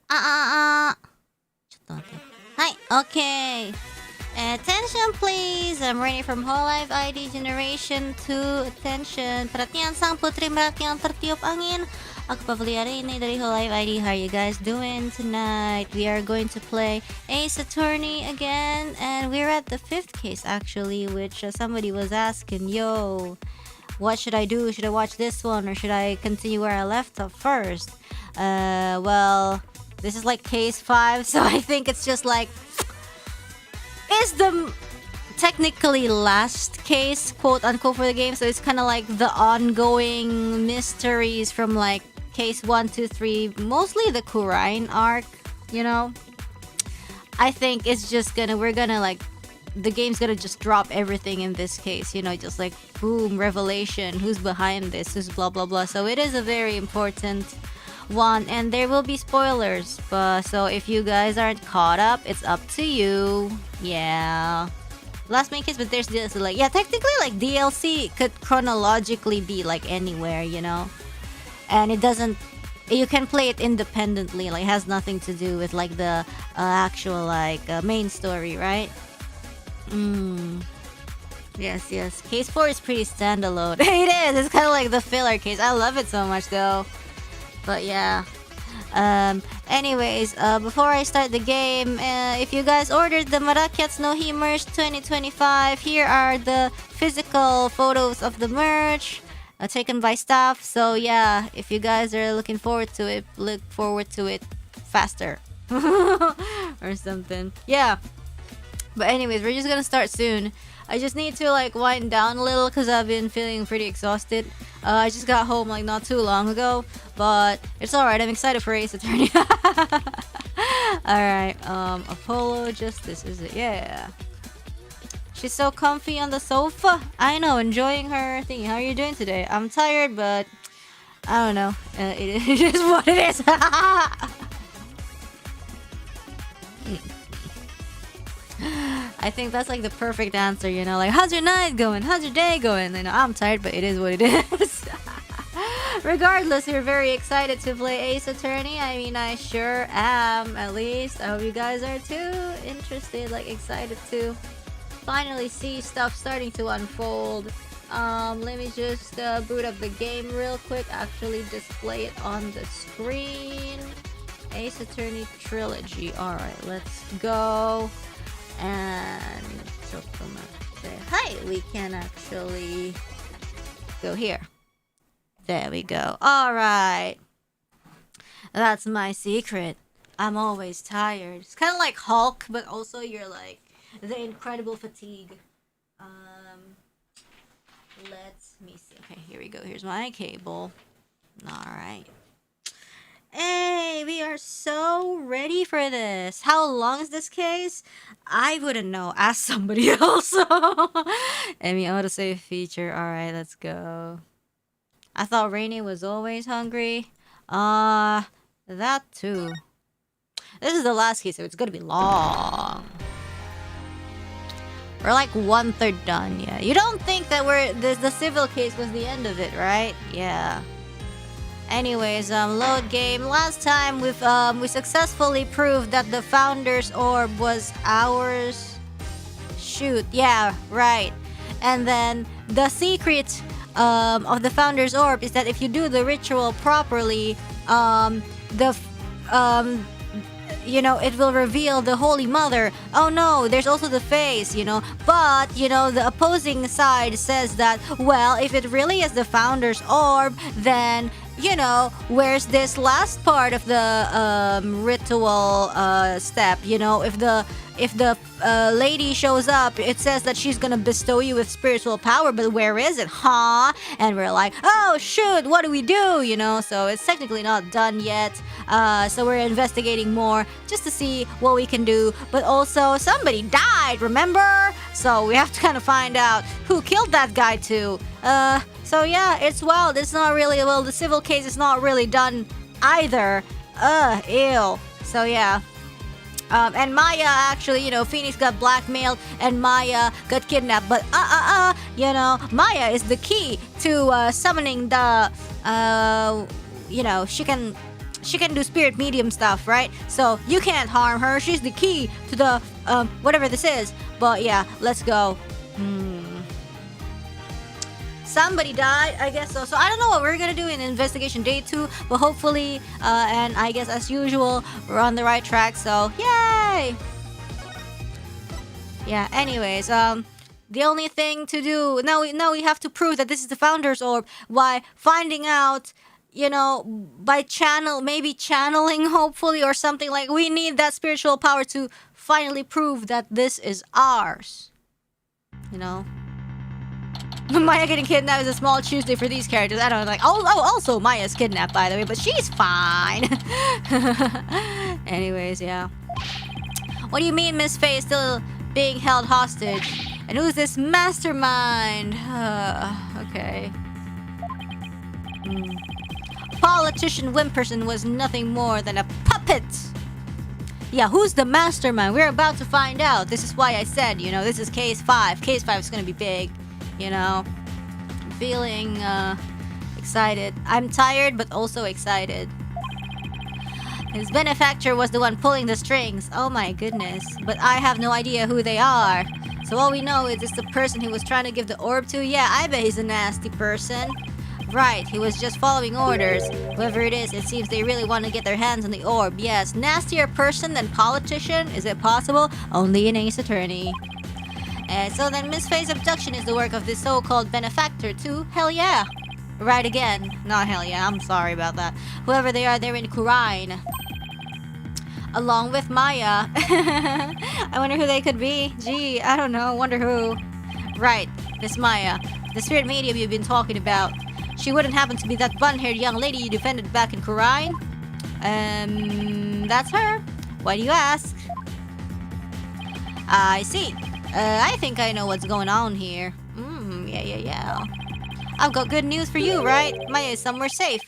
ちょっと待って。はい、OK. Attention please. I'm ready from hololive ID generation to attention. Perhatian sang putri merak yang tertiup angin. Aku Pavolia Reine dari hololive ID. How are you guys doing tonight? We are going to play Ace Attorney again. And we're at the 5th case actually, which somebody was asking, yo, what should I do? Should I watch this one or should I continue where I left off first? Well, this is like case 5, so I think it's just like, it's the technically last case, quote unquote, for the game. So it's kind of like the ongoing mysteries from like case 1, 2, 3, mostly the Khura'in arc, you know. I think it's just we're gonna like, the game's gonna just drop everything in this case, you know, just like boom, revelation, who's behind this, who's blah blah blah. So it is a very important one, and there will be spoilers, but so if you guys aren't caught up, it's up to you. Yeah, last main case, but there's this like, yeah, technically like DLC could chronologically be like anywhere, you know, and it doesn't, you can play it independently, like it has nothing to do with like the actual like main story, right? Yes, case 4 is pretty standalone. It is, it's kind of like the filler case. I love it so much though. But yeah, anyways, before I start the game, if you guys ordered the Marakyats no Hi merch 2025, here are the physical photos of the merch taken by staff. So yeah, if you guys are looking forward to it, look forward to it faster or something. Yeah, but anyways, we're just gonna start soon. I just need to like wind down a little because I've been feeling pretty exhausted. I just got home like not too long ago, but it's alright. I'm excited for Ace Attorney. Alright, Apollo Justice, is it? Yeah. She's so comfy on the sofa. I know, enjoying her thing. How are you doing today? I'm tired, but I don't know. It is what it is. I think that's like the perfect answer, you know, like how's your night going, how's your day going? You know, I'm tired, but it is what it is. Regardless, we're very excited to play Ace Attorney. I mean, I sure am, at least. I hope you guys are too interested, like excited to finally see stuff starting to unfold. Let me just boot up the game real quick, actually display it on the screen. Ace Attorney Trilogy. Alright, let's go. And hi, we can actually go here. There we go. All right, that's my secret. I'm always tired. It's kind of like Hulk, but also you're like the incredible fatigue. Let me see. Okay, here we go. Here's my cable. All right. Hey, we are so ready for this. How long is this case? I wouldn't know. Ask somebody else. I mean, autosave feature. Alright, let's go. I thought Reine was always hungry. That too. This is the last case, so it's gonna be long. We're like 1/3 done, yeah. You don't think that the civil case was the end of it, right? Yeah. Anyways, load game. Last time we successfully proved that the Founder's Orb was ours. Shoot, yeah, right. And then the secret of the Founder's Orb is that if you do the ritual properly, you know, it will reveal the Holy Mother. Oh no, there's also the face, you know. But, you know, the opposing side says that, well, if it really is the Founder's Orb, then, you know, where's this last part of the ritual step? You know, if the lady shows up, it says that she's gonna bestow you with spiritual power, but where is it? Huh? And we're like, oh shoot, what do we do? You know, so it's technically not done yet. So we're investigating more just to see what we can do. But also, somebody died, remember? So we have to kind of find out who killed that guy too. So yeah, it's wild. It's not really, well, the civil case is not really done either. Ew. So yeah. And Maya actually, you know, Phoenix got blackmailed and Maya got kidnapped. But you know, Maya is the key to summoning the, you know, she can she can do spirit medium stuff, right? So you can't harm her. She's the key to the whatever this is. But yeah, let's go. Somebody died, I guess so. So I don't know what we're gonna do in investigation day 2, but hopefully, and I guess as usual, we're on the right track. So yay! Yeah. Anyways, the only thing to do now we have to prove that this is the founder's orb by finding out, you know, by channeling, hopefully, or something. Like, we need that spiritual power to finally prove that this is ours. You know. Maya getting kidnapped is a small Tuesday for these characters. I don't know, like, also Maya's kidnapped, by the way, but she's fine. Anyways, yeah. What do you mean Miss Faye is still being held hostage? And who's this mastermind? Okay. Politician Wimperson was nothing more than a puppet. Yeah, who's the mastermind? We're about to find out. This is why I said, you know, this is case 5. Case 5 is gonna be big. You know, I'm feeling excited. I'm tired, but also excited. His benefactor was the one pulling the strings. Oh my goodness. But I have no idea who they are. So all we know is it's the person he was trying to give the orb to. Yeah, I bet he's a nasty person. Right, he was just following orders. Whoever it is, it seems they really want to get their hands on the orb. Yes, nastier person than politician? Is it possible? Only an ace attorney. So then Miss Faye's abduction is the work of this so-called benefactor too? Hell yeah. Right again. Not hell yeah, I'm sorry about that. Whoever they are, they're in Khura'in. Along with Maya. I wonder who they could be. Gee, I don't know. Wonder who. Right, this Maya. The spirit medium you've been talking about. She wouldn't happen to be that bun-haired young lady you defended back in Khura'in? That's her. Why do you ask? I see. I think I know what's going on here. Yeah. I've got good news for you, right? Maya is somewhere safe.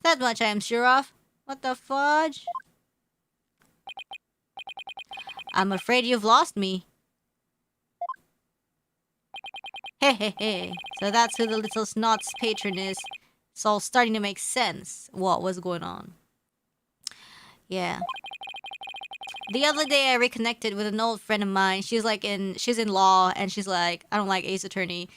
That much I am sure of. What the fudge? I'm afraid you've lost me. Hey. So that's who the little snot's patron is. It's all starting to make sense. What was going on? Yeah. The other day I reconnected with an old friend of mine. She's in law, and she's like, I don't like Ace Attorney.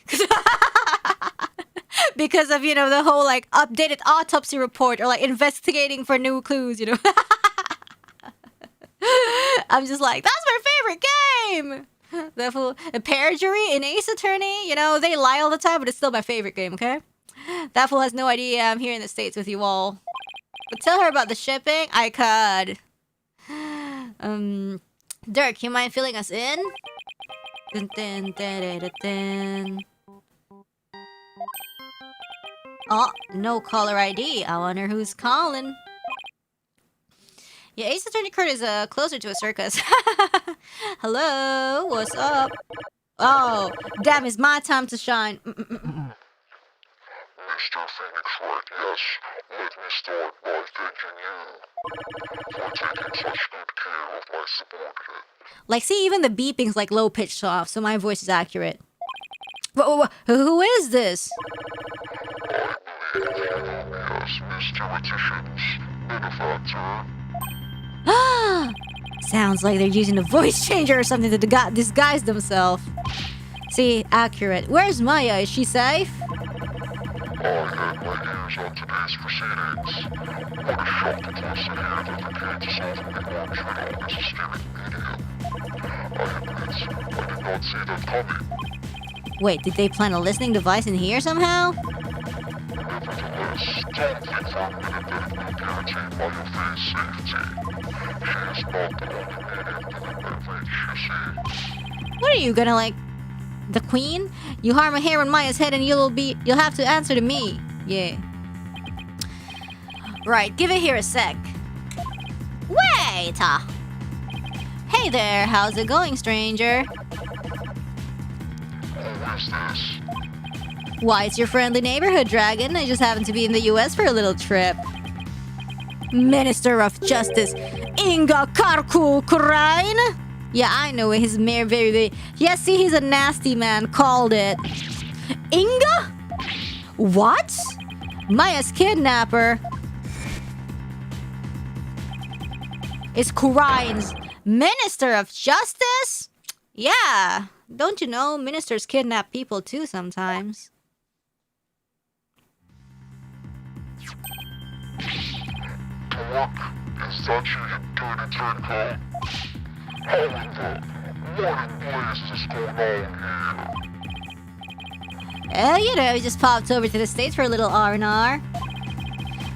Because of, you know, the whole like updated autopsy report or like investigating for new clues, you know. I'm just like, that's my favorite game. The perjury in Ace Attorney, you know, they lie all the time, but it's still my favorite game, okay? That fool has no idea I'm here in the States with you all. But tell her about the shipping. I could. Dirk, you mind filling us in? Oh, no caller ID. I wonder who's calling. Yeah, Ace Attorney Kurt is closer to a circus. Hello, what's up? Oh, damn, it's my time to shine. Mr. Phoenix Wright, yes, let me start by thanking you for taking such good care of my subordinate. Like, see, even the beeping's like low-pitched off, so my voice is accurate. Who is this? I believe you know me as Mr. Retiction's benefactor. Sounds like they're using a voice changer or something to disguise themselves. See, accurate. Where's Maya? Is she safe? I had my ears on today's proceedings. What a shock it was to hear that the key to solving the orange riddle is a spirit medium. I admit, I did not see that coming. Wait, did they plant a listening device in here somehow? Nevertheless, don't think for a minute that it will guarantee Maya Faye's safety. She is not the only medium within my reach, you see. What are you gonna, like, the queen? You harm a hair on Maya's head and you'll have to answer to me. Yeah. Right, give it here a sec. Wait! Hey there, how's it going, stranger? Who is this? Why, it's your friendly neighborhood dragon. I just happened to be in the US for a little trip. Minister of Justice, Inga Karku Khura'in? Yeah, I know it. He's very... Yeah, see, he's a nasty man. Called it. Inga? What? Maya's kidnapper. is Khura'in's Minister of Justice? Yeah. Don't you know, ministers kidnap people too sometimes. Torque, is that you dirty turncoat? Hold up. What in blazes is going on here? You know, we just popped over to the States for a little R&R.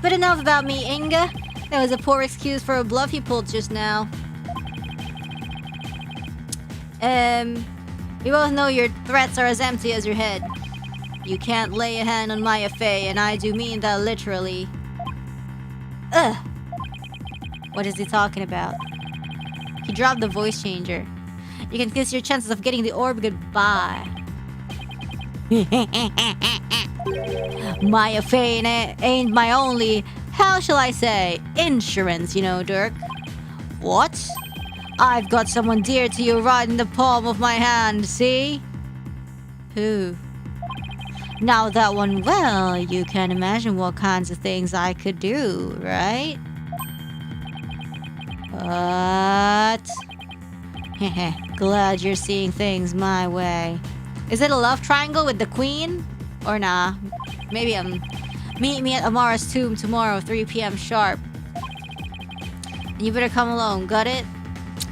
But enough about me, Inga. That was a poor excuse for a bluff you pulled just now. We both know your threats are as empty as your head. You can't lay a hand on Maya Fey, and I do mean that literally. Ugh. What is he talking about? He dropped the voice changer. You can kiss your chances of getting the orb goodbye. Maya Fey ain't my only, how shall I say, insurance, you know, Dirk. What? I've got someone dear to you right in the palm of my hand, see? Who? Now that one, well, you can imagine what kinds of things I could do, right? But... glad you're seeing things my way. Is it a love triangle with the queen? Or nah? Maybe meet me at Amara's tomb tomorrow, 3 p.m. sharp. You better come alone, got it?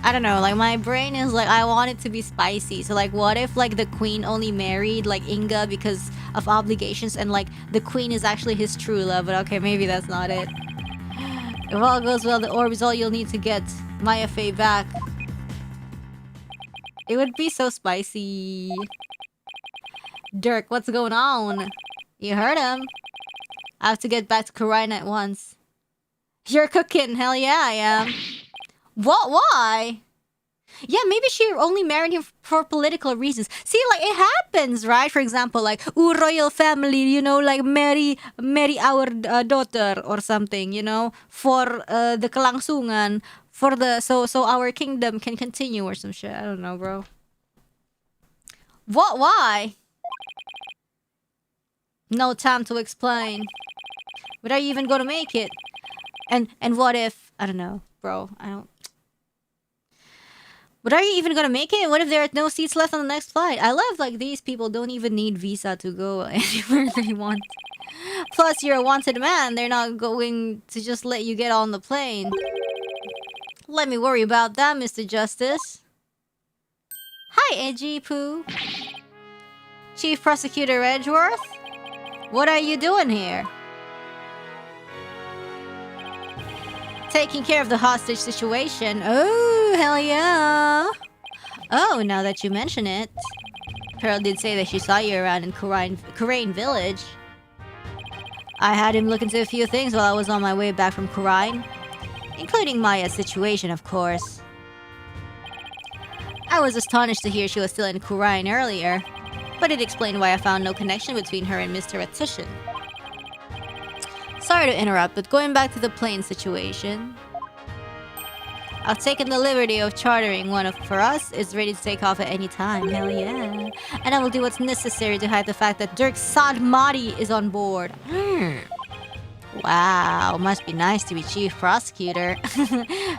I don't know, like my brain is like, I want it to be spicy. So like, what if like the queen only married like Inga because of obligations and like the queen is actually his true love? But okay, maybe that's not it. If all goes well, the orb is all you'll need to get Maya Fey back. It would be so spicy. Dirk, what's going on? You heard him. I have to get back to Khura'in at once. You're cooking, hell yeah I am. What? Why? Yeah, maybe she only married him for political reasons. See, like, it happens, right? For example, like, royal family, you know, like, marry our daughter or something, you know, for the kelangsungan, for the, so our kingdom can continue or some shit. I don't know, bro. What? Why? No time to explain. But are you even gonna make it? And what if, I don't know, bro, But are you even gonna make it? What if there are no seats left on the next flight? I love like these people don't even need visa to go anywhere they want. Plus, you're a wanted man. They're not going to just let you get on the plane. Let me worry about that, Mr. Justice. Hi, Edgy Poo. Chief Prosecutor Edgeworth? What are you doing here? Taking care of the hostage situation. Oh, hell yeah. Oh, now that you mention it. Pearl did say that she saw you around in Khura'in village. I had him look into a few things while I was on my way back from Khura'in. Including Maya's situation, of course. I was astonished to hear she was still in Khura'in earlier. But it explained why I found no connection between her and Mr. Perhatian. Sorry to interrupt, but going back to the plane situation. I've taken the liberty of chartering one for us. It's ready to take off at any time. Hell yeah. And I will do what's necessary to hide the fact that Dirk Sadmadi is on board. Wow, must be nice to be chief prosecutor.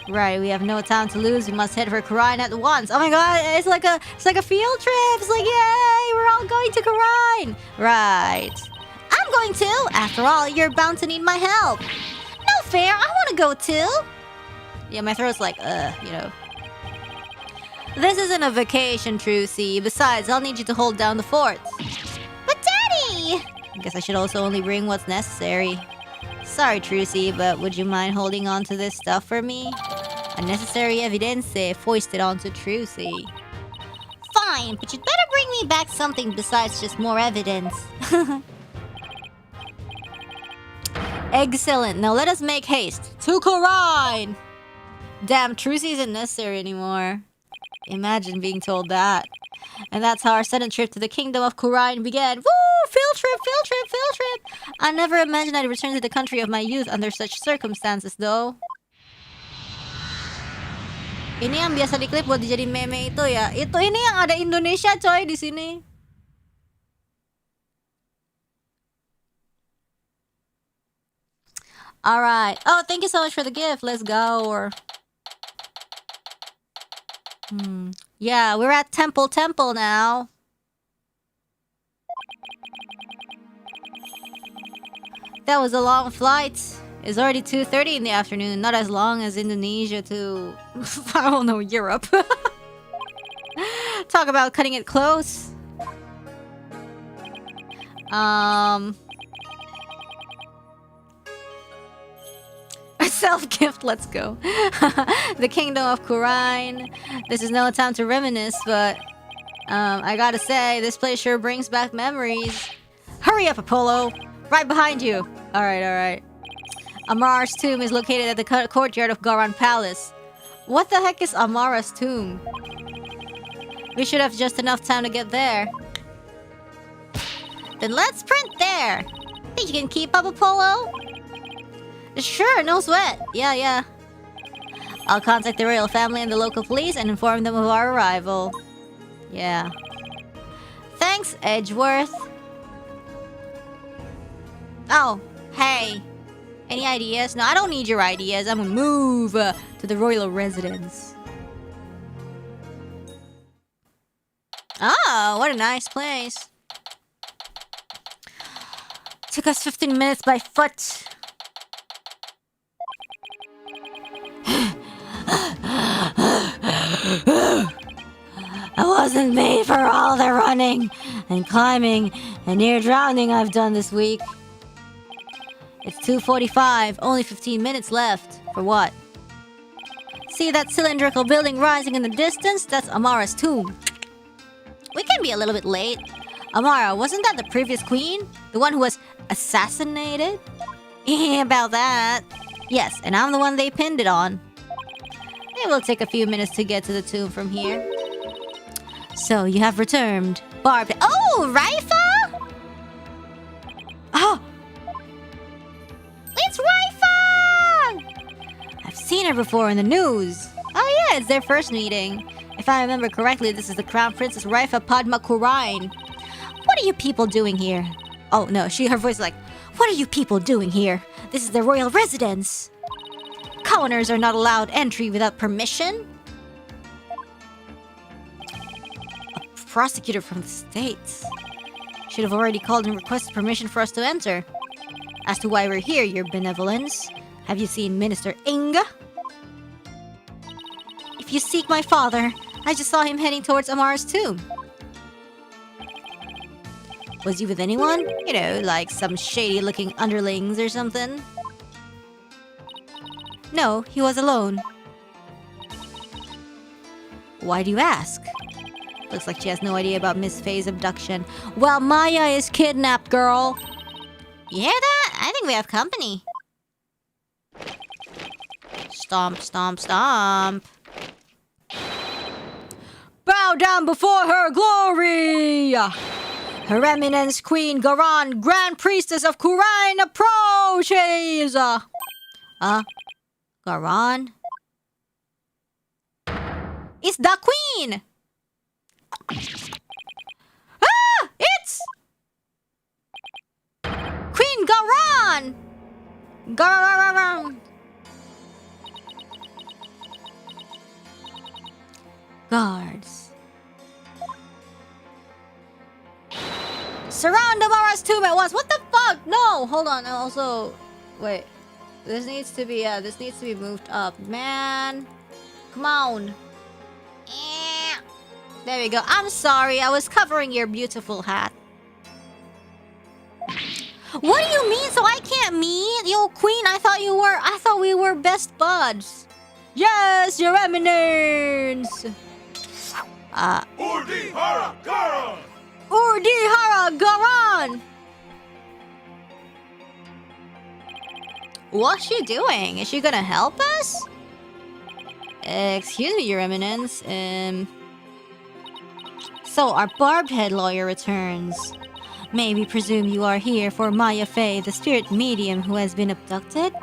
Right, we have no time to lose. We must head for Khura'in at once. Oh my god, it's like a field trip. It's like, yay, we're all going to Khura'in. Right. I'm going too. After all, you're bound to need my help. No fair, I want to go too. Yeah, my throat's like, you know. This isn't a vacation, Trucy. Besides, I'll need you to hold down the fort. But Daddy! I guess I should also only bring what's necessary. Sorry, Trucy, but would you mind holding on to this stuff for me? Unnecessary evidence foisted onto Trucy. Fine, but you'd better bring me back something besides just more evidence. Excellent. Now let us make haste to Khura'in. Damn, Trucy isn't necessary anymore. Imagine being told that. And that's how our sudden trip to the kingdom of Khura'in began. Woo! Field trip, field trip, field trip! I never imagined I'd return to the country of my youth under such circumstances, though. Ini yang biasa diklip buat dijadiin meme itu ya. Ini yang ada Indonesia coy di sini. Alright. Oh, thank you so much for the gift. Let's go. Yeah, we're at Temple now. That was a long flight. It's already 2:30 in the afternoon. Not as long as Indonesia to, I don't know, Europe. Talk about cutting it close. A self-gift, let's go. The kingdom of Khura'in. This is no time to reminisce, but I gotta say, this place sure brings back memories. Hurry up, Apollo! Right behind you! Alright. Amara's tomb is located at the courtyard of Garan Palace. What the heck is Amara's tomb? We should have just enough time to get there. Then let's print there! Think you can keep up, Apollo? Sure, no sweat. Yeah. I'll contact the royal family and the local police and inform them of our arrival. Yeah. Thanks, Edgeworth. Oh, hey. Any ideas? No, I don't need your ideas. I'm gonna move to the royal residence. Oh, what a nice place. Took us 15 minutes by foot. I wasn't made for all the running and climbing and near drowning I've done this week. It's 2:45, only 15 minutes left. For what? See that cylindrical building rising in the distance? That's Amara's tomb. We can be a little bit late. Amara, wasn't that the previous queen? The one who was assassinated? Yeah, about that. Yes, and I'm the one they pinned it on. It will take a few minutes to get to the tomb from here. So, you have returned. Barbed. Oh, Raifa! Oh! It's Raifa! I've seen her before in the news. Oh yeah, it's their first meeting. If I remember correctly, this is the Crown Princess Raifa Padma Khura'in. What are you people doing here? Oh no, her voice is like, what are you people doing here? This is the royal residence. Commoners are not allowed entry without permission. A prosecutor from the States. Should have already called and requested permission for us to enter. As to why we're here, your benevolence, have you seen Minister Inga? If you seek my father, I just saw him heading towards Amara's tomb. Was he with anyone? You know, like some shady-looking underlings or something? No, he was alone. Why do you ask? Looks like she has no idea about Miss Faye's abduction. Well, Maya is kidnapped, girl. You hear that? I think we have company. Stomp, stomp, stomp. Bow down before her glory! Her Eminence Queen Garan, Grand Priestess of Khura'in, approaches! Garan? It's the Queen! Ah! It's... Queen Garan! Garan! Guards. Surround Amara's tomb at once! What the fuck? No! Hold on, also... Wait. This needs to be moved up. Man. Come on. There we go. I'm sorry, I was covering your beautiful hat. What do you mean? So I can't meet? Yo, Queen, I thought we were best buds. Yes, your eminence! Urdi Hara Garan! Urdi Hara Garan! What's she doing? Is she gonna help us? Excuse me, your eminence. So our barbed head lawyer returns. May we presume you are here for Maya Faye, the spirit medium who has been abducted?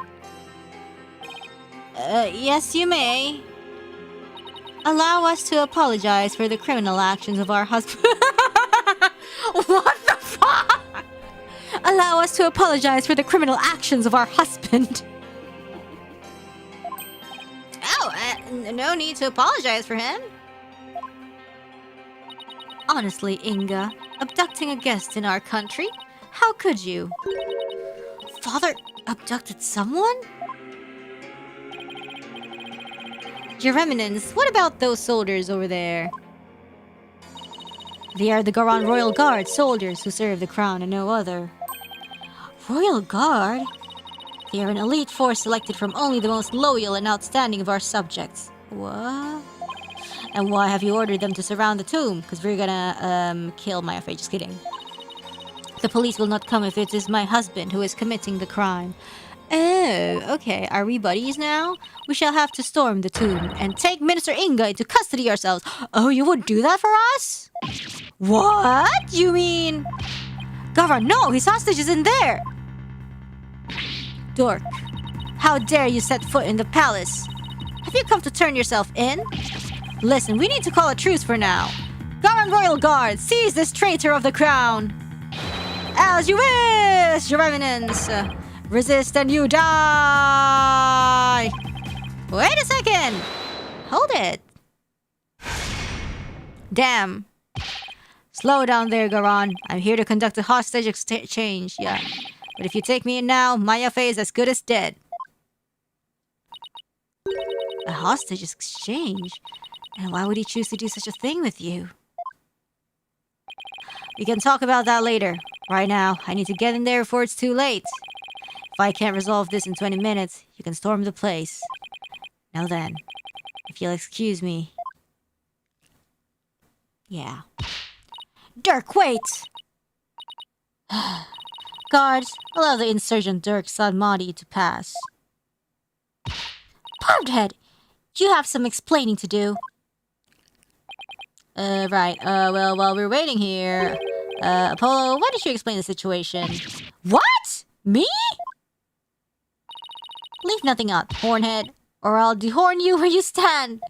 Yes, you may. Allow us to apologize for the criminal actions of our husband. What the fuck? Allow us to apologize for the criminal actions of our husband. Oh, no need to apologize for him. Honestly, Inga, abducting a guest in our country? How could you? Father abducted someone? Your Eminence, what about those soldiers over there? They are the Garan Royal Guard soldiers who serve the crown and no other. Royal Guard? They are an elite force selected from only the most loyal and outstanding of our subjects. What? And why have you ordered them to surround the tomb? Because we're gonna, kill Maya Fei. Just kidding. The police will not come if it is my husband who is committing the crime. Oh, okay. Are we buddies now? We shall have to storm the tomb and take Minister Inga into custody ourselves. Oh, you would do that for us? What? You mean... Gavra, no! His hostage is in there! Dork, how dare you set foot in the palace? Have you come to turn yourself in? Listen, we need to call a truce for now. Garan Royal Guard, seize this traitor of the crown! As you wish, Your Eminence! Resist and you die! Wait a second! Hold it! Damn. Slow down there, Garan. I'm here to conduct a hostage exchange, yeah. But if you take me in now, Maya Fei is as good as dead. A hostage exchange? And why would he choose to do such a thing with you? We can talk about that later. Right now, I need to get in there before it's too late. If I can't resolve this in 20 minutes, you can storm the place. Now then, if you'll excuse me. Yeah. Dirk, wait! Guards, allow the insurgent Dirk Sadmadi to pass. Parthead, you have some explaining to do. Right. Well, while we're waiting here... Apollo, why don't you explain the situation? What? Me? Leave nothing out, Hornhead, or I'll dehorn you where you stand.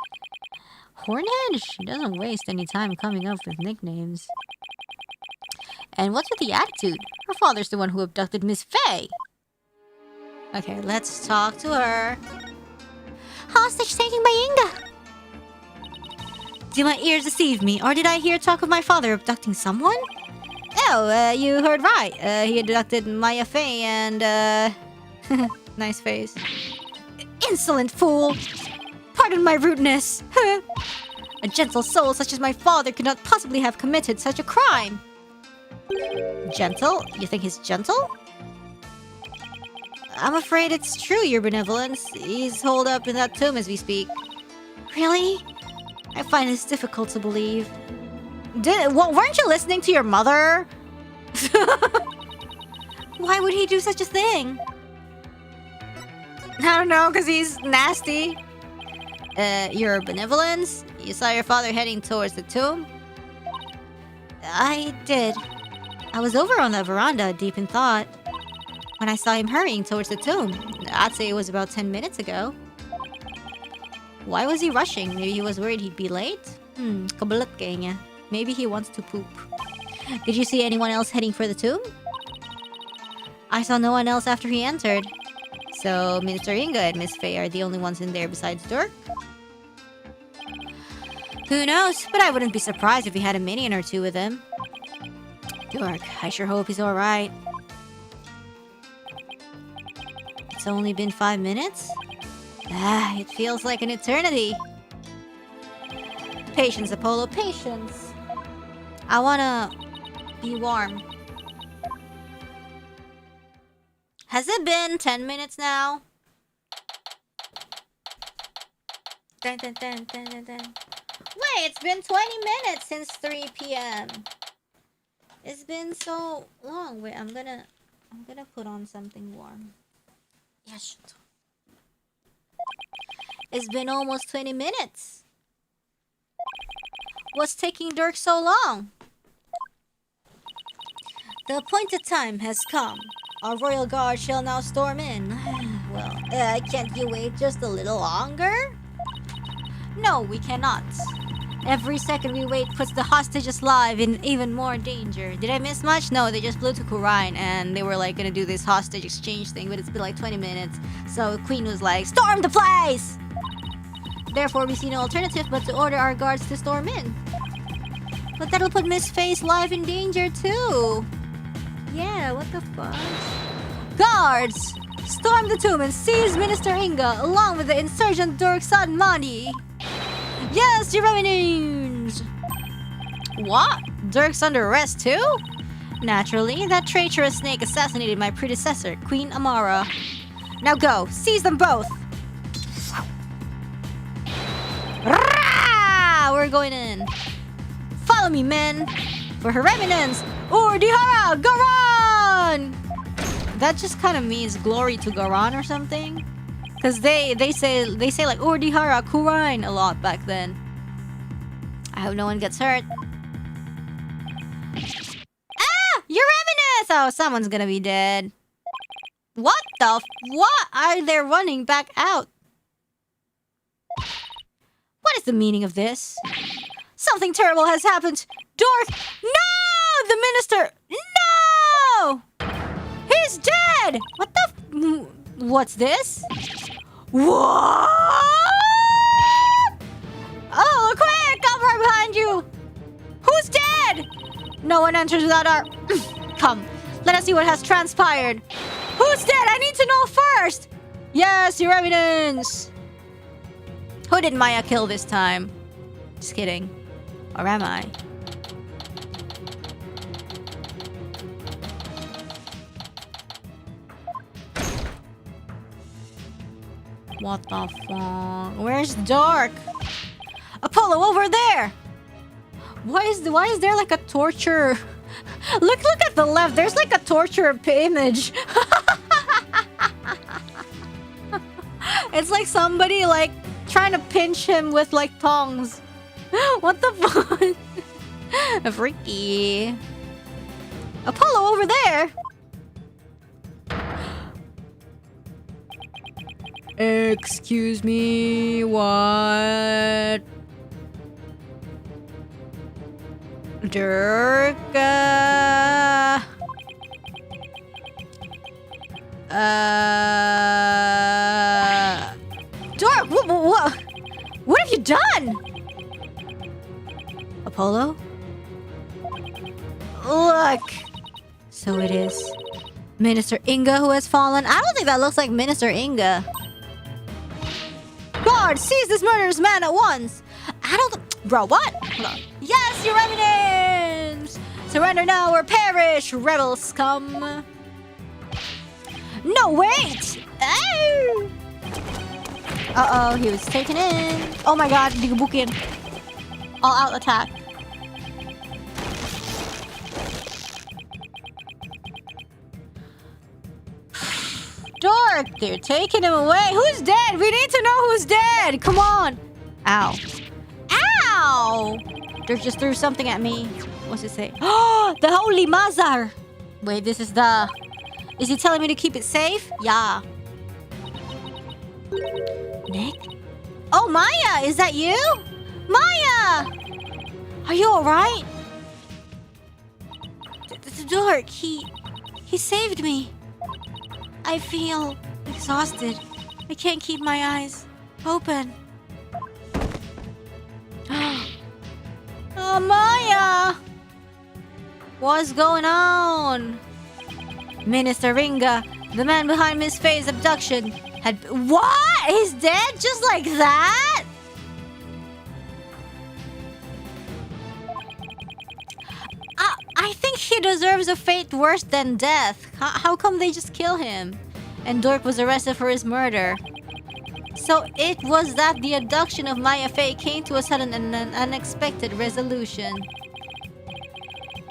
Hornhead? She doesn't waste any time coming up with nicknames. And what's with the attitude? Her father's the one who abducted Miss Fei. Okay, let's talk to her. Hostage taking by Inga. Do my ears deceive me, or did I hear talk of my father abducting someone? Oh, you heard right. He abducted Maya Fei and, nice face. Insolent fool! Pardon my rudeness! A gentle soul such as my father could not possibly have committed such a crime! Gentle? You think he's gentle? I'm afraid it's true, Your Benevolence. He's holed up in that tomb as we speak. Really? I find this difficult to believe. Weren't you listening to your mother? Why would he do such a thing? I don't know, because he's nasty. Your Benevolence? You saw your father heading towards the tomb? I did. I was over on the veranda, deep in thought, when I saw him hurrying towards the tomb. I'd say it was about 10 minutes ago. Why was he rushing? Maybe he was worried he'd be late? Kabalat kaya niya. Maybe he wants to poop. Did you see anyone else heading for the tomb? I saw no one else after he entered. So, Minister Inga and Miss Fei are the only ones in there besides Dirk? Who knows? But I wouldn't be surprised if he had a minion or two with him. Dirk, I sure hope he's alright. It's only been 5 minutes? It feels like an eternity. Patience, Apollo, patience. I wanna be warm. Has it been 10 minutes now? Dun, dun, dun, dun, dun, dun. Wait, it's been 20 minutes since 3 p.m. It's been so long. Wait, I'm gonna put on something warm. Yes. It's been almost 20 minutes. What's taking Dirk so long? The appointed time has come. Our royal guard shall now storm in. Well, can't you wait just a little longer? No, we cannot. Every second we wait puts the hostages alive in even more danger. Did I miss much? No, they just flew to Khura'in and they were like gonna do this hostage exchange thing, but it's been like 20 minutes. So Queen was like, storm the place! Therefore, we see no alternative but to order our guards to storm in. But that'll put Miss Faye's life in danger too. Yeah, what the fuck? Guards! Storm the tomb and seize Minister Inga along with the insurgent Dorksan Mani. Yes, your revenues! What? Dirk's under arrest too? Naturally, that treacherous snake assassinated my predecessor, Queen Amara. Now go, seize them both! Rah! We're going in. Follow me, men! For her remnants, Urdihara Garan! That just kind of means glory to Garan or something. Cause they say like Urdihara Khura'in a lot back then. I hope no one gets hurt. Ah! Your remnants! Oh, someone's gonna be dead. What the what are they running back out? What is the meaning of this? Something terrible has happened. Dork! No! The minister! No! He's dead! What the what's this? What? Oh, quick! Come right behind you! Who's dead? No one enters without our... Come, let us see what has transpired. Who's dead? I need to know first! Yes, your evidence! Who did Maya kill this time? Just kidding. Or am I? What the fuck? Where's Dark? Apollo, over there! Why is there like a torture? Look at the left. There's like a torture image. It's like somebody like trying to pinch him with like tongs. What the fuck? Freaky. Apollo over there. Excuse me, what? Dirk, Dirk, what have you done? Apollo? Look! So it is Minister Inga who has fallen? I don't think that looks like Minister Inga. Guard, seize this murderous man at once! I don't... Bro, what? Hold on. Yes, your evidence! Surrender now or perish, rebel scum! No, wait! Oh! Uh-oh, he was taken in. Oh my god, digebukin. All-out attack. Dork, they're taking him away. Who's dead? We need to know who's dead. Come on. Ow. Ow! Dirk just threw something at me. What's it say? Oh, the holy Mazar. Wait, this is the... Is he telling me to keep it safe? Yeah. Nick? Oh, Maya, is that you? Maya! Are you alright? Dork, he saved me. I feel exhausted. I can't keep my eyes open. Oh, Maya! What's going on? Minister Ringa, the man behind Miss Faye's abduction, had... What? He's dead just like that? I think he deserves a fate worse than death. How come they just kill him? And Dork was arrested for his murder. So it was that the abduction of Maya Faye came to a sudden and an unexpected resolution.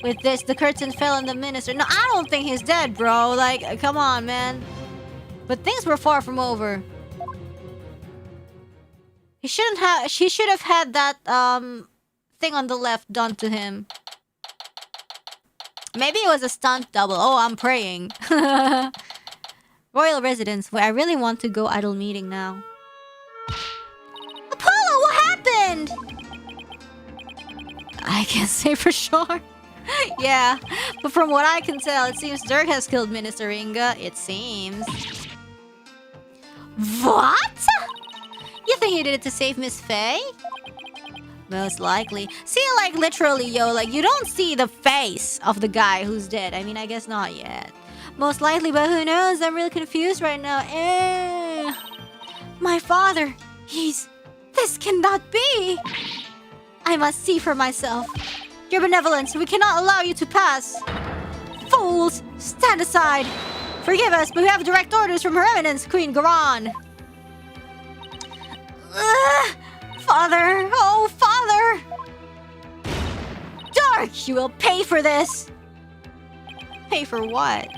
With this, the curtain fell on the minister. No, I don't think he's dead, bro. Like, come on, man. But things were far from over. He should have had that thing on the left done to him. Maybe it was a stunt double. Oh, I'm praying. Royal residence, where I really want to go idle meeting now. Apollo, what happened? I can't say for sure. Yeah, but from what I can tell, it seems Dirk has killed Minister Inga. It seems. What? You think he did it to save Miss Faye? Most likely. See, like, literally, yo, like, you don't see the face of the guy who's dead. I mean, I guess not yet. Most likely, but who knows? I'm really confused right now. My father, this cannot be. I must see for myself. Your benevolence, we cannot allow you to pass. Fools, stand aside. Forgive us, but we have direct orders from Her Eminence, Queen Garan. Father, oh, Father. Dark, you will pay for this. Pay for what?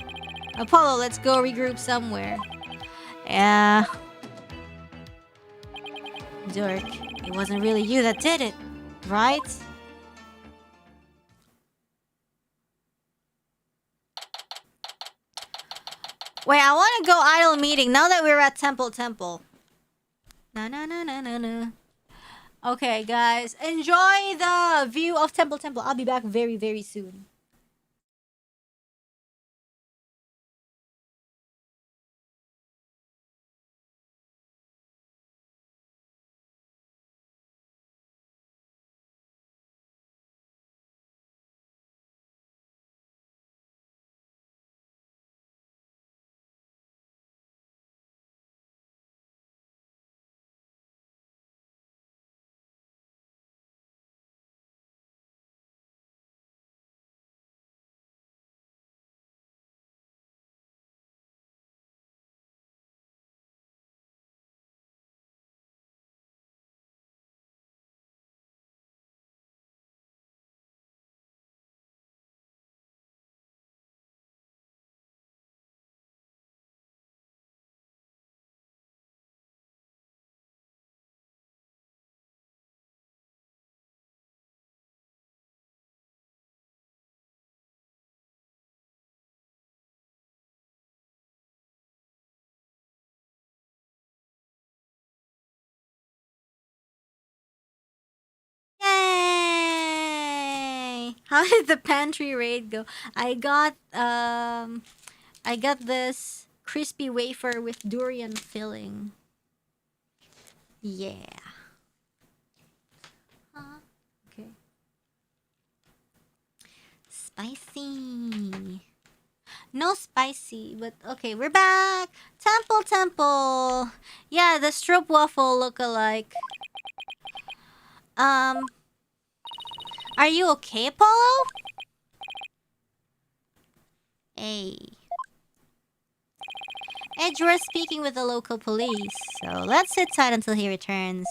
Apollo, let's go regroup somewhere. Yeah. Dirk, it wasn't really you that did it, right? Wait, I want to go idle meeting now that we're at Temple. Na na na na na na. Okay, guys, enjoy the view of Temple. I'll be back very, very soon. Yay! How did the pantry raid go? I got this crispy wafer with durian filling. Yeah. Okay. Spicy. No spicy, but okay, we're back. Temple. Yeah, the stroopwafel look-alike. Are you okay, Apollo? Hey. Edgeworth speaking with the local police, so let's sit tight until he returns.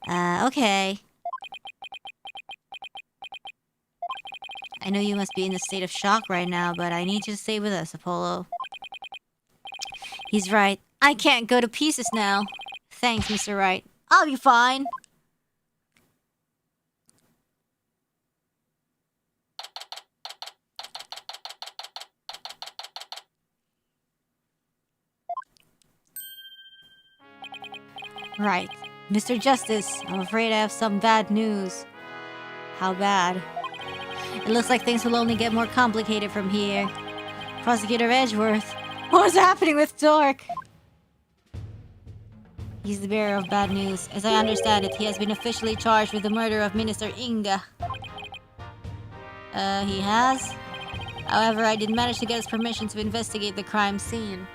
Okay. I know you must be in a state of shock right now, but I need you to stay with us, Apollo. He's right. I can't go to pieces now. Thanks, Mr. Wright. I'll be fine. Right. Mr. Justice, I'm afraid I have some bad news. How bad? It looks like things will only get more complicated from here. Prosecutor Edgeworth, what's happening with Dork? He's the bearer of bad news. As I understand it, he has been officially charged with the murder of Minister Inga. He has? However, I did manage to get his permission to investigate the crime scene.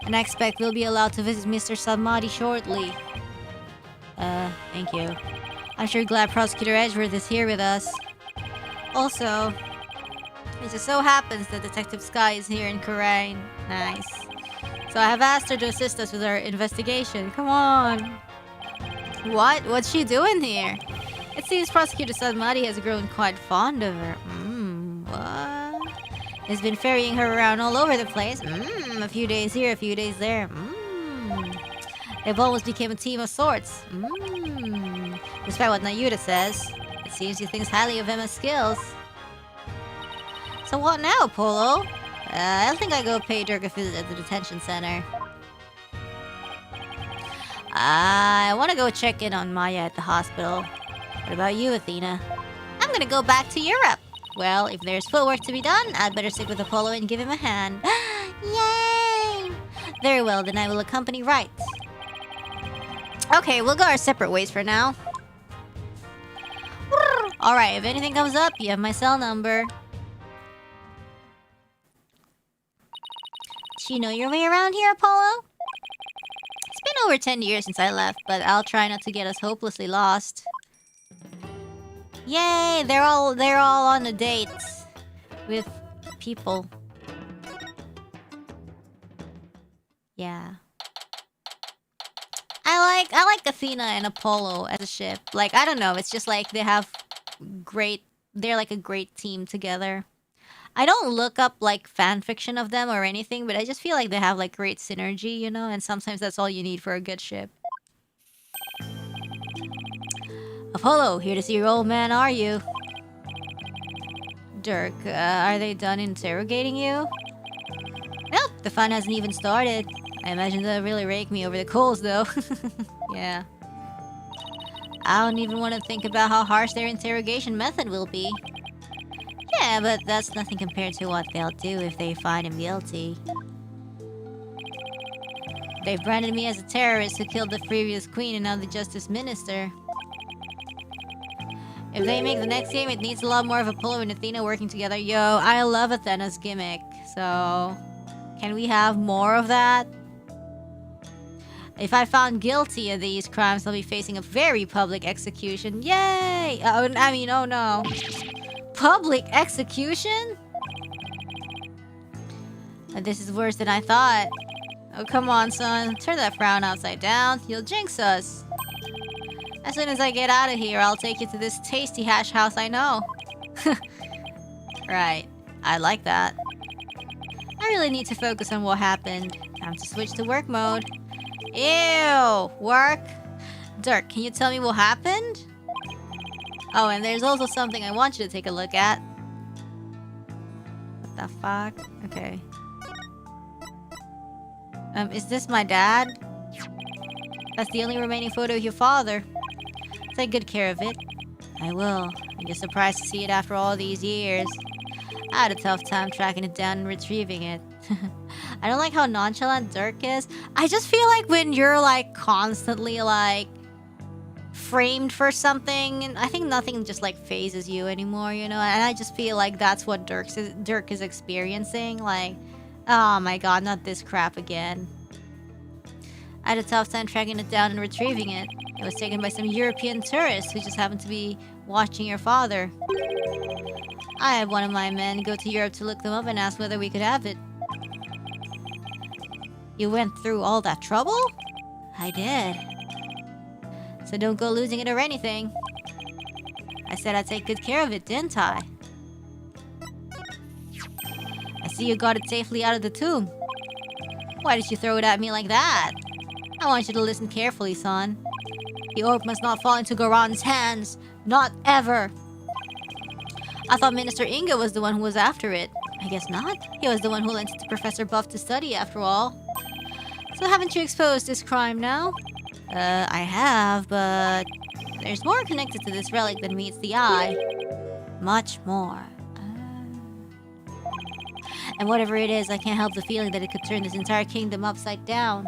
And I expect we'll be allowed to visit Mr. Salmadi shortly. Thank you. I'm sure glad Prosecutor Edgeworth is here with us. Also, it just so happens that Detective Sky is here in Khura'in. Nice. So I have asked her to assist us with our investigation. Come on. What? What's she doing here? It seems Prosecutor Salmadi has grown quite fond of her. What? He's been ferrying her around all over the place. A few days here, a few days there. They've almost become a team of sorts. Despite what Nahyuta says, it seems he thinks highly of Emma's skills. So what now, Polo? I think I go pay Dirk a visit at the detention center. I want to go check in on Maya at the hospital. What about you, Athena? I'm gonna go back to Europe. Well, if there's footwork to be done, I'd better stick with Apollo and give him a hand. Yay! Very well, then I will accompany Wright. Okay, we'll go our separate ways for now. Alright, if anything comes up, you have my cell number. Do you know your way around here, Apollo? It's been over 10 years since I left, but I'll try not to get us hopelessly lost. Yay! They're all on a date with people. Yeah. I like Athena and Apollo as a ship. Like, I don't know, it's just like they're like a great team together. I don't look up like fan fiction of them or anything, but I just feel like they have like great synergy, you know, and sometimes that's all you need for a good ship. Apollo, here to see your old man, are you? Dirk, are they done interrogating you? Nope, the fun hasn't even started. I imagine they'll really rake me over the coals, though. Yeah. I don't even want to think about how harsh their interrogation method will be. Yeah, but that's nothing compared to what they'll do if they find him guilty. They've branded me as a terrorist who killed the previous queen and now the justice minister. If they make the next game, it needs a lot more of Apollo and Athena working together. Yo, I love Athena's gimmick. So, can we have more of that? If I found guilty of these crimes, I'll be facing a very public execution. Yay! Oh no. Public execution? This is worse than I thought. Oh, come on, son. Turn that frown upside down. You'll jinx us. As soon as I get out of here, I'll take you to this tasty hash house I know. Right. I like that. I really need to focus on what happened. Time to switch to work mode. Ew! Work? Dirk, can you tell me what happened? Oh, and there's also something I want you to take a look at. What the fuck? Okay. Is this my dad? That's the only remaining photo of your father. Take good care of it. I will. I'm just surprised to see it after all these years. I had a tough time tracking it down and retrieving it. I don't like how nonchalant Dirk is. I just feel like when you're like constantly like framed for something, and I think nothing just like phases you anymore, you know? And I just feel like that's what Dirk is experiencing. Like, oh my god, not this crap again. I had a tough time tracking it down and retrieving it. It was taken by some European tourists who just happened to be watching your father. I had one of my men go to Europe to look them up and ask whether we could have it. You went through all that trouble? I did. So don't go losing it or anything. I said I'd take good care of it, didn't I? I see you got it safely out of the tomb. Why did you throw it at me like that? I want you to listen carefully, son. The orb must not fall into Goran's hands. Not ever. I thought Minister Inga was the one who was after it. I guess not. He was the one who lent it to Professor Buff to study, after all. So haven't you exposed this crime now? I have, but there's more connected to this relic than meets the eye. Much more. And whatever it is, I can't help the feeling that it could turn this entire kingdom upside down.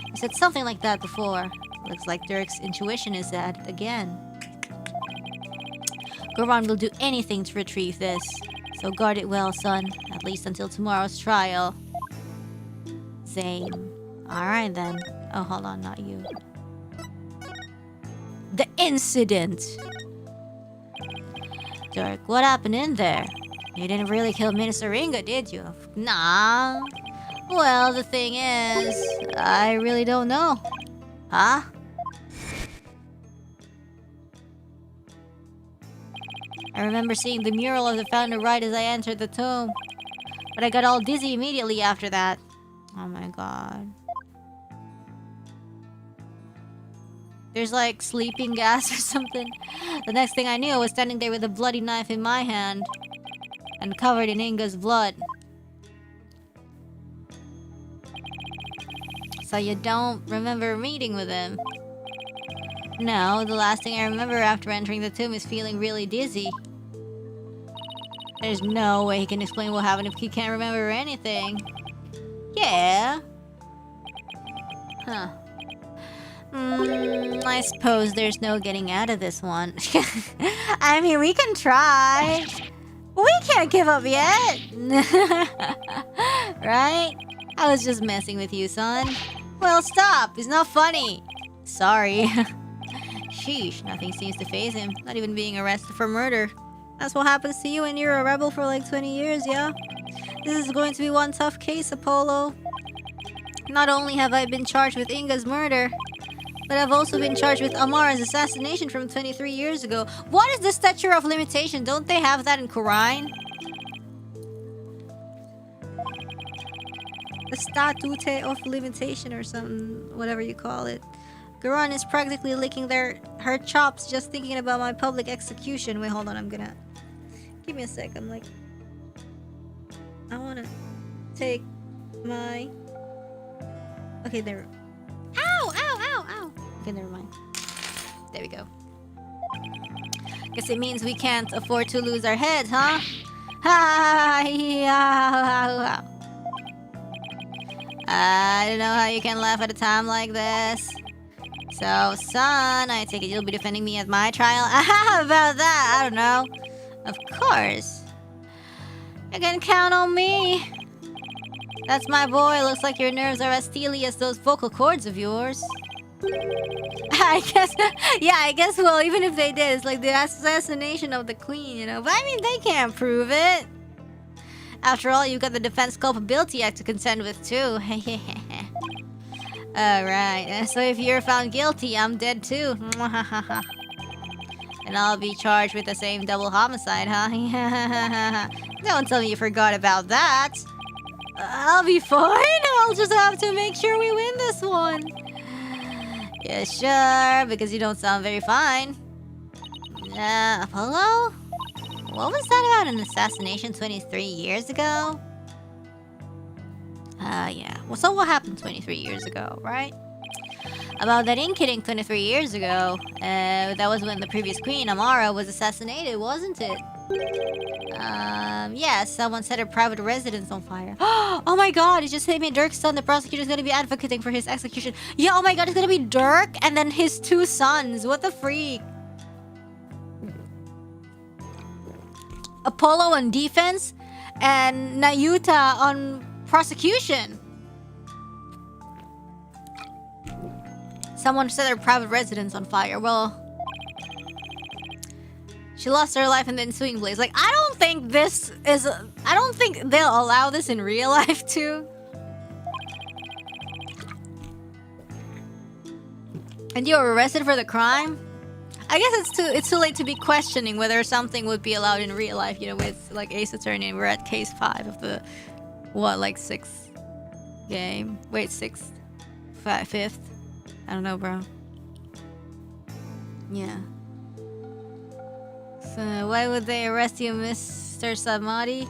You said something like that before. Looks like Dirk's intuition is at it again. Goran will do anything to retrieve this. So guard it well, son. At least until tomorrow's trial. Zane. Alright then. Oh, hold on, not you. The incident! Dirk, what happened in there? You didn't really kill Minister Inga, did you? Nah. Well, the thing is, I really don't know. Huh? I remember seeing the mural of the founder right as I entered the tomb. But I got all dizzy immediately after that. Oh my god. There's like sleeping gas or something. The next thing I knew, I was standing there with a bloody knife in my hand. And covered in Inga's blood. So you don't remember meeting with him? No, the last thing I remember after entering the tomb is feeling really dizzy. There's no way he can explain what happened if he can't remember anything. Yeah. Huh. I suppose there's no getting out of this one. I mean, we can try. We can't give up yet. Right? I was just messing with you, son. Well, stop. It's not funny. Sorry. Sheesh, nothing seems to faze him. Not even being arrested for murder. That's what happens to you when you're a rebel for like 20 years, yeah? This is going to be one tough case, Apollo. Not only have I been charged with Inga's murder, but I've also been charged with Amara's assassination from 23 years ago. What is the statute of limitation? Don't they have that in Khura'in? The statute of limitation or something, whatever you call it. Garan is practically licking her chops just thinking about my public execution. Wait, hold on, I'm gonna... Give me a sec, I'm like... I wanna take my... Okay, there... Ow! Ow! Ow! Ow! Okay, never mind. There we go. Guess it means we can't afford to lose our heads, huh? I don't know how you can laugh at a time like this. So, son, I take it you'll be defending me at my trial? How about that? I don't know. Of course. You can count on me. That's my boy. Looks like your nerves are as steely as those vocal cords of yours. I guess, yeah, I guess, well, even if they did, it's like the assassination of the queen, you know. But I mean, they can't prove it. After all, you've got the Defense Culpability Act to contend with, too. Alright, so if you're found guilty, I'm dead, too. And I'll be charged with the same double homicide, huh? Don't tell me you forgot about that. I'll be fine. I'll just have to make sure we win this one. Yeah, sure, because you don't sound very fine. Apollo? What was that about an assassination 23 years ago? Yeah. Well, so what happened 23 years ago, right? About that ink hitting 23 years ago. That was when the previous queen, Amara, was assassinated, wasn't it? Yeah, someone set her private residence on fire. Oh my god, it just hit me. Dirk's son, the prosecutor's gonna be advocating for his execution. Yeah, oh my god, it's gonna be Dirk and then his two sons. What the freak? Apollo on defense and Nahyuta on prosecution. Someone set her private residence on fire. Well, she lost her life in the ensuing blaze. Like, I don't think this is... I don't think they'll allow this in real life, too. And you were arrested for the crime? I guess it's too late to be questioning whether something would be allowed in real life. You know, with, like, Ace Attorney, we're at case 5 of the... What, like, 6th game? Wait, 6th? 5th? I don't know, bro. Yeah. So, why would they arrest you, Mr. Samadi?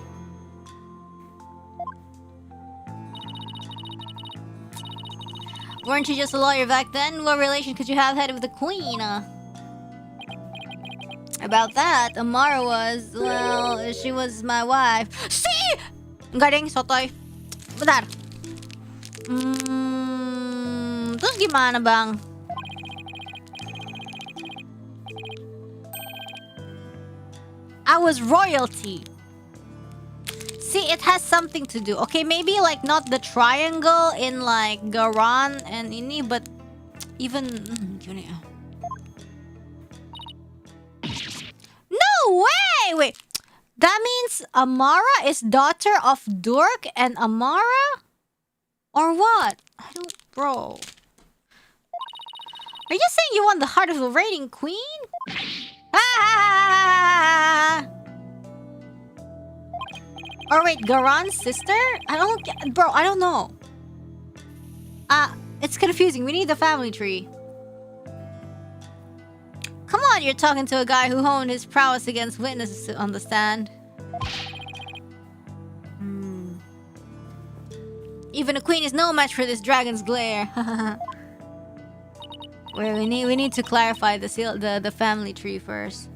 Weren't you just a lawyer back then? What relation could you have had with the queen? About that, Amara was, well, she was my wife. See! Galing, sotoy. Bentar. Terus gimana, bang? I was royalty. See, it has something to do. Okay, maybe like not the triangle in like Garan and ini, but even... No way! Wait. That means Amara is daughter of Durk and Amara? Or what? I don't... Bro. Are you saying you want the heart of the reigning queen? Ah! Or wait, Garan's sister? I don't get... Bro, I don't know. It's confusing. We need the family tree. Come on, you're talking to a guy who honed his prowess against witnesses on the stand. Even a queen is no match for this dragon's glare. Wait, we need to clarify the family tree first.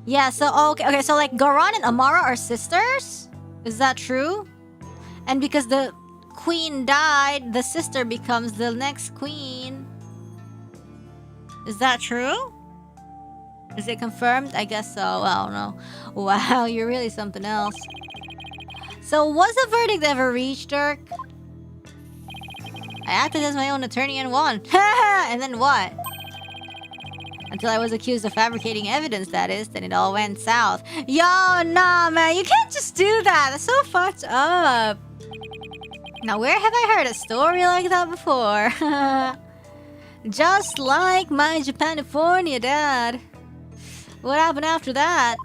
Yeah, so okay, so like Garan and Amara are sisters? Is that true? And because the queen died, the sister becomes the next queen. Is that true? Is it confirmed? I guess so. I don't know. Wow, you're really something else. So was a verdict ever reached, Dirk? I acted as my own attorney and won. And then what? Until I was accused of fabricating evidence, that is. Then it all went south. Yo, nah, man. You can't just do that. That's so fucked up. Now, where have I heard a story like that before? Just like my Japanifornia dad. What happened after that?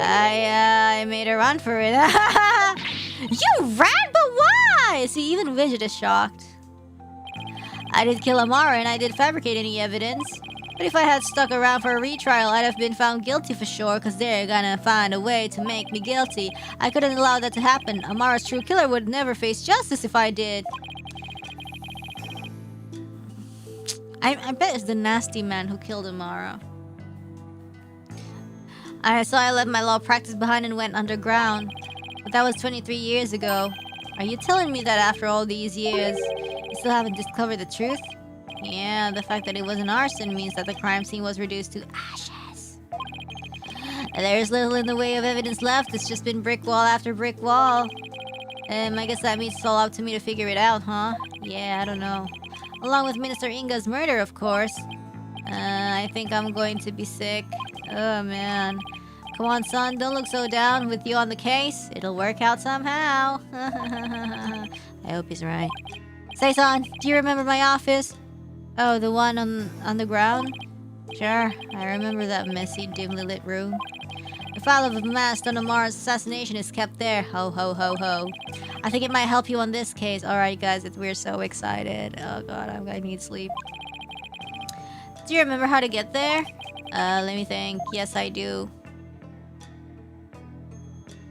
I made a run for it. You ran, but why? See, even Widget is shocked. I did kill Amara and I did fabricate any evidence. But if I had stuck around for a retrial, I'd have been found guilty for sure, because they're gonna find a way to make me guilty. I couldn't allow that to happen. Amara's true killer would never face justice if I did. I bet it's the nasty man who killed Amara. So I left my law practice behind and went underground. But that was 23 years ago. Are you telling me that after all these years, you still haven't discovered the truth? Yeah, the fact that it was an arson means that the crime scene was reduced to ashes. There's little in the way of evidence left. It's just been brick wall after brick wall. I guess that means it's all up to me to figure it out, huh? Yeah, I don't know. Along with Minister Inga's murder, of course. I think I'm going to be sick. Oh, man. Come on, son, don't look so down. With you on the case, it'll work out somehow. I hope he's right. Say, son, do you remember my office? Oh, the one on the ground? Sure, I remember that messy, dimly lit room. The file of a mass done on Mars assassination is kept there. Ho, ho, ho, ho. I think it might help you on this case. Alright, guys, we're so excited. Oh, God, I need sleep. Do you remember how to get there? Let me think. Yes, I do.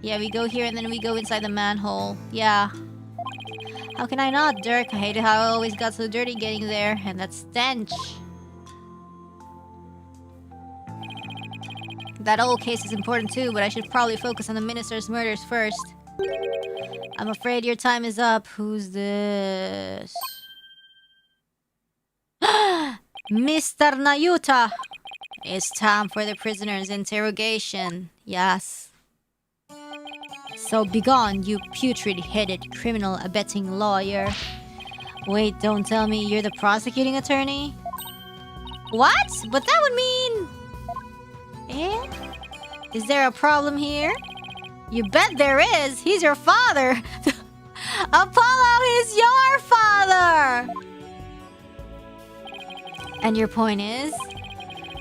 Yeah, we go here and then we go inside the manhole. Yeah. How can I not, Dirk? I hated how I always got so dirty getting there. And that stench. That old case is important too, but I should probably focus on the minister's murders first. I'm afraid your time is up. Who's this? Mr. Nahyuta! It's time for the prisoner's interrogation. Yes. So begone, you putrid-headed criminal abetting lawyer. Wait, don't tell me you're the prosecuting attorney? What? But that would mean... Eh? Is there a problem here? You bet there is! He's your father! Apollo is your father! And your point is?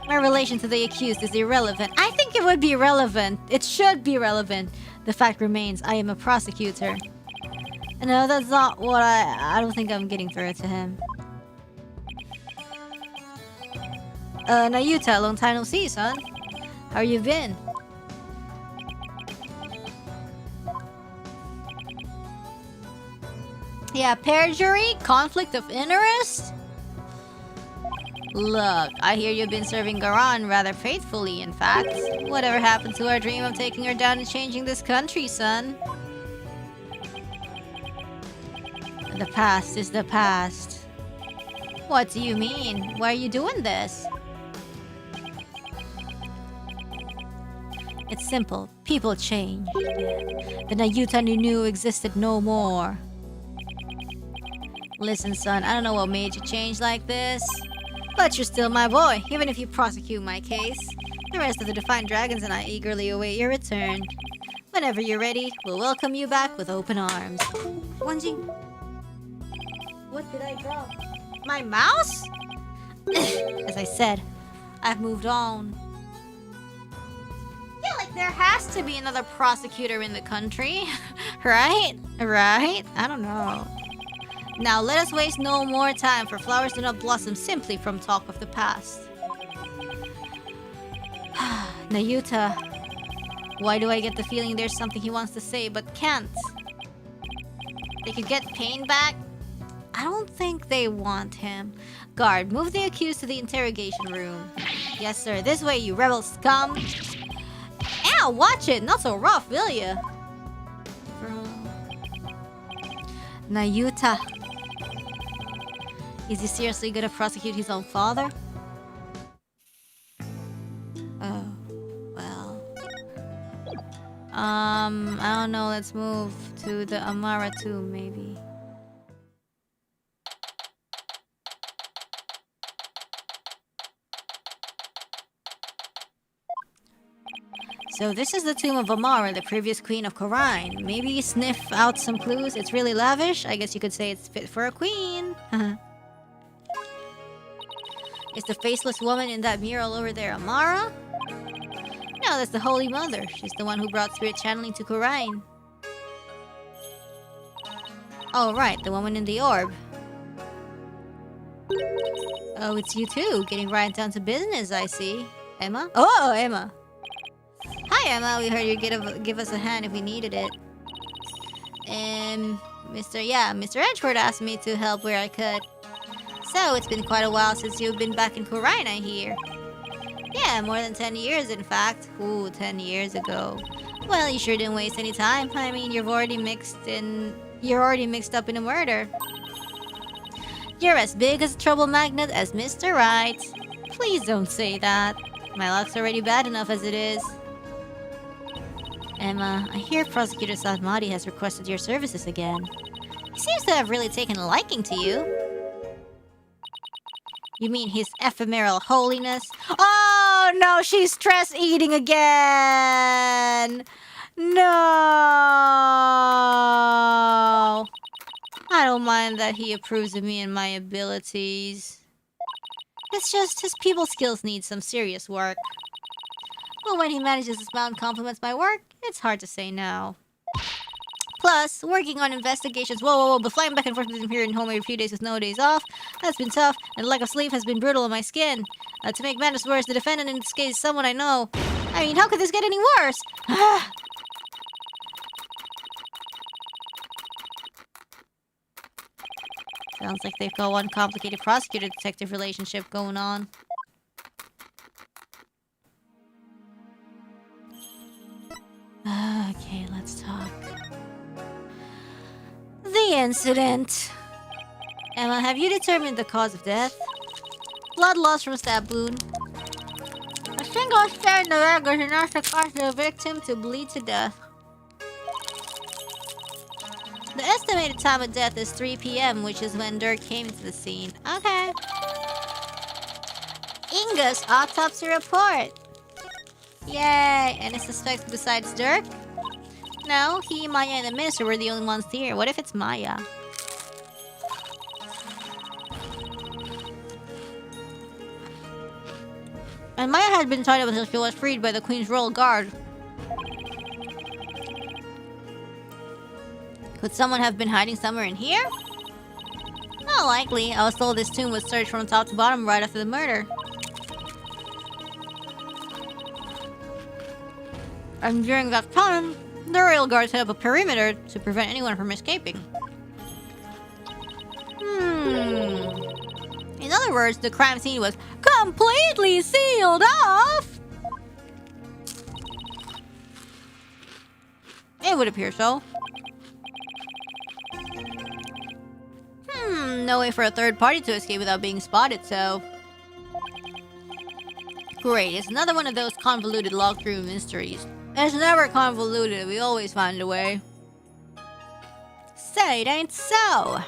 My relation to the accused is irrelevant. I think it would be relevant. It should be relevant. The fact remains, I am a prosecutor. No, that's not what I don't think I'm getting through to him. Nahyuta, long time no see, son. How you been? Yeah, perjury? Conflict of interest? Look, I hear you've been serving Garan rather faithfully, in fact. Whatever happened to our dream of taking her down and changing this country, son? The past is the past. What do you mean? Why are you doing this? It's simple. People change. The Nahyuta you knew existed no more. Listen, son, I don't know what made you change like this. But you're still my boy, even if you prosecute my case. The rest of the Defiant Dragons and I eagerly await your return. Whenever you're ready, we'll welcome you back with open arms. Wanji, what did I drop? My mouse? As I said, I've moved on. Yeah, like there has to be another prosecutor in the country. Right? Right? I don't know. Now let us waste no more time, for flowers do not blossom simply from talk of the past. Nahyuta, why do I get the feeling there's something he wants to say but can't? They could get Pain back? I don't think they want him. Guard, move the accused to the interrogation room. Yes, sir. This way, you rebel scum. Ow, watch it. Not so rough, will ya? Nahyuta. Is he seriously gonna prosecute his own father? Oh, well. I don't know, let's move to the Amara too, maybe. So this is the tomb of Amara, the previous queen of Khura'in. Maybe sniff out some clues. It's really lavish. I guess you could say it's fit for a queen. Is the faceless woman in that mural over there Amara? No, that's the Holy Mother. She's the one who brought spirit channeling to Khura'in. Oh, right, the woman in the orb. Oh, it's you too, getting right down to business, I see. Emma? Oh, Emma! Hi, Emma. We heard you'd give us a hand if we needed it. Mr. Edgeworth asked me to help where I could. So, it's been quite a while since you've been back in Khura'in, I hear. Yeah, more than 10 years, in fact. Ooh, 10 years ago. Well, you sure didn't waste any time. I mean, you're already mixed up in a murder. You're as big as a trouble magnet as Mr. Wright. Please don't say that. My luck's already bad enough as it is. Emma, I hear Prosecutor Sathmadi has requested your services again. He seems to have really taken a liking to you. You mean his ephemeral holiness? Oh no, she's stress eating again! No! I don't mind that he approves of me and my abilities. It's just his people skills need some serious work. Well, when he manages to smile and compliments my work, it's hard to say no. Plus, working on investigations, but flying back and forth between here and home every few days with no days off, that's been tough, and the lack of sleep has been brutal on my skin. To make matters worse, the defendant in this case is someone I know. I mean, how could this get any worse? Sounds like they've got one complicated prosecutor-detective relationship going on. Okay, let's talk. The incident. Emma, have you determined the cause of death? Blood loss from stab wound. A single stab in the leg was enough to cause the victim to bleed to death. The estimated time of death is 3 p.m., which is when Dirk came into the scene. Okay. Inga's autopsy report. Yay! Any suspects besides Dirk? No, he, Maya, and the minister were the only ones here. What if it's Maya? And Maya had been tied up until she was freed by the Queen's Royal Guard. Could someone have been hiding somewhere in here? Not likely. I was told this tomb was searched from top to bottom right after the murder. And during that time, the Royal Guard set up a perimeter to prevent anyone from escaping. In other words, the crime scene was completely sealed off! It would appear so. No way for a third party to escape without being spotted, so... Great, it's another one of those convoluted locked-room mysteries. It's never convoluted, we always find a way. Say it ain't so!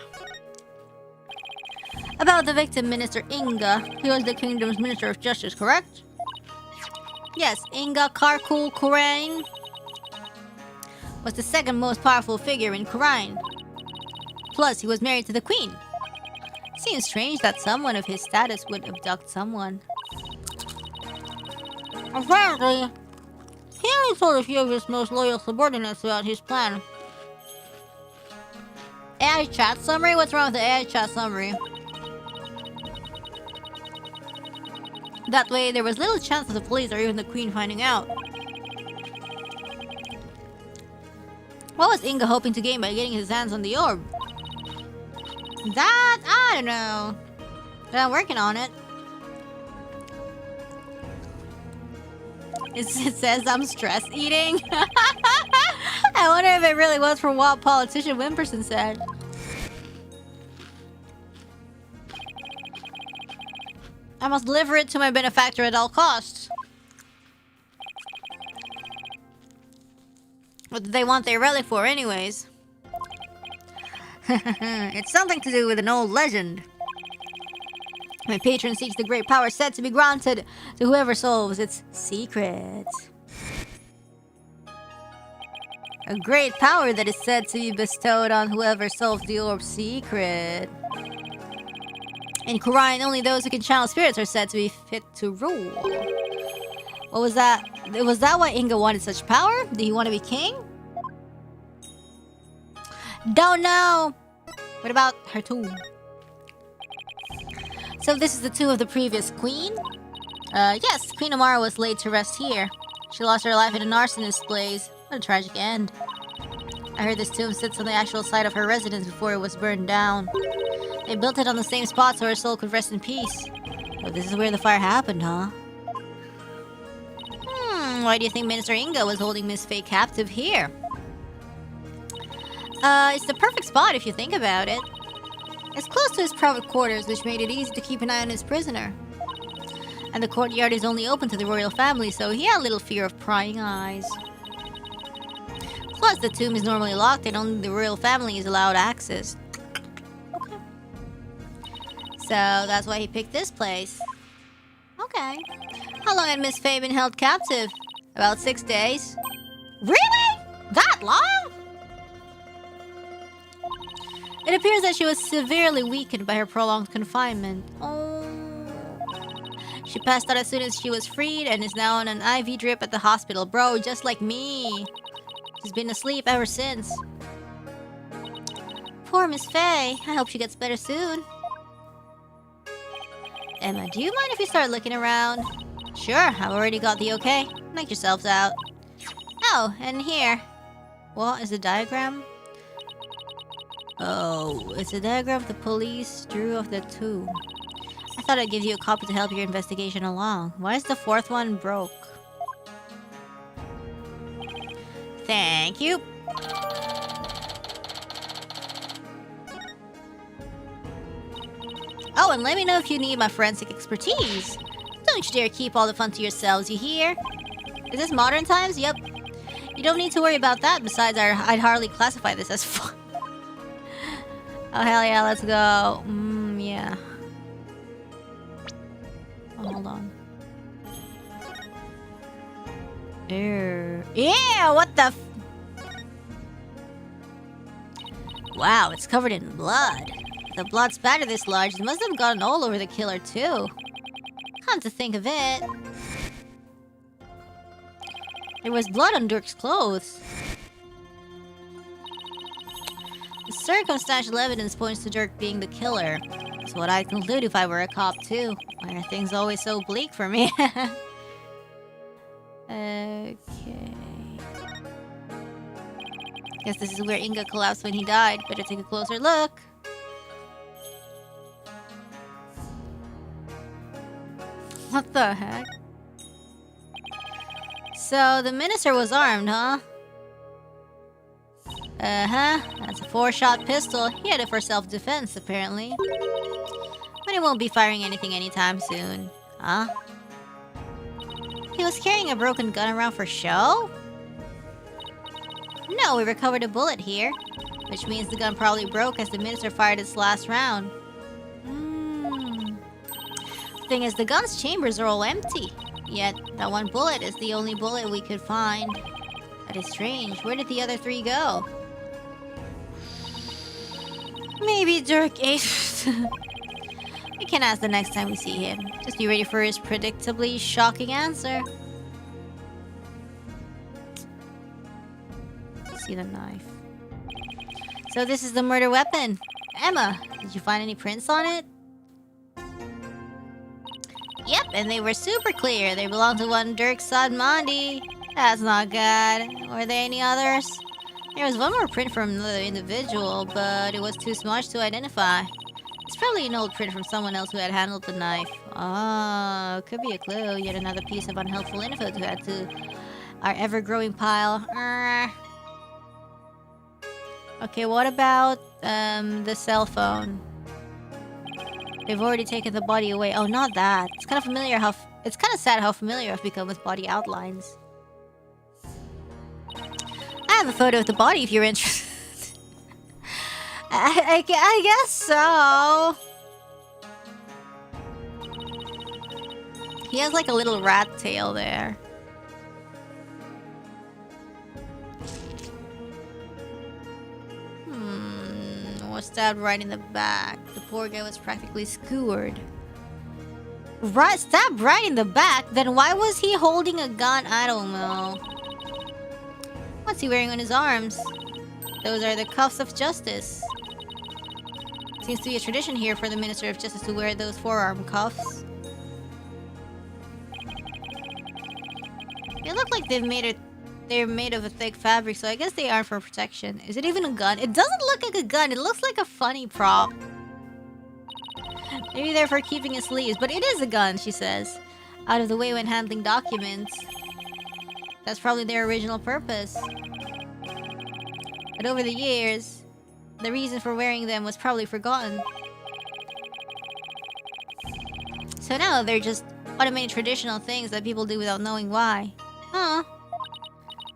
About the victim, Minister Inga. He was the kingdom's Minister of Justice, correct? Yes, Inga Karkul Khura'in was the second most powerful figure in Khura'in. Plus, he was married to the Queen. Seems strange that someone of his status would abduct someone. Apparently, he only told a few of his most loyal subordinates about his plan. AI chat summary? What's wrong with the AI chat summary? That way, there was little chance of the police or even the Queen finding out. What was Inga hoping to gain by getting his hands on the orb? That, I don't know. But I'm working on it. It says I'm stress eating. I wonder if it really was from what politician Wimperson said. I must deliver it to my benefactor at all costs. What do they want their relic for, anyways? It's something to do with an old legend. My patron seeks the great power said to be granted to whoever solves its secret. A great power that is said to be bestowed on whoever solves the orb's secret. In Khura'in, only those who can channel spirits are said to be fit to rule. What was that? Was that why Inga wanted such power? Did he want to be king? Don't know! What about her tomb? So this is the tomb of the previous queen? Yes, Queen Hanamaru was laid to rest here. She lost her life in an arsonist blaze. What a tragic end. I heard this tomb sits on the actual site of her residence before it was burned down. They built it on the same spot so her soul could rest in peace. But this is where the fire happened, huh? Why do you think Minister Inga was holding Miss Faye captive here? It's the perfect spot if you think about it. It's close to his private quarters, which made it easy to keep an eye on his prisoner. And the courtyard is only open to the royal family, so he had little fear of prying eyes. Plus, the tomb is normally locked and only the royal family is allowed access. Okay. So, that's why he picked this place. Okay. How long had Miss Faye been held captive? About 6 days. Really? That long? It appears that she was severely weakened by her prolonged confinement. Oh. She passed out as soon as she was freed and is now on an IV drip at the hospital. Bro, just like me. She's been asleep ever since. Poor Miss Faye. I hope she gets better soon. Emma, do you mind if we start looking around? Sure, I've already got the okay. Knock yourselves out. Oh, and here. What is the diagram? Oh, it's a diagram the police drew of the tomb. I thought I'd give you a copy to help your investigation along. Why is the fourth one broke? Thank you. Oh, and let me know if you need my forensic expertise. Don't you dare keep all the fun to yourselves, you hear? Is this modern times? Yep. You don't need to worry about that. Besides, I'd hardly classify this as fun. Oh, hell yeah, let's go. Yeah. Oh, hold on. Ew. Yeah, what the f... Wow, it's covered in blood. If the blood spatter this large, it must have gotten all over the killer, too. Come to think of it. There was blood on Dirk's clothes. The circumstantial evidence points to Dirk being the killer. That's what I'd conclude if I were a cop, too. Why are things always so bleak for me? Okay. Guess this is where Inga collapsed when he died. Better take a closer look. What the heck? So, the minister was armed, huh? Uh-huh. That's a 4-shot pistol. He had it for self-defense, apparently. But he won't be firing anything anytime soon. Huh? He was carrying a broken gun around for show? No, we recovered a bullet here. Which means the gun probably broke as the minister fired its last round. Thing is, the gun's chambers are all empty. Yet, that one bullet is the only bullet we could find. That is strange. Where did the other 3 go? Maybe Dirk ate... We can ask the next time we see him. Just be ready for his predictably shocking answer. See the knife. So this is the murder weapon. Emma, did you find any prints on it? Yep, and they were super clear. They belong to one Dirk Sadmandi. That's not good. Were there any others? There was one more print from another individual, but it was too smudged to identify. It's probably an old print from someone else who had handled the knife. Oh, could be a clue. Yet another piece of unhelpful info to add to our ever-growing pile. Okay, what about the cell phone? They've already taken the body away. Oh, not that. It's kind of familiar how... It's kind of sad how familiar I've become with body outlines. I have a photo of the body if you're interested. I guess so. He has like a little rat tail there. Was stabbed right in the back. The poor guy was practically skewered. Right, stabbed right in the back? Then why was he holding a gun? I don't know. What's he wearing on his arms? Those are the cuffs of justice. Seems to be a tradition here for the Minister of Justice to wear those forearm cuffs. They look like they're made of a thick fabric, so I guess they are for protection. Is it even a gun? It doesn't look like a gun. It looks like a funny prop. Maybe they're for keeping his sleeves, but it is a gun, she says. Out of the way when handling documents. That's probably their original purpose. But over the years, the reason for wearing them was probably forgotten. So now they're just automated traditional things that people do without knowing why. Huh.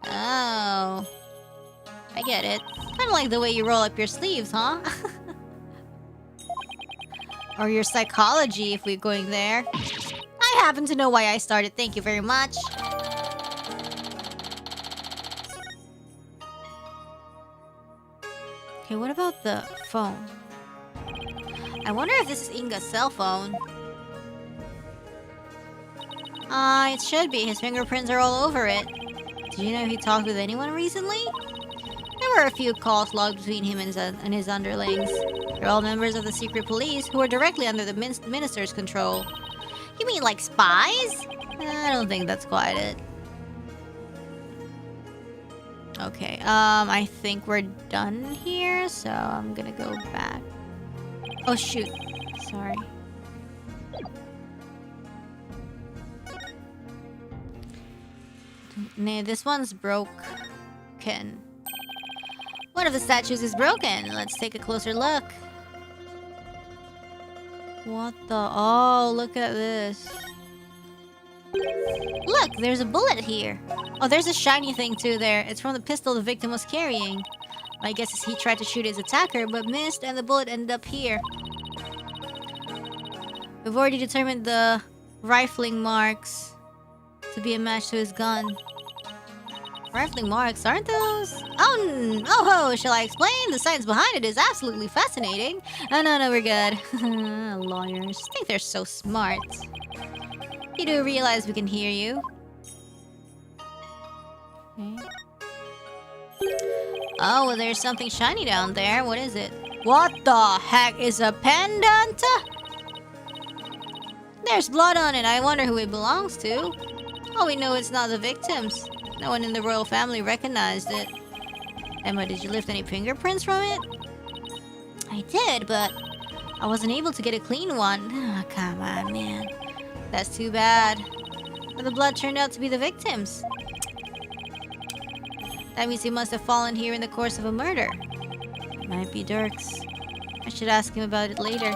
Oh. I get it. Kind of like the way you roll up your sleeves, huh? Or your psychology, if we're going there. I happen to know why I started. Thank you very much. Okay, what about the phone? I wonder if this is Inga's cell phone. It should be. His fingerprints are all over it. Did you know he talked with anyone recently? There were a few calls logged between him and his underlings. They're all members of the secret police who are directly under the minister's control. You mean like spies? I don't think that's quite it. Okay, I think we're done here, so I'm gonna go back. Oh shoot, sorry. Nah, this one's broken. One of the statues is broken. Let's take a closer look. What the... Oh, look at this. Look, there's a bullet here. Oh, there's a shiny thing too there. It's from the pistol the victim was carrying. My guess is he tried to shoot his attacker, but missed, and the bullet ended up here. We've already determined the rifling marks to be a match to his gun. Rifling marks, aren't those? Oh ho! Shall I explain? The science behind it is absolutely fascinating. Oh no, we're good. Lawyers think they're so smart. You do realize we can hear you. Okay. Oh, well, there's something shiny down there. What is it? What the heck is a pendant? There's blood on it. I wonder who it belongs to. Oh, we know it's not the victims. No one in the royal family recognized it. Emma, did you lift any fingerprints from it? I did, but I wasn't able to get a clean one. Oh, come on, man. That's too bad. But the blood turned out to be the victims. That means he must have fallen here in the course of a murder. It might be Dirk's. I should ask him about it later.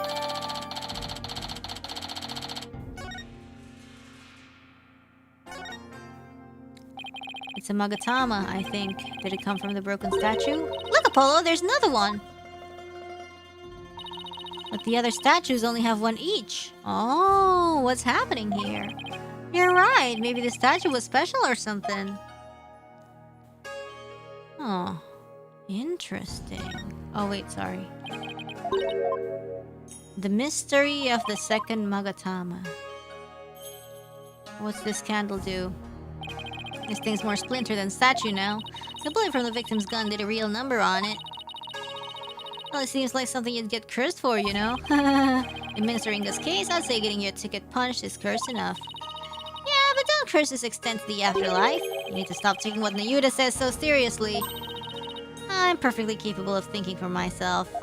It's a Magatama, I think. Did it come from the broken statue? Look, Apollo, there's another one! But the other statues only have one each. Oh, what's happening here? You're right, maybe the statue was special or something. Oh, interesting. Oh wait, sorry. The mystery of the second Magatama. What's this candle do? This thing's more splinter than statue now. The bullet from the victim's gun did a real number on it. Well, it seems like something you'd get cursed for, you know? In Minister Inga's case, I'd say getting your ticket punched is curse enough. Yeah, but don't curses extend to the afterlife. You need to stop taking what Nahyuta says so seriously. I'm perfectly capable of thinking for myself.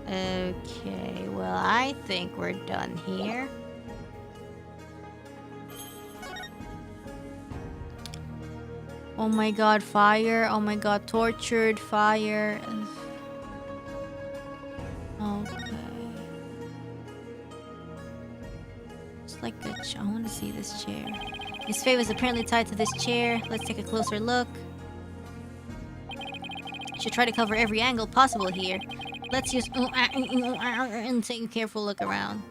Okay, well, I think we're done here. Oh my god, fire. Oh my god, tortured, fire. like a I want to see this chair. Miss Faye was apparently tied to this chair. Let's take a closer look. Should try to cover every angle possible here. Let's use and take a careful look around.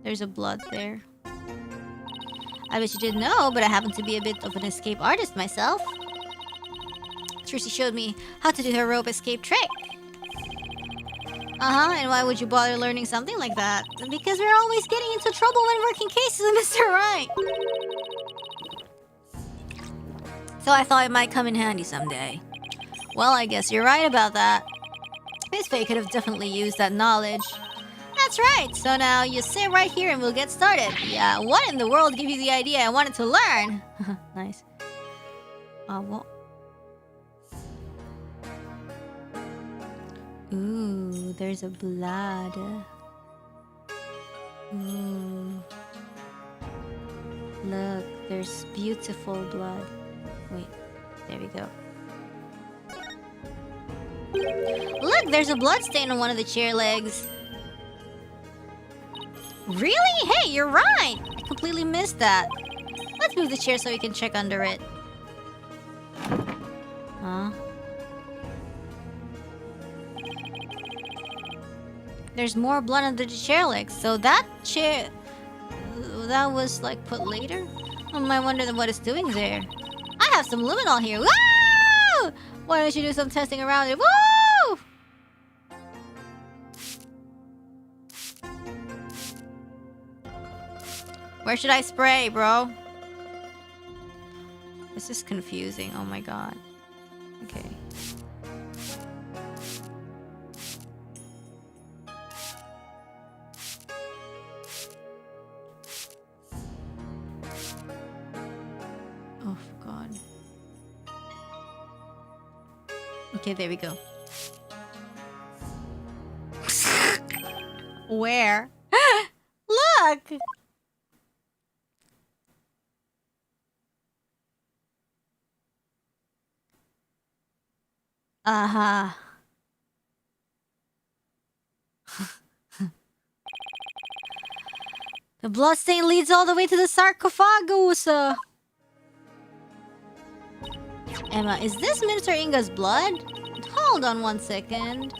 There's a blood there. I bet you didn't know, but I happen to be a bit of an escape artist myself. Trucy showed me how to do her rope escape trick. And why would you bother learning something like that? Because we're always getting into trouble when working cases with Mr. Wright. So I thought it might come in handy someday. Well, I guess you're right about that. Miss Faye could have definitely used that knowledge. That's right. So now you sit right here and we'll get started. Yeah, what in the world gave you the idea I wanted to learn? Nice. What? Ooh, there's a blood. Ooh. Look, there's beautiful blood. Wait, there we go. Look, there's a blood stain on one of the chair legs. Really? Hey, you're right! I completely missed that. Let's move the chair so we can check under it. Huh? There's more blood under the chair legs. So that chair... that was, like, put later? I might wonder what it's doing there. I have some luminol here. Woo! Why don't you do some testing around it? Woo! Where should I spray, bro? This is confusing. Oh my god. Okay. Oh god. Okay, there we go. Where? Look! The bloodstain leads all the way to the sarcophagus. Emma, is this Minister Inga's blood? Hold on 1 second.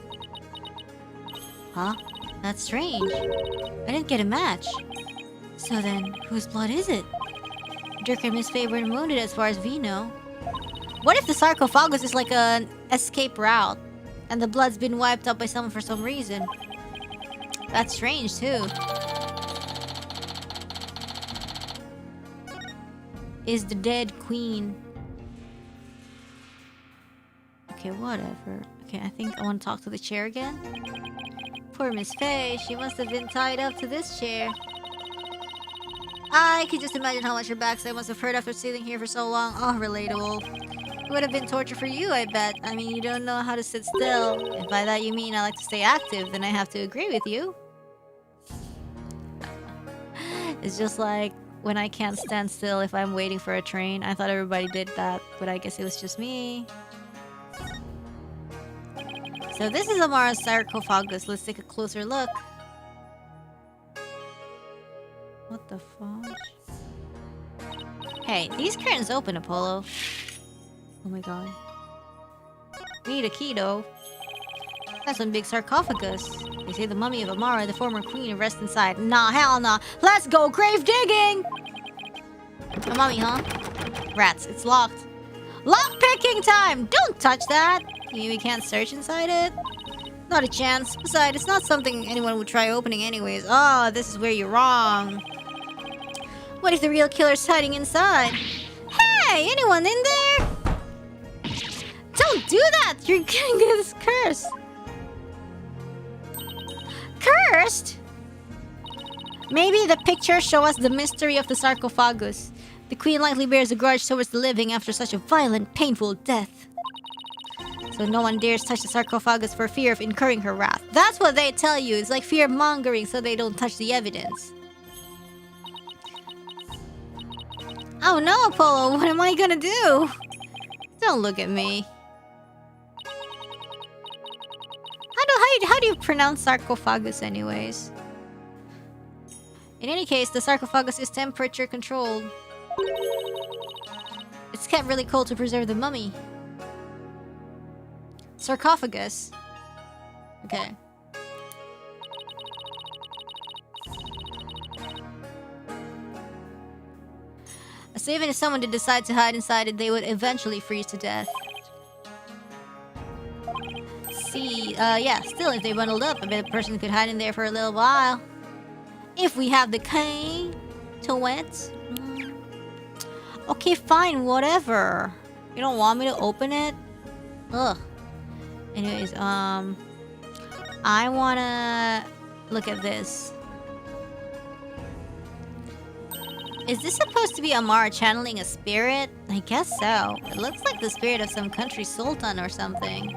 Huh? That's strange. I didn't get a match. So then, whose blood is it? Dirk and Miss Faye were wounded as far as we know. What if the sarcophagus is like an escape route, and the blood's been wiped out by someone for some reason? That's strange, too. Is the dead queen. Okay, whatever. Okay, I think I want to talk to the chair again. Poor Miss Faye, she must have been tied up to this chair. I could just imagine how much her backside must have hurt after sitting here for so long. Oh, relatable. It would have been torture for you, I bet. I mean, you don't know how to sit still. If by that you mean I like to stay active, then I have to agree with you. It's just like when I can't stand still if I'm waiting for a train. I thought everybody did that, but I guess it was just me. So this is Amara's sarcophagus. Let's take a closer look. What the fudge? Hey, these curtains open, Apollo. Oh my god. We need a key, though. That's one big sarcophagus. They say the mummy of Amara, the former queen, rests inside. Nah, hell nah. Let's go grave digging! A mummy, huh? Rats, it's locked. Lock picking time! Don't touch that! You mean we can't search inside it? Not a chance. Besides, it's not something anyone would try opening anyways. Oh, this is where you're wrong. What if the real killer's hiding inside? Hey, anyone in there? Don't do that! You're getting this curse. Cursed? Maybe the pictures show us the mystery of the sarcophagus. The queen likely bears a grudge towards the living after such a violent, painful death. So no one dares touch the sarcophagus for fear of incurring her wrath. That's what they tell you. It's like fear-mongering so they don't touch the evidence. Oh no, Apollo, what am I gonna do? Don't look at me. How do you pronounce sarcophagus anyways? In any case, the sarcophagus is temperature controlled. It's kept really cold to preserve the mummy. Sarcophagus. Okay. So even if someone did decide to hide inside it, they would eventually freeze to death. See, yeah, still, if they bundled up, I bet a person could hide in there for a little while. If we have the key to it. Okay, fine, whatever. You don't want me to open it? Ugh. Anyways, I wanna look at this. Is this supposed to be Amara channeling a spirit? I guess so. It looks like the spirit of some country sultan or something.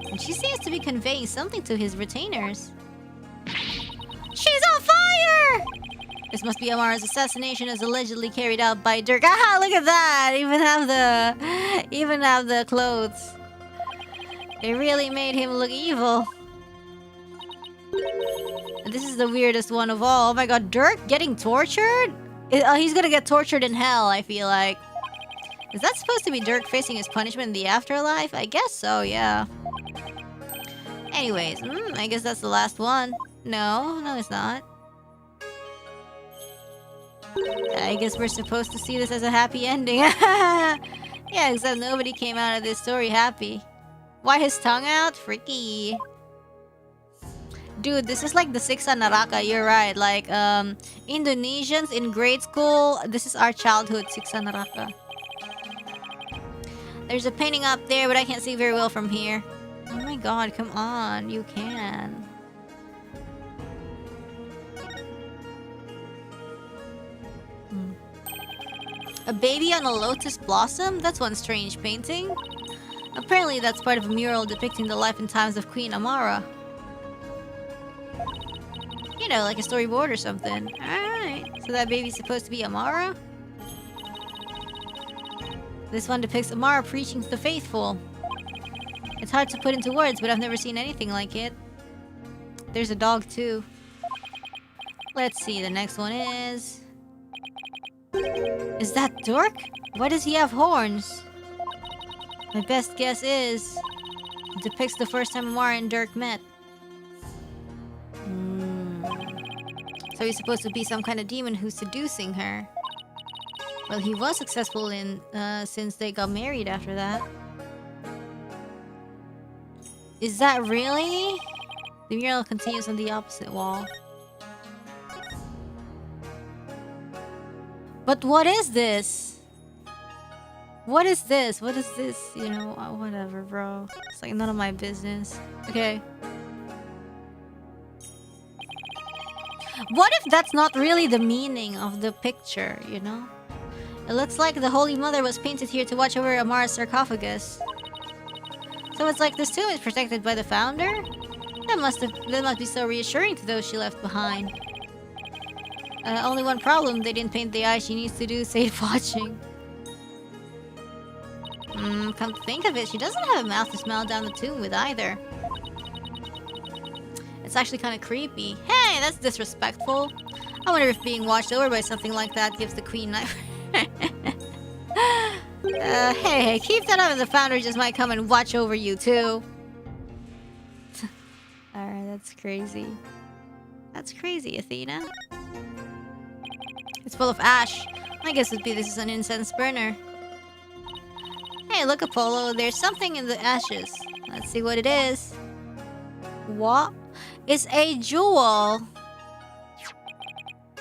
And she seems to be conveying something to his retainers. She's on fire! This must be Amara's assassination as allegedly carried out by Dake. Ah, look at that! Even have the clothes. They really made him look evil. And this is the weirdest one of all. Oh my god, Dake getting tortured? He's gonna get tortured in hell, I feel like. Is that supposed to be Dake facing his punishment in the afterlife? I guess so, yeah. Anyways, I guess that's the last one. No, it's not. I guess we're supposed to see this as a happy ending. Yeah, except nobody came out of this story happy. Why his tongue out? Freaky. Dude, this is like the Siksa Naraka, you're right. Like, Indonesians in grade school, this is our childhood, Siksa Naraka. There's a painting up there, but I can't see very well from here. Oh my god, come on, you can. A baby on a lotus blossom? That's one strange painting. Apparently that's part of a mural depicting the life and times of Queen Amara. You know, like a storyboard or something. Alright, so that baby's supposed to be Amara? This one depicts Amara preaching to the faithful. It's hard to put into words, but I've never seen anything like it. There's a dog too. Let's see, the next one is... Is that Dake? Why does he have horns? My best guess is... It depicts the first time Amara and Dake met. So he's supposed to be some kind of demon who's seducing her. Well, he was successful in, since they got married after that. Is that really? The mural continues on the opposite wall. But what is this? What is this? What is this? You know, whatever, bro. It's like none of my business. Okay. What if that's not really the meaning of the picture, you know? It looks like the Holy Mother was painted here to watch over Amara's sarcophagus. So it's like this tomb is protected by the founder? That must be so reassuring to those she left behind. Only one problem, they didn't paint the eye she needs to do safe watching. Come to think of it, she doesn't have a mouth to smile down the tomb with either. It's actually kind of creepy. Hey, that's disrespectful. I wonder if being watched over by something like that gives the queen knife. Hey, keep that up and the founder just might come and watch over you too. Alright, that's crazy. That's crazy, Athena. It's full of ash. I guess this is an incense burner. Hey, look, Apollo. There's something in the ashes. Let's see what it is. What? It's a jewel.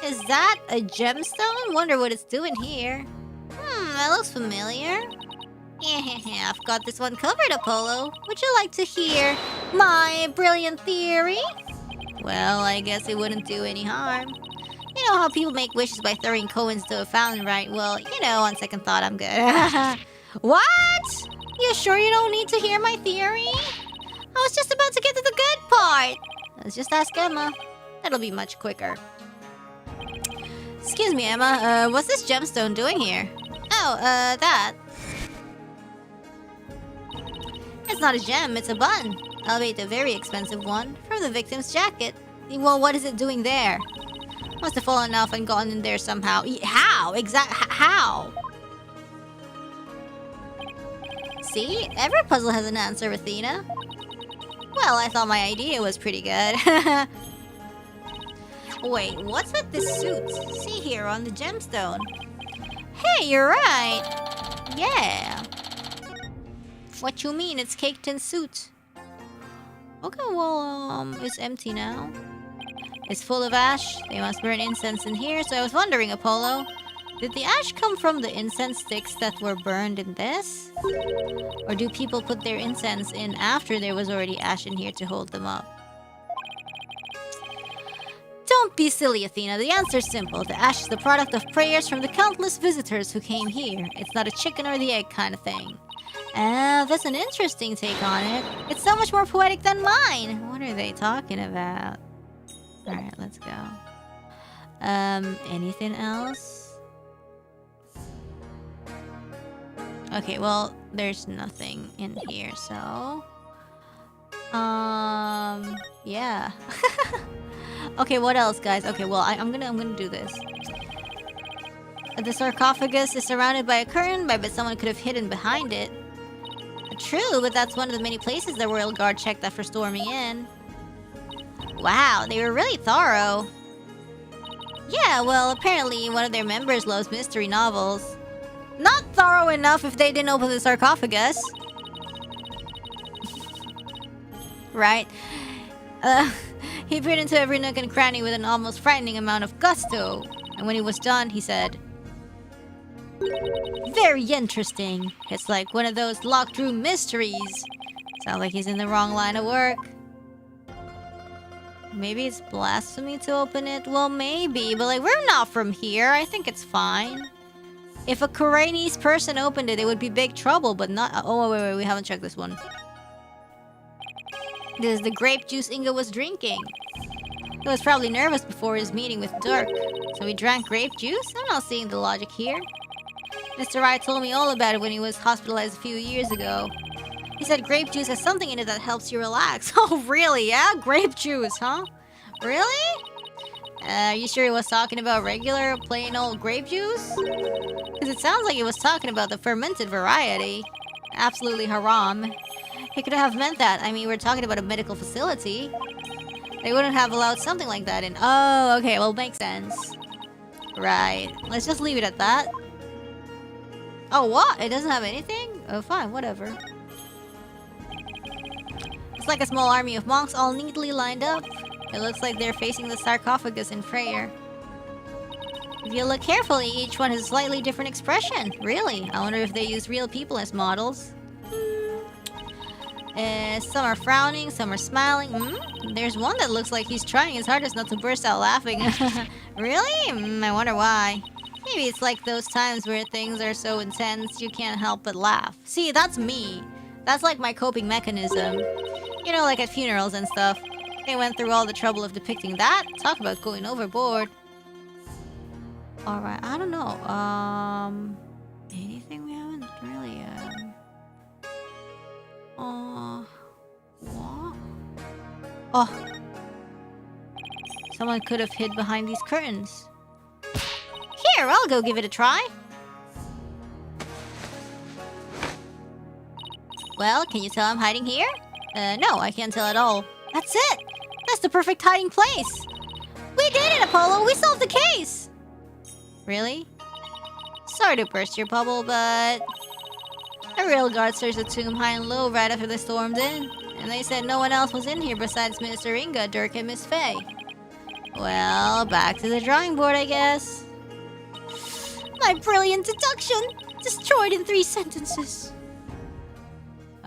Is that a gemstone? Wonder what it's doing here. That looks familiar. Yeah, I've got this one covered, Apollo. Would you like to hear my brilliant theory? Well, I guess it wouldn't do any harm. You know how people make wishes by throwing coins to a fountain, right? Well, you know, on second thought, I'm good. What? You sure you don't need to hear my theory? I was just about to get to the good part. Let's just ask Emma. That'll be much quicker. Excuse me, Emma. What's this gemstone doing here? Oh, that. It's not a gem, it's a bun. Albeit a very expensive one, from the victim's jacket. Well, what is it doing there? Must have fallen off and gotten in there somehow. How? How? See? Every puzzle has an answer, Athena. Well, I thought my idea was pretty good. Wait, what's with this suit? See here on the gemstone. Hey, you're right. Yeah. What you mean? It's caked in soot. Okay, well, it's empty now. It's full of ash. They must burn incense in here, so I was wondering, Apollo, did the ash come from the incense sticks that were burned in this? Or do people put their incense in after there was already ash in here to hold them up? Don't be silly, Athena. The answer's simple. The ash is the product of prayers from the countless visitors who came here. It's not a chicken or the egg kind of thing. That's an interesting take on it. It's so much more poetic than mine. What are they talking about? Alright, let's go. Anything else? Okay, well, there's nothing in here, so... yeah. Okay, what else, guys? Okay, well, I'm gonna do this. The sarcophagus is surrounded by a curtain. I bet someone could have hidden behind it. True, but that's one of the many places the royal guard checked after storming in. Wow, they were really thorough. Yeah, well, apparently one of their members loves mystery novels. Not thorough enough if they didn't open the sarcophagus. Right? He peered into every nook and cranny with an almost frightening amount of gusto. And when he was done, he said, "Very interesting. It's like one of those locked room mysteries." Sounds like he's in the wrong line of work. Maybe it's blasphemy to open it? Well, maybe, but like, we're not from here. I think it's fine. If a Khura'inese person opened it, it would be big trouble, but not... Oh, wait, we haven't checked this one. This is the grape juice Inga was drinking. He was probably nervous before his meeting with Dirk, so he drank grape juice? I'm not seeing the logic here. Mr. Wright told me all about it when he was hospitalized a few years ago. He said grape juice has something in it that helps you relax. Oh, really? Yeah? Grape juice, huh? Really? Are you sure he was talking about regular, plain old grape juice? Because it sounds like he was talking about the fermented variety. Absolutely haram. He could have meant that. I mean, we're talking about a medical facility. They wouldn't have allowed something like that in... Oh, okay, well, makes sense. Right. Let's just leave it at that. Oh, what? It doesn't have anything? Oh, fine, whatever. It's like a small army of monks all neatly lined up. It looks like they're facing the sarcophagus in prayer. If you look carefully, each one has a slightly different expression. Really? I wonder if they use real people as models. Some are frowning, some are smiling. There's one that looks like he's trying his hardest not to burst out laughing. Really? I wonder why. Maybe it's like those times where things are so intense you can't help but laugh. See, that's me. That's like my coping mechanism. You know, like at funerals and stuff. They went through all the trouble of depicting that. Talk about going overboard. Alright, I don't know. Anything we haven't really, what? Oh. Someone could have hid behind these curtains. Here, I'll go give it a try. Well, can you tell I'm hiding here? No, I can't tell at all. That's it! That's the perfect hiding place! We did it, Apollo! We solved the case! Really? Sorry to burst your bubble, but... A real guard searched the tomb high and low right after they stormed in. And they said no one else was in here besides Minister Inga, Dirk, and Miss Faye. Well, back to the drawing board, I guess. My brilliant deduction! Destroyed in 3 sentences.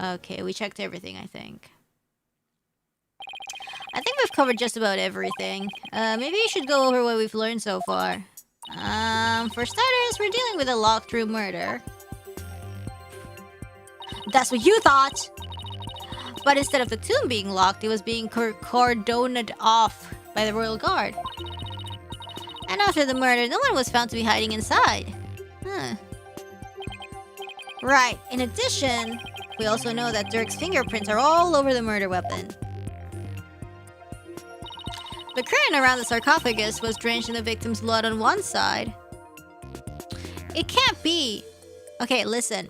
Okay, we checked everything, I think. I think we've covered just about everything. Maybe you should go over what we've learned so far. For starters, we're dealing with a locked room murder. That's what you thought! But instead of the tomb being locked, it was being cordoned off by the royal guard. And after the murder, no one was found to be hiding inside. Right, in addition, we also know that Dirk's fingerprints are all over the murder weapon. The curtain around the sarcophagus was drenched in the victim's blood on one side. It can't be. Okay, listen.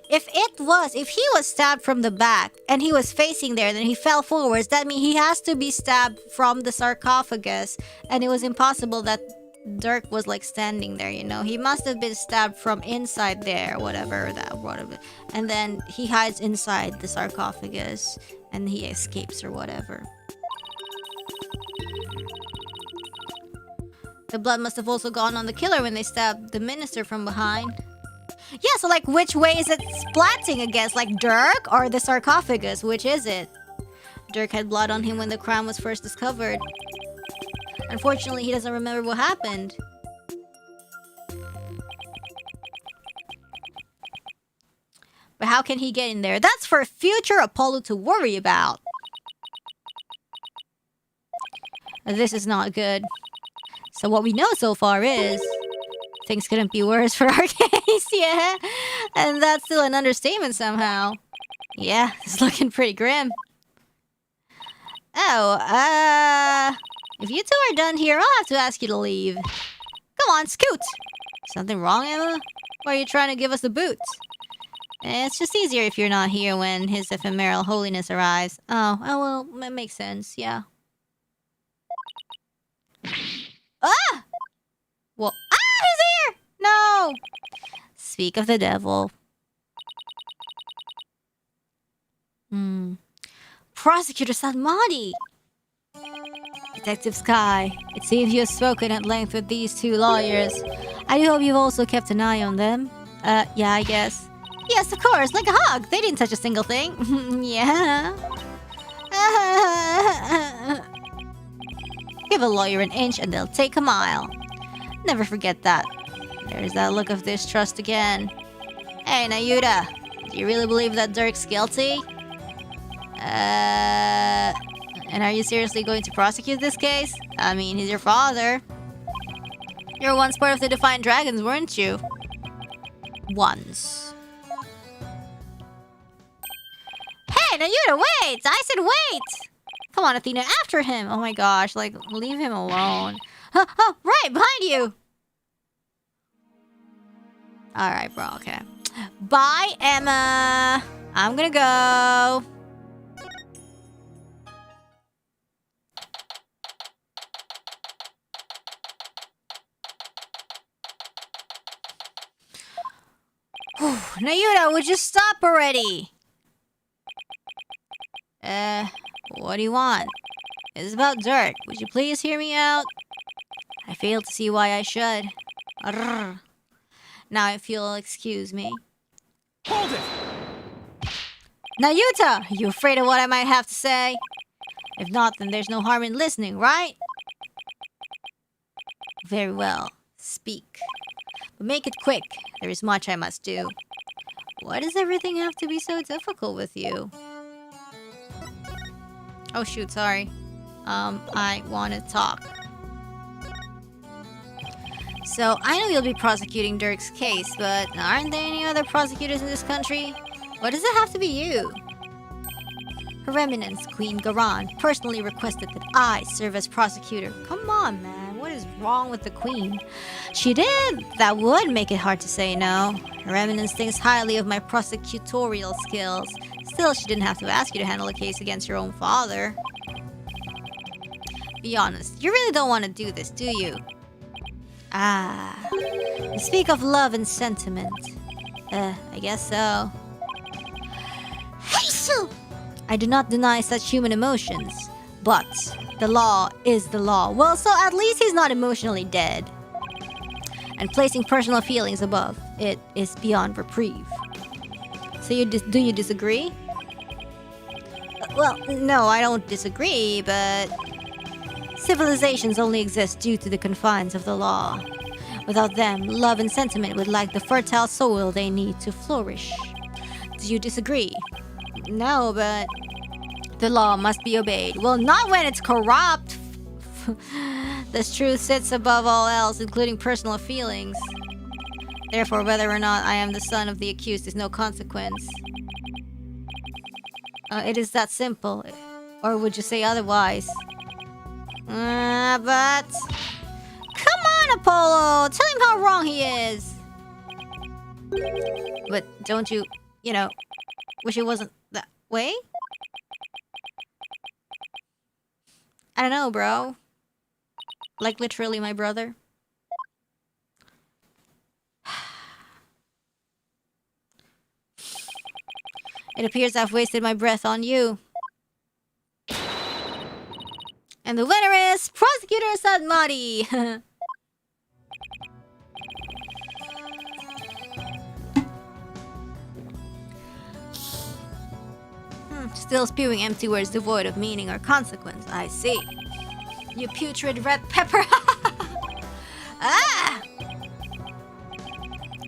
If he was stabbed from the back and he was facing there, then he fell forwards, that means he has to be stabbed from the sarcophagus. And it was impossible that Dirk was like standing there, you know. He must have been stabbed from inside there, whatever. And then he hides inside the sarcophagus and he escapes or whatever. The blood must have also gone on the killer when they stabbed the minister from behind. Yeah, so like which way is it splatting against? Like Dirk or the sarcophagus? Which is it? Dirk had blood on him when the crime was first discovered. Unfortunately, he doesn't remember what happened. But how can he get in there? That's for future Apollo to worry about. This is not good. So what we know so far is things couldn't be worse for our case, yeah? And that's still an understatement somehow. Yeah, it's looking pretty grim. Oh, if you two are done here, I'll have to ask you to leave. Come on, scoot! Something wrong, Emma? Why are you trying to give us the boot? It's just easier if you're not here when His Ephemeral Holiness arrives. Oh, well, it makes sense, yeah. Ah! Well, he's here! No! Speak of the devil. Prosecutor Sadmadi! Detective Sky, it seems you have spoken at length with these two lawyers. I do hope you've also kept an eye on them. Yeah, I guess. Yes, of course, like a hug. They didn't touch a single thing. Yeah. Give a lawyer an inch and they'll take a mile. Never forget that. There's that look of distrust again. Hey, Nahyuta, do you really believe that Dirk's guilty? And are you seriously going to prosecute this case? I mean, he's your father. You're once part of the Defiant Dragons, weren't you? Once. Hey, Nahyuta, wait! I said wait! Come on, Athena, after him! Oh my gosh, like, leave him alone. Oh, right, behind you! Alright, bro, okay. Bye, Emma! I'm gonna go. Nahyuta, would you stop already? What do you want? It's about Dirk. Would you please hear me out? I fail to see why I should. Arrgh. Now if you'll excuse me. Hold it! Nahyuta, are you afraid of what I might have to say? If not, then there's no harm in listening, right? Very well. Speak. But make it quick. There is much I must do. Why does everything have to be so difficult with you? Oh shoot, sorry. I want to talk. So, I know you'll be prosecuting Dirk's case, but aren't there any other prosecutors in this country? Why does it have to be you? Her Eminence, Queen Garan, personally requested that I serve as prosecutor. Come on, man. What is wrong with the Queen? She did. That would make it hard to say no. Her Eminence thinks highly of my prosecutorial skills. Still, she didn't have to ask you to handle a case against your own father. Be honest, you really don't want to do this, do you? Ah, you speak of love and sentiment. I guess so. I do not deny such human emotions, but the law is the law. Well, so at least he's not emotionally dead. And placing personal feelings above it is beyond reprieve. So do you disagree? Well, no, I don't disagree, but civilizations only exist due to the confines of the law. Without them, love and sentiment would lack the fertile soil they need to flourish. Do you disagree? No, but the law must be obeyed. Well, not when it's corrupt. This truth sits above all else, including personal feelings. Therefore, whether or not I am the son of the accused is no consequence. It is that simple. Or would you say otherwise? But... Come on, Apollo! Tell him how wrong he is! But don't you, wish it wasn't that way? I don't know, bro. Like literally my brother. It appears I've wasted my breath on you. And the winner is Prosecutor Sadmari. Still spewing empty words devoid of meaning or consequence. I see. You putrid red pepper. Ah!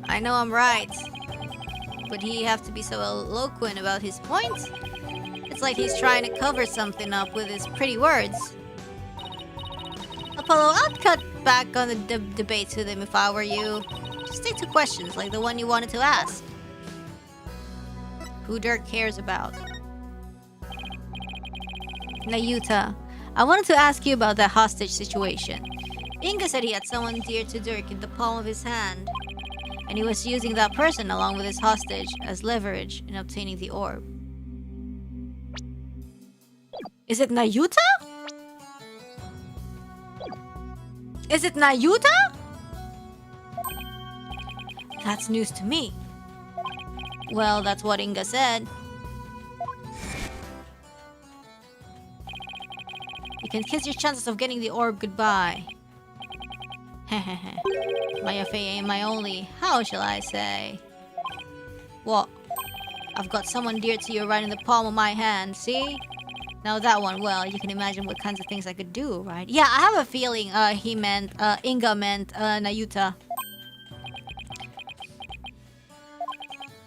I know I'm right. Would he have to be so eloquent about his point? It's like he's trying to cover something up with his pretty words. Apollo, I'd cut back on the debates with him if I were you. Just stick to questions like the one you wanted to ask. Who Dirk cares about? Nahyuta, I wanted to ask you about that hostage situation. Inga said he had someone dear to Dirk in the palm of his hand, and he was using that person along with his hostage as leverage in obtaining the orb. Is it Nahyuta? Is it Nahyuta? That's news to me. Well, that's what Inga said. You can kiss your chances of getting the orb goodbye. Hehehe. My affair ain't my only. How shall I say? What? I've got someone dear to you right in the palm of my hand, see? Now that one, well, you can imagine what kinds of things I could do, right? Yeah, I have a feeling Inga meant Nahyuta.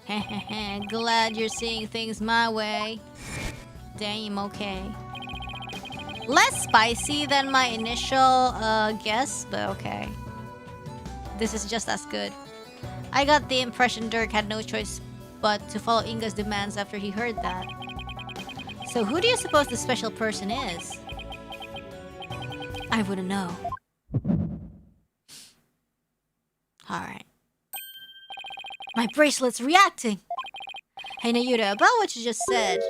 Hehehe, glad you're seeing things my way. Damn, okay. Less spicy than my initial guess, but okay. This is just as good. I got the impression Dirk had no choice but to follow Inga's demands after he heard that. So who do you suppose the special person is? I wouldn't know. Alright. My bracelet's reacting! Hey Nahyuta, about what you just said.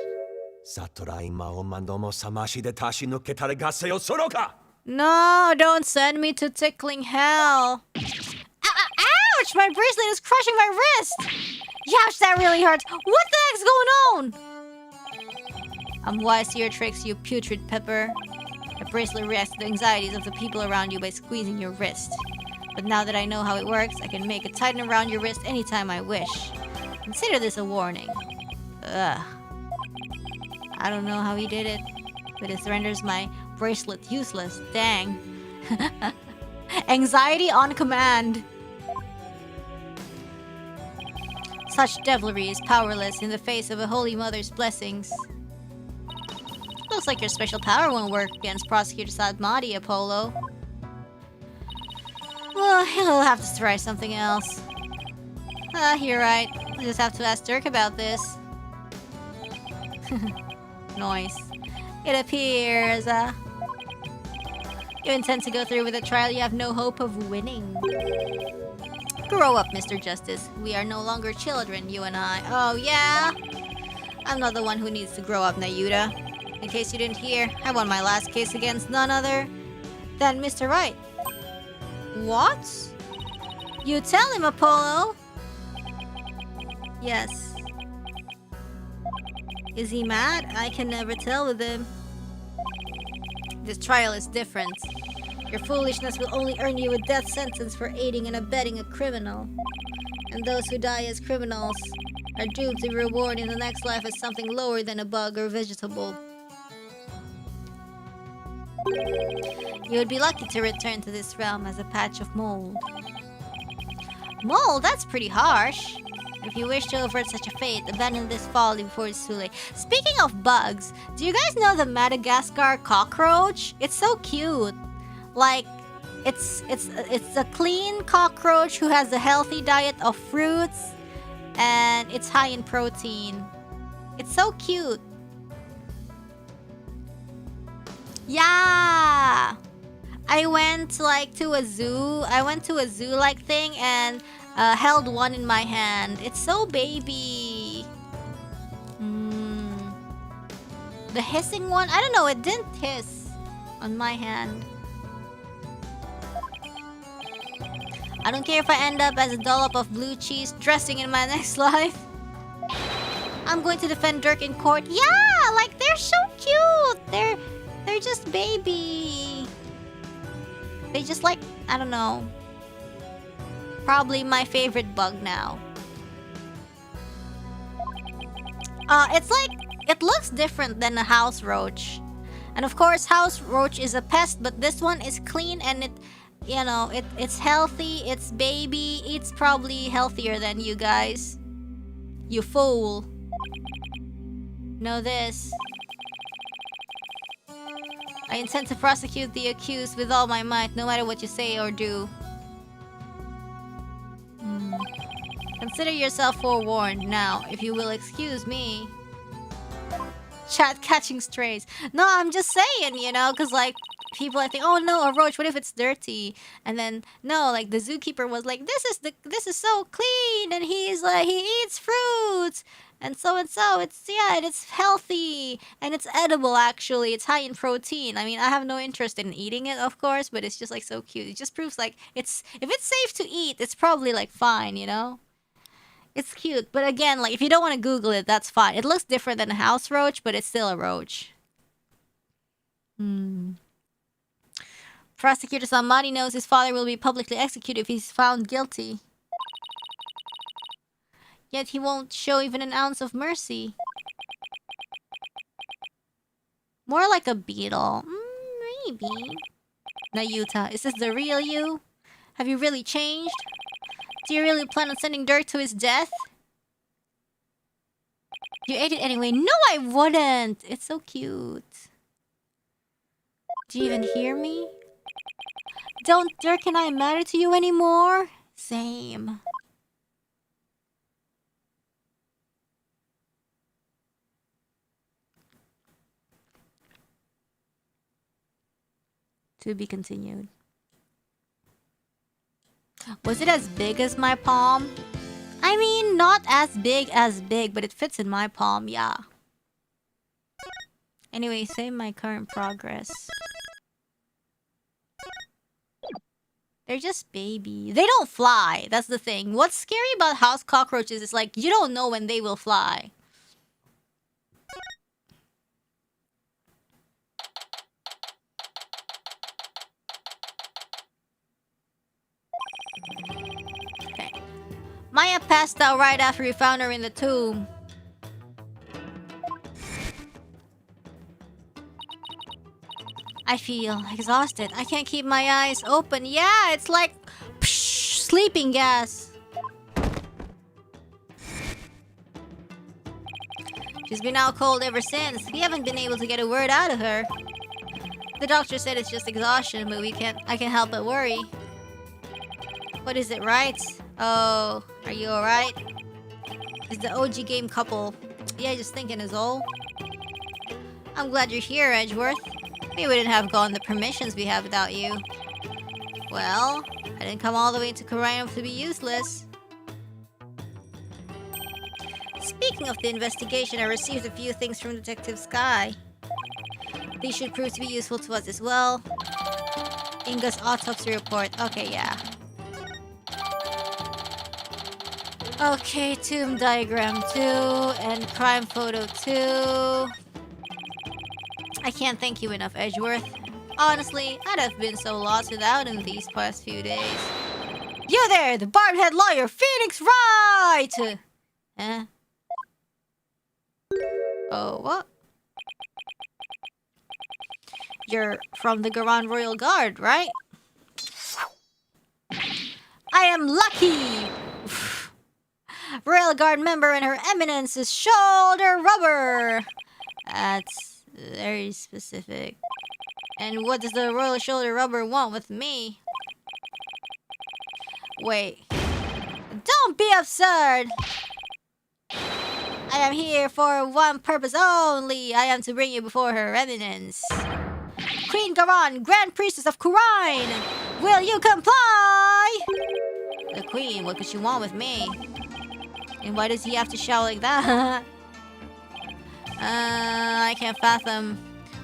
No, don't send me to tickling hell. Ouch! My bracelet is crushing my wrist! Youch, that really hurts! What the heck's going on? I'm wise to your tricks, you putrid pepper. A bracelet reacts to the anxieties of the people around you by squeezing your wrist. But now that I know how it works, I can make it tighten around your wrist anytime I wish. Consider this a warning. Ugh. I don't know how he did it, but it renders my bracelet useless. Dang. Anxiety on command. Such devilry is powerless in the face of a Holy Mother's blessings. Looks like your special power won't work against Prosecutor Sadmari, Apollo. Well, he'll have to try something else. You're right. We'll just have to ask Dirk about this. Noise. It appears, you intend to go through with a trial you have no hope of winning. Grow up, Mr. Justice. We are no longer children, you and I. Oh, yeah? I'm not the one who needs to grow up, Nahyuta. In case you didn't hear, I won my last case against none other than Mr. Wright. What? You tell him, Apollo. Yes. Is he mad? I can never tell with him. This trial is different. Your foolishness will only earn you a death sentence for aiding and abetting a criminal. And those who die as criminals are doomed to be rewarded in the next life as something lower than a bug or vegetable. You would be lucky to return to this realm as a patch of mold. Mold? That's pretty harsh. If you wish to avert such a fate, abandon this folly before it's too late. Speaking of bugs, do you guys know the Madagascar cockroach? It's so cute. Like, it's a clean cockroach who has a healthy diet of fruits, and it's high in protein. It's so cute. Yeah! I went like to a zoo. I went to a zoo like thing and held one in my hand. It's so baby. The hissing one? I don't know. It didn't hiss on my hand. I don't care if I end up as a dollop of blue cheese dressing in my next life. I'm going to defend Dirk in court. Yeah, like they're so cute. They're just baby. They just like, I don't know. Probably my favorite bug now. It's like, it looks different than a house roach. And of course, house roach is a pest, but this one is clean and it, you know, it's healthy, it's baby, it's probably healthier than you guys. You fool. Know this. I intend to prosecute the accused with all my might, no matter what you say or do. Consider yourself forewarned. Now, if you will excuse me. Chat catching strays. No, I'm just saying, you know, because like people I think, oh no, a roach, what if it's dirty? And then no, like the zookeeper was like, this is so clean, and he's like, he eats fruits and so it's, yeah, and it's healthy and it's edible. Actually, it's high in protein. I mean, I have no interest in eating it, of course, but it's just like so cute. It just proves like it's, if it's safe to eat, it's probably like fine, you know. It's cute, but again, like if you don't want to Google it, that's fine. It looks different than a house roach, but it's still a roach. Prosecutor Samari knows his father will be publicly executed if he's found guilty. Yet he won't show even an ounce of mercy. More like a beetle. Maybe. Nahyuta, is this the real you? Have you really changed? Do you really plan on sending Dirk to his death? You ate it anyway. No, I wouldn't. It's so cute. Do you even hear me? Don't Dirk and I matter to you anymore? Same. To be continued. Was it as big as my palm? I mean, not as big, but it fits in my palm, yeah. Anyway, save my current progress. They're just baby. They don't fly, that's the thing. What's scary about house cockroaches is like, you don't know when they will fly. Maya passed out right after we found her in the tomb. I feel exhausted. I can't keep my eyes open. Yeah, it's like sleeping gas. She's been out cold ever since. We haven't been able to get a word out of her. The doctor said it's just exhaustion, but I can't help but worry. What is it, Wright? Oh, are you alright? It's the OG game couple. Yeah, just thinking is all. I'm glad you're here, Edgeworth. We wouldn't have gotten the permissions we have without you. Well, I didn't come all the way to Khura'in to be useless. Speaking of the investigation, I received a few things from Detective Sky. These should prove to be useful to us as well. Inga's autopsy report. Okay, yeah. Okay, tomb diagram 2 and crime photo 2. I can't thank you enough, Edgeworth. Honestly, I'd have been so lost without him these past few days. You there, the barbed-head lawyer, Phoenix Wright! Huh? Oh, what? You're from the Garan Royal Guard, right? I am lucky! Royal Guard member and Her Eminence's shoulder rubber! That's very specific. And what does the Royal Shoulder Rubber want with me? Wait. Don't be absurd! I am here for one purpose only. I am to bring you before Her Eminence. Queen Garan, Grand Priestess of Khura'in. Will you comply? The Queen, what could she want with me? And why does he have to shout like that? I can't fathom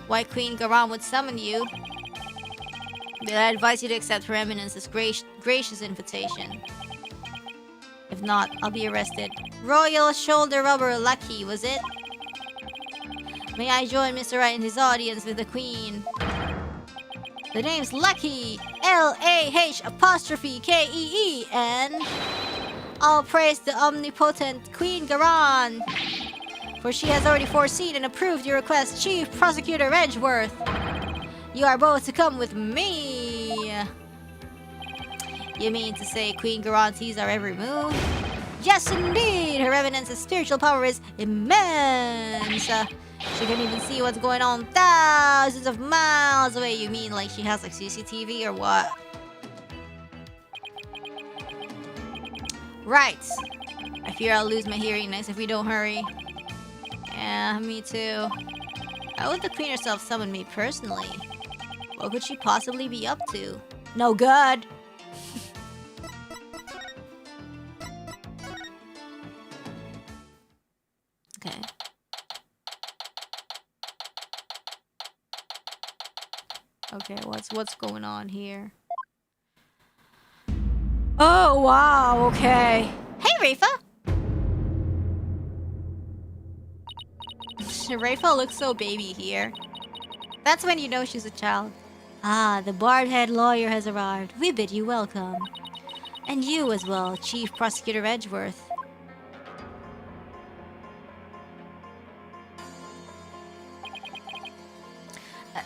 why Queen Garan would summon you. But I advise you to accept Her Eminence's gracious invitation. If not, I'll be arrested. Royal shoulder rubber Lucky, was it? May I join Mr. Wright in his audience with the Queen? The name's Lucky! L-A-H-K-E-E-N. I'll praise the omnipotent Queen Garan, for she has already foreseen and approved your request, Chief Prosecutor Edgeworth. You are both to come with me. You mean to say Queen Garan sees our every move? Yes, indeed! Her Eminence's spiritual power is immense. She can even see what's going on thousands of miles away. You mean like she has like CCTV or what? Right. I fear I'll lose my hearing next if we don't hurry. Yeah, me too. How would the Queen herself summon me personally? What could she possibly be up to? No good! Okay. Okay, what's going on here? Oh, wow, okay. Hey, Rafa! Rafa looks so baby here. That's when you know she's a child. Ah, the bald-head lawyer has arrived. We bid you welcome. And you as well, Chief Prosecutor Edgeworth.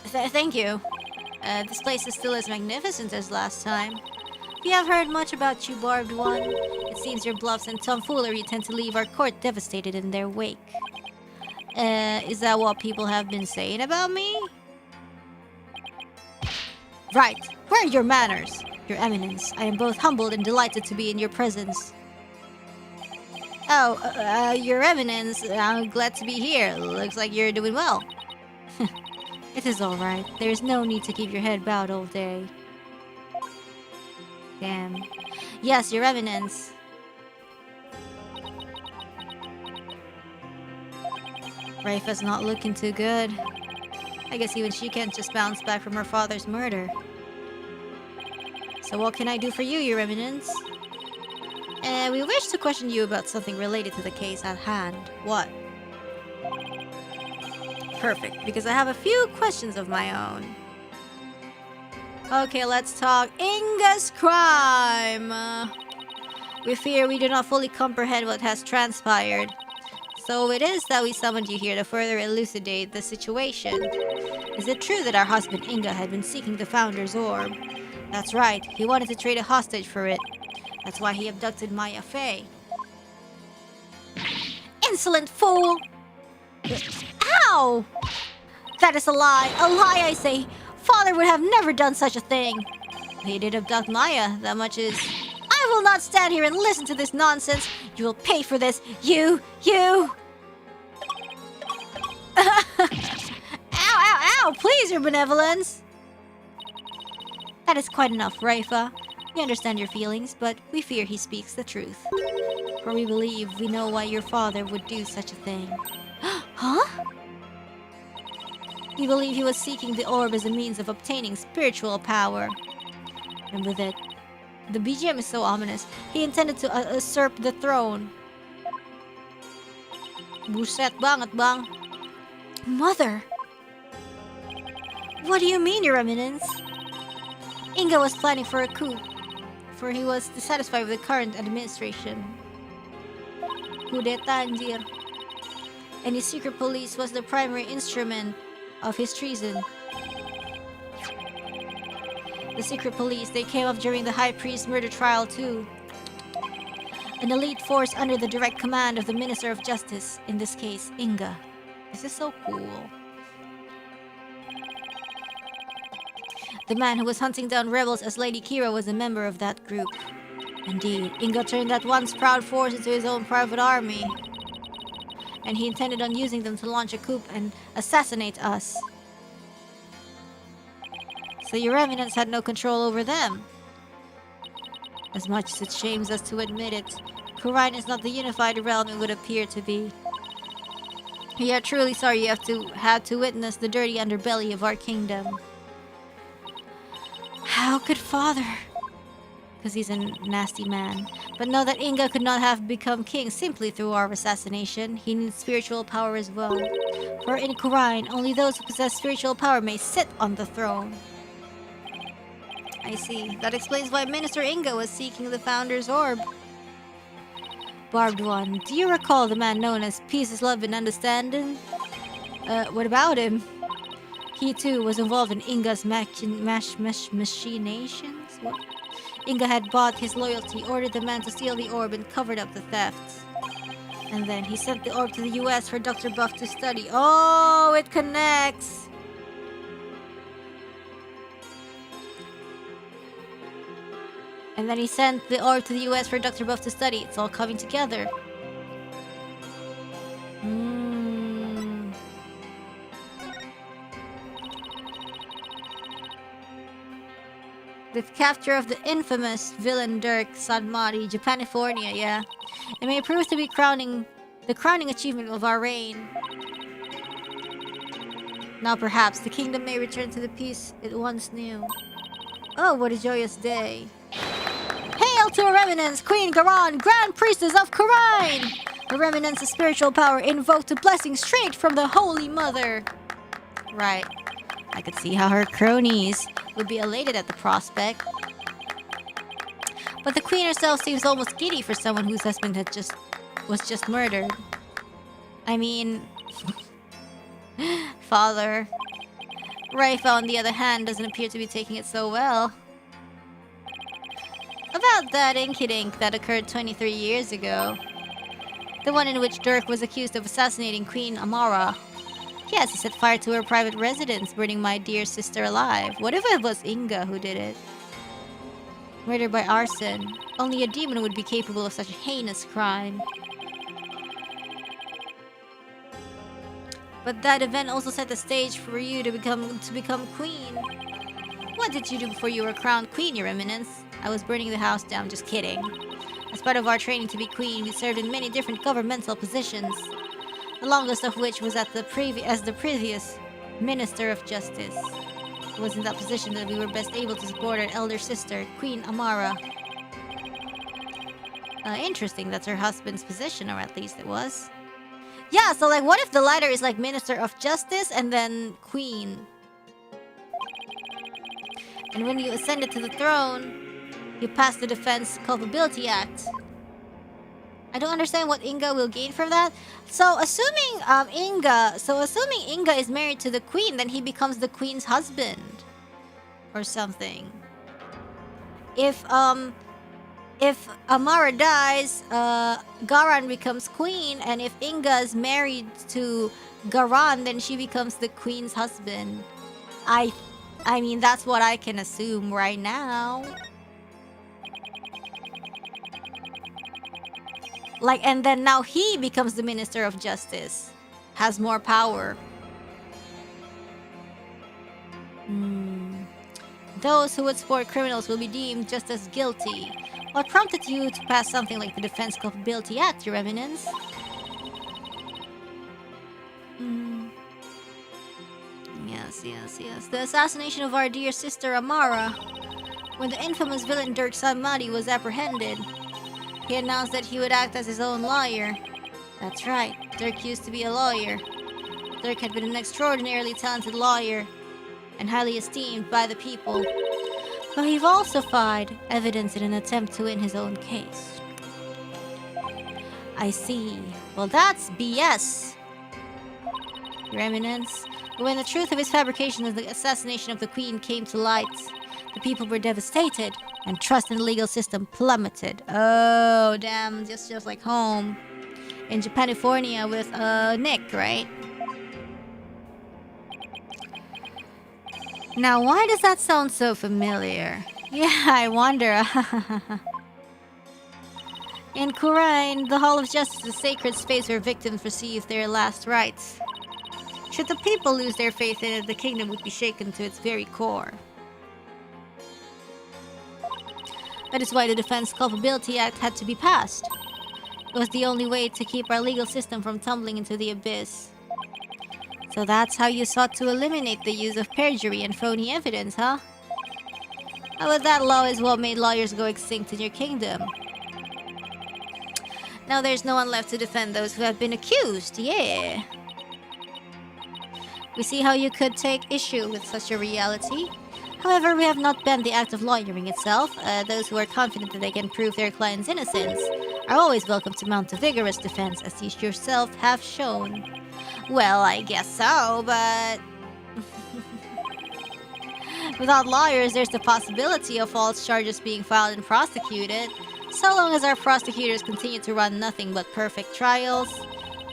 Thank you. This place is still as magnificent as last time. We have heard much about you, Barbed One. It seems your bluffs and tomfoolery tend to leave our court devastated in their wake. Is that what people have been saying about me? Right. Where are your manners? Your Eminence, I am both humbled and delighted to be in your presence. Oh, Your Eminence, I'm glad to be here. Looks like you're doing well. It is alright. There is no need to keep your head bowed all day. Damn. Yes, Your Eminence. Rafa's not looking too good. I guess even she can't just bounce back from her father's murder. So what can I do for you, Your Eminence? We wish to question you about something related to the case at hand. What? Perfect, because I have a few questions of my own. Okay, let's talk Inga's crime. We fear we do not fully comprehend what has transpired. So it is that we summoned you here to further elucidate the situation. Is it true that our husband Inga had been seeking the Founder's Orb? That's right, he wanted to trade a hostage for it. That's why he abducted Maya Fey. Insolent fool! Ow! That is a lie! A lie, I say! Father would have never done such a thing! He did abduct Maya, that much is... I will not stand here and listen to this nonsense! You will pay for this! You! Ow, ow, ow! Please, Your Benevolence! That is quite enough, Rafa. We understand your feelings, but we fear he speaks the truth. For we believe we know why your father would do such a thing. Huh? We believe he was seeking the orb as a means of obtaining spiritual power. And with it, the BGM is so ominous. He intended to usurp the throne. Buset banget bang. Mother! What do you mean, Your Eminence? Inga was planning for a coup, for he was dissatisfied with the current administration. Coup d'etat, anjir. And his secret police was the primary instrument of his treason. The secret police, they came up during the High Priest murder trial too. An elite force under the direct command of the Minister of Justice, in this case, Inga. This is so cool. The man who was hunting down rebels as Lady Kira was a member of that group. Indeed, Inga turned that once proud force into his own private army. And he intended on using them to launch a coup and assassinate us. So your remnants had no control over them. As much as it shames us to admit it, Khura'in is not the unified realm it would appear to be. We are truly sorry you had to witness the dirty underbelly of our kingdom. How could father? Because he's a nasty man. But know that Inga could not have become king simply through our assassination. He needs spiritual power as well. For in Khura'in, only those who possess spiritual power may sit on the throne. I see. That explains why Minister Inga was seeking the Founder's Orb. Barbed one, do you recall the man known as Peace, Love, and Understanding? What about him? He too was involved in Inga's machinations? What? Inga had bought his loyalty, ordered the man to steal the orb, and covered up the thefts. And then he sent the orb to the US for Dr. Buff to study. Oh, it connects! And then he sent the orb to the US for Dr. Buff to study. It's all coming together. The capture of the infamous villain Dirk Sadmari, Japanifornia, yeah. It may prove to be the crowning achievement of our reign. Now perhaps the kingdom may return to the peace it once knew. Oh, what a joyous day. Hail to our remnants, Queen Garan, Grand Priestess of Khura'in! The remnants of spiritual power invoked a blessing straight from the Holy Mother. Right. I could see how her cronies would be elated at the prospect. But the queen herself seems almost giddy for someone whose husband was just murdered. I mean... Father. Rafa, on the other hand, doesn't appear to be taking it so well. About that inkydink that occurred 23 years ago. The one in which Dirk was accused of assassinating Queen Amara. Yes, he set fire to her private residence, burning my dear sister alive. What if it was Inga who did it? Murder by arson. Only a demon would be capable of such a heinous crime. But that event also set the stage for you to become queen. What did you do before you were crowned queen, Your Eminence? I was burning the house down, just kidding. As part of our training to be queen, we served in many different governmental positions. The longest of which was as the previous Minister of Justice. It was in that position that we were best able to support our elder sister, Queen Amara. Interesting, that's her husband's position, or at least it was. Yeah, so like, what if the latter is like Minister of Justice and then Queen? And when you ascended to the throne, you passed the Defense Culpability Act. I don't understand what Inga will gain from that. So assuming Inga is married to the queen, then he becomes the queen's husband or something. If Amara dies, Garan becomes queen, and if Inga is married to Garan, then she becomes the queen's husband. I mean, that's what I can assume right now. Like, and then now he becomes the Minister of Justice. Has more power. Those who would support criminals will be deemed just as guilty. What prompted you to pass something like the Defense Culpability Act, Your Eminence? Yes. The assassination of our dear sister Amara. When the infamous villain Dirk Samadi was apprehended, he announced that he would act as his own lawyer. That's right, Dirk used to be a lawyer. Dirk had been an extraordinarily talented lawyer and highly esteemed by the people. But he falsified evidence in an attempt to win his own case. I see. Well, that's BS, Your Eminence. But when the truth of his fabrication of the assassination of the Queen came to light, the people were devastated, and trust in the legal system plummeted. Oh, damn, just like home. In Japanifornia with, Nick, right? Now, why does that sound so familiar? Yeah, I wonder. In Khura'in, the Hall of Justice is a sacred space where victims receive their last rites. Should the people lose their faith in it, the kingdom would be shaken to its very core. That is why the Defense Culpability Act had to be passed. It was the only way to keep our legal system from tumbling into the abyss. So that's how you sought to eliminate the use of perjury and phony evidence, huh? But that law is what made lawyers go extinct in your kingdom. Now there's no one left to defend those who have been accused, yeah. We see how you could take issue with such a reality. However, we have not banned the act of lawyering itself. Those who are confident that they can prove their client's innocence are always welcome to mount a vigorous defense, as you yourself have shown. Well, I guess so, but... without lawyers, there's the possibility of false charges being filed and prosecuted. So long as our prosecutors continue to run nothing but perfect trials,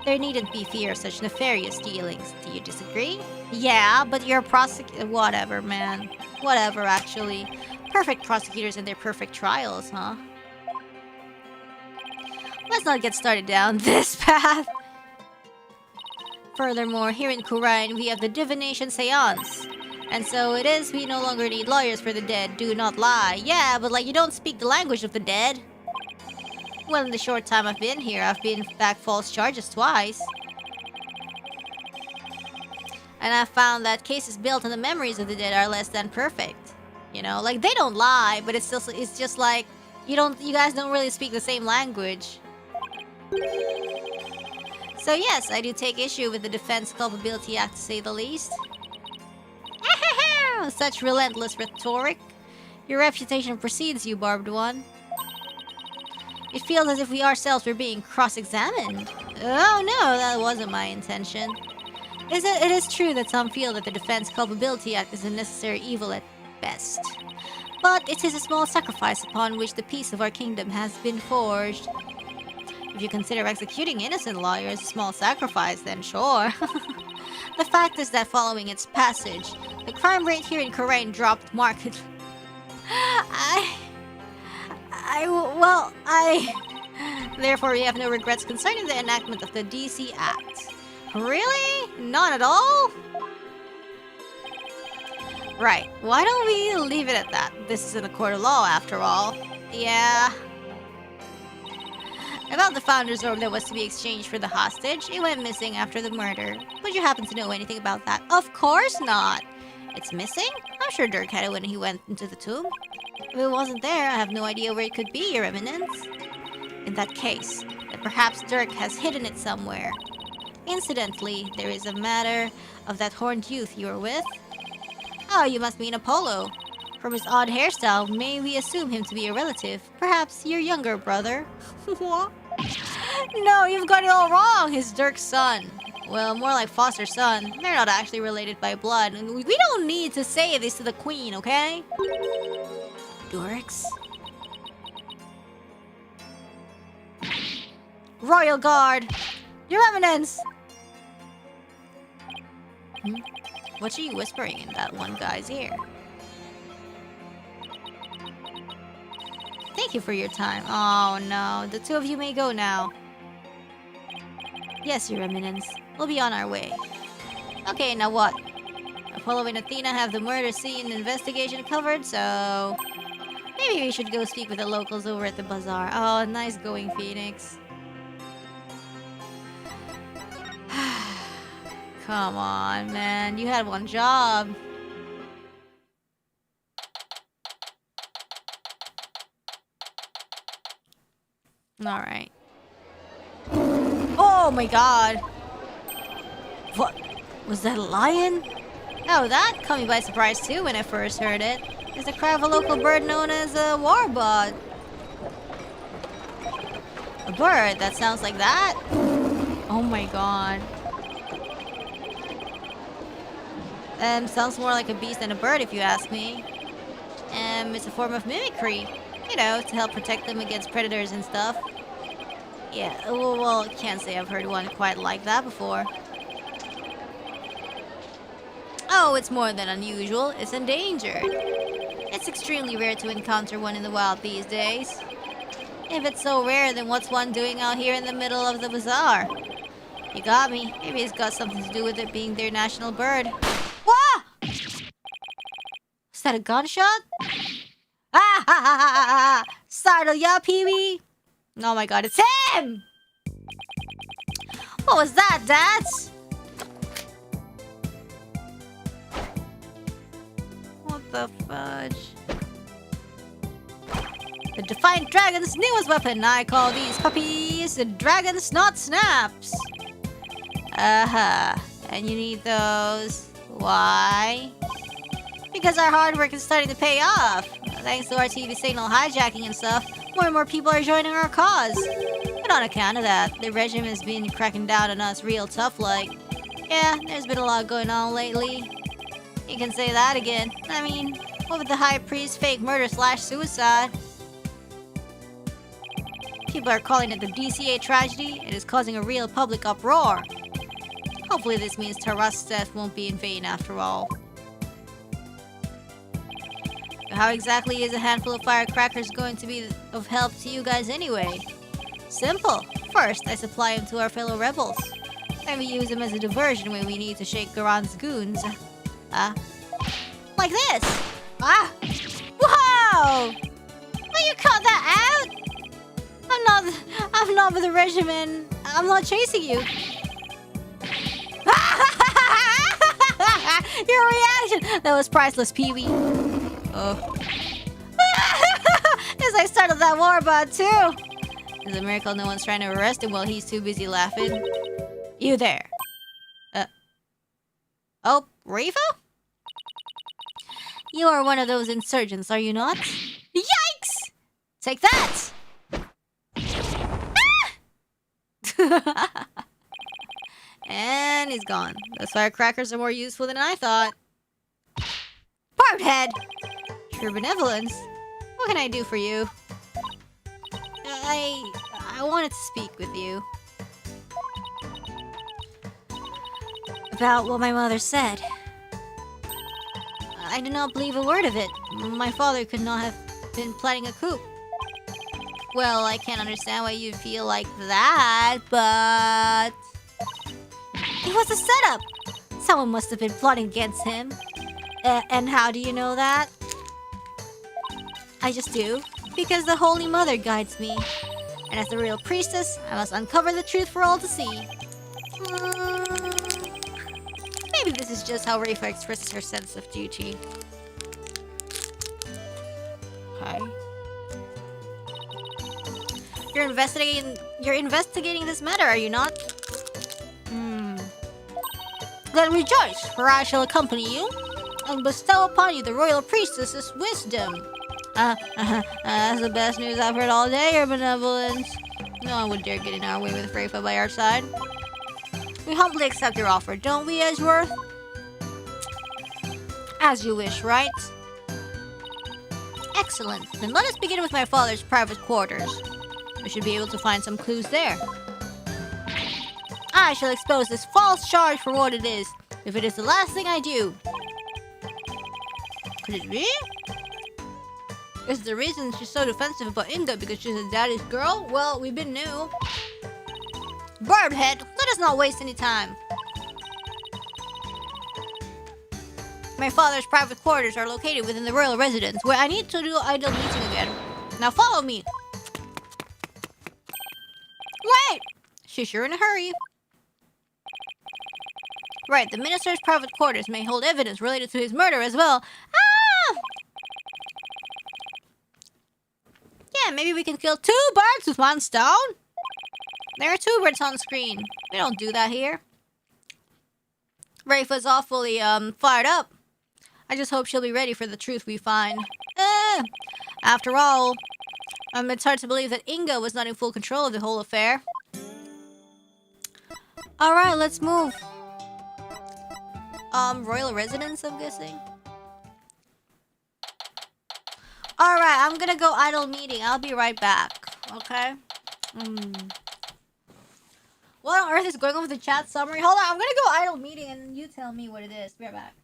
there needn't be fear of such nefarious dealings. Do you disagree? Yeah, but you're a whatever, man. Whatever, actually. Perfect prosecutors and their perfect trials, huh? Let's not get started down this path. Furthermore, here in Khura'in, we have the divination seance. And so it is, we no longer need lawyers for the dead. Do not lie. Yeah, but like, you don't speak the language of the dead. Well, in the short time I've been here, I've been back false charges twice. And I've found that cases built on the memories of the dead are less than perfect. You know, like, they don't lie, but it's just like, you guys don't really speak the same language. So yes, I do take issue with the Defense Culpability Act, to say the least. Such relentless rhetoric. Your reputation precedes you, barbed one. It feels as if we ourselves were being cross-examined. Oh no, that wasn't my intention. It is true that some feel that the Defense Culpability Act is a necessary evil at best. But it is a small sacrifice upon which the peace of our kingdom has been forged. If you consider executing innocent lawyers a small sacrifice, then sure. The fact is that following its passage, the crime rate here in Khura'in dropped markedly. Therefore, we have no regrets concerning the enactment of the DC Act. Really? None at all? Right. Why don't we leave it at that? This isn't a court of law, after all. Yeah. About the Founder's Orb that was to be exchanged for the hostage, it went missing after the murder. Would you happen to know anything about that? Of course not! It's missing? I'm sure Dirk had it when he went into the tomb. If it wasn't there, I have no idea where it could be, Your Eminence. In that case, then perhaps Dirk has hidden it somewhere. Incidentally, there is a matter of that horned youth you were with. Oh, you must mean Apollo. From his odd hairstyle, may we assume him to be a relative? Perhaps your younger brother? What? No, you've got it all wrong! He's Dirk's son. Well, more like foster son. They're not actually related by blood. And we don't need to say this to the queen, okay? Dorks? Royal Guard! Your Eminence! What are you whispering in that one guy's ear? Thank you for your time. Oh no, the two of you may go now. Yes, Your Eminence. We'll be on our way. Okay, now what? Apollo and Athena have the murder scene investigation covered, so... maybe we should go speak with the locals over at the bazaar. Oh, nice going, Phoenix. Come on, man. You had one job. Alright. Oh my god! What? Was that a lion? Oh, that caught me by surprise too when I first heard it. It's the cry of a local bird known as a warbird. A bird that sounds like that? Oh my god. Sounds more like a beast than a bird if you ask me. It's a form of mimicry. You know, to help protect them against predators and stuff. Yeah, well, can't say I've heard one quite like that before. Oh, it's more than unusual. It's endangered. It's extremely rare to encounter one in the wild these days. If it's so rare, then what's one doing out here in the middle of the bazaar? You got me. Maybe it's got something to do with it being their national bird. Wah! Is that a gunshot? Ah, ha, ha, ha, ha, ha. Startle ya, Pee-wee? Oh my god, it's him! What was that, Dad? What the fudge? The Defiant Dragon's newest weapon. I call these puppies the Dragon Snot Snaps. And you need those. Why? Because our hard work is starting to pay off. Thanks to our TV signal hijacking and stuff, more and more people are joining our cause. And on account of that, the regime has been cracking down on us real tough like. Yeah, there's been a lot going on lately. You can say that again. I mean, what with the High Priest's fake murder/suicide? People are calling it the DCA tragedy. It is causing a real public uproar. Hopefully this means Taras's death won't be in vain after all. How exactly is a handful of firecrackers going to be of help to you guys anyway? Simple. First, I supply them to our fellow rebels. Then we use them as a diversion when we need to shake Garon's goons. Like this! Whoa! Will you cut that out? I'm not with the regiment. I'm not chasing you. Your reaction! That was priceless, Pee-wee. Oh. As I started that war about too. It's a miracle no one's trying to arrest him while he's too busy laughing. You there. Oh, Riva? You are one of those insurgents, are you not? Yikes! Take that! And he's gone. Those firecrackers are more useful than I thought. Barbed head! Your benevolence. What can I do for you? I wanted to speak with you. About what my mother said. I do not believe a word of it. My father could not have been planning a coup. Well, I can't understand why you'd feel like that, but... It was a setup! Someone must have been plotting against him. And how do you know that? I just do. Because the Holy Mother guides me. And as the real priestess, I must uncover the truth for all to see. Maybe this is just how Rifa expresses her sense of duty. Okay. You're investigating this matter, are you not? Then rejoice, for I shall accompany you and bestow upon you the royal priestess's wisdom. That's the best news I've heard all day, Your Benevolence. No one would dare get in our way with Rifa by our side. We humbly accept your offer, don't we, Edgeworth? As you wish, right? Excellent. Then let us begin with my father's private quarters. We should be able to find some clues there. I shall expose this false charge for what it is, if it is the last thing I do. Could it be? Is the reason she's so defensive about Inga because she's a daddy's girl? Well, we've been new. Birdhead, let us not waste any time. My father's private quarters are located within the royal residence, where I need to do idle meeting again. Now follow me. Wait! She's sure in a hurry. Right, the minister's private quarters may hold evidence related to his murder as well. Ah! Yeah, maybe we can kill 2 birds with 1 stone. There are 2 birds on screen. We don't do that here. Rifa's awfully, fired up. I just hope she'll be ready for the truth we find. After all, it's hard to believe that Inga was not in full control of the whole affair. Alright, let's move. Royal residence, I'm guessing. Alright, I'm gonna go idle meeting. I'll be right back. Okay? What on earth is going on with the chat summary? Hold on, I'm gonna go idle meeting and you tell me what it is. Be right back.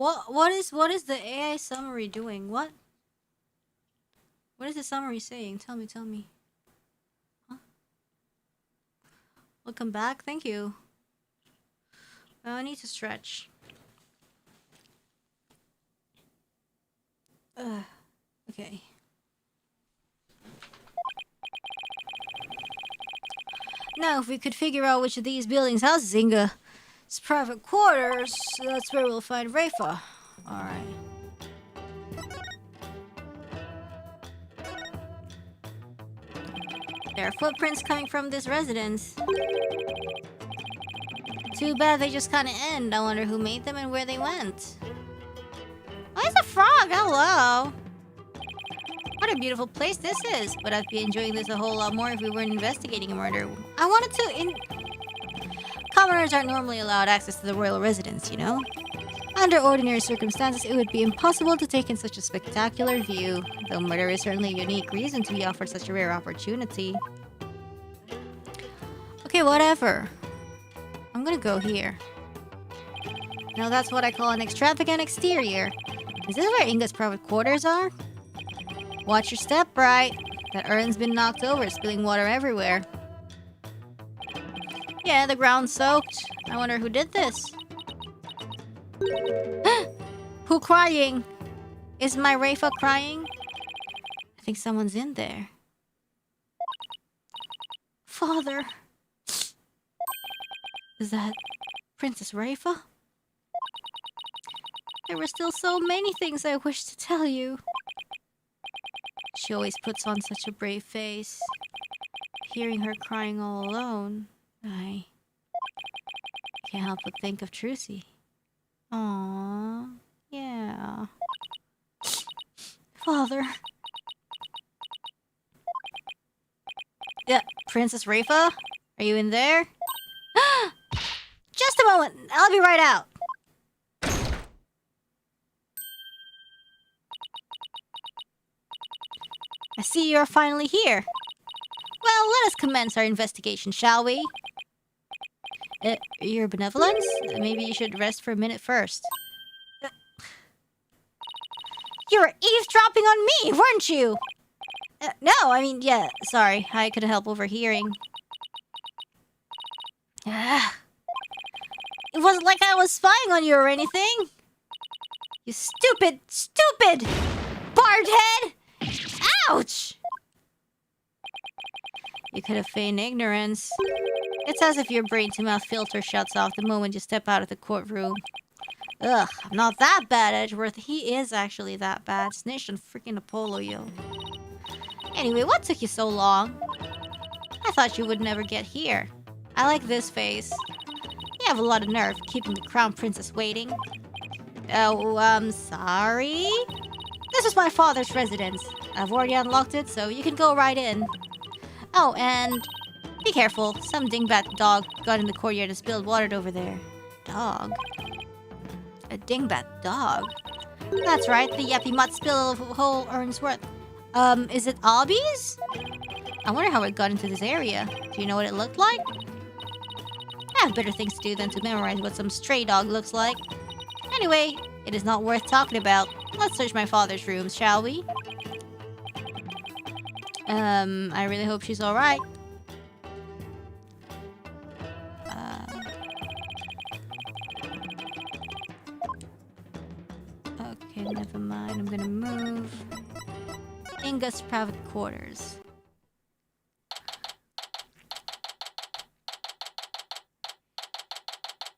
What is the AI summary doing? What is the summary saying? Tell me. Huh? Welcome back. Thank you. I need to stretch. Okay. Now, if we could figure out which of these buildings houses Inga's private quarters, that's where we'll find Rafa. Alright. There are footprints coming from this residence. Too bad they just kind of end. I wonder who made them and where they went. Oh, it's a frog! Hello! What a beautiful place this is. But I'd be enjoying this a whole lot more if we weren't investigating a murder. I wanted to Commoners aren't normally allowed access to the royal residence, you know? Under ordinary circumstances, it would be impossible to take in such a spectacular view. Though murder is certainly a unique reason to be offered such a rare opportunity. Okay, whatever. I'm gonna go here. Now that's what I call an extravagant exterior. Is this where Inga's private quarters are? Watch your step, Wright. That urn's been knocked over, spilling water everywhere. Yeah, the ground's soaked. I wonder who did this. Who crying? Is my Rafa crying? I think someone's in there. Father. Is that Princess Rafa? There were still so many things I wish to tell you. She always puts on such a brave face. Hearing her crying all alone, I can't help but think of Trucy. Aww, yeah. Father. Yeah, Princess Rafa? Are you in there? Just a moment, I'll be right out. I see you're finally here. Well, let us commence our investigation, shall we? Your benevolence? Maybe you should rest for a minute first. You were eavesdropping on me, weren't you? No, I mean, yeah, sorry. I couldn't help overhearing. It wasn't like I was spying on you or anything. You stupid bald head! Ouch! You could have feigned ignorance. It's as if your brain-to-mouth filter shuts off the moment you step out of the courtroom. Ugh, I'm not that bad, Edgeworth. He is actually that bad. Snitched on freaking Apollo, yo. Anyway, what took you so long? I thought you would never get here. I like this face. You have a lot of nerve, keeping the crown princess waiting. Oh, sorry? This is my father's residence. I've already unlocked it, so you can go right in. Oh, and be careful. Some dingbat dog got in the courtyard and spilled water over there. Dog? A dingbat dog? That's right, the yappy mutt spilled a whole urn's worth. Is it Obby's? I wonder how it got into this area. Do you know what it looked like? I have better things to do than to memorize what some stray dog looks like. Anyway, it is not worth talking about. Let's search my father's rooms, shall we? I really hope she's alright. Okay, never mind. I'm gonna move. Inga's private quarters.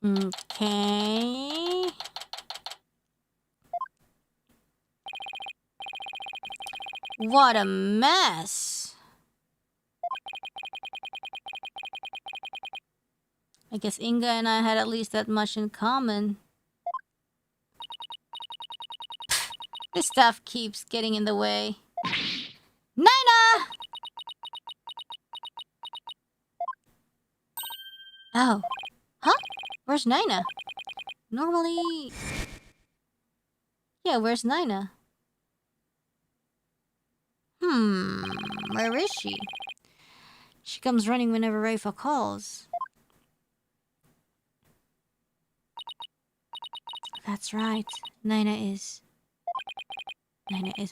Okay. What a mess. I guess Inga and I had at least that much in common. This stuff keeps getting in the way. Nina! Oh. Huh? Where's Nina? Normally... Yeah, where's Nina? Where is she? She comes running whenever Rafa calls. That's right. Naina is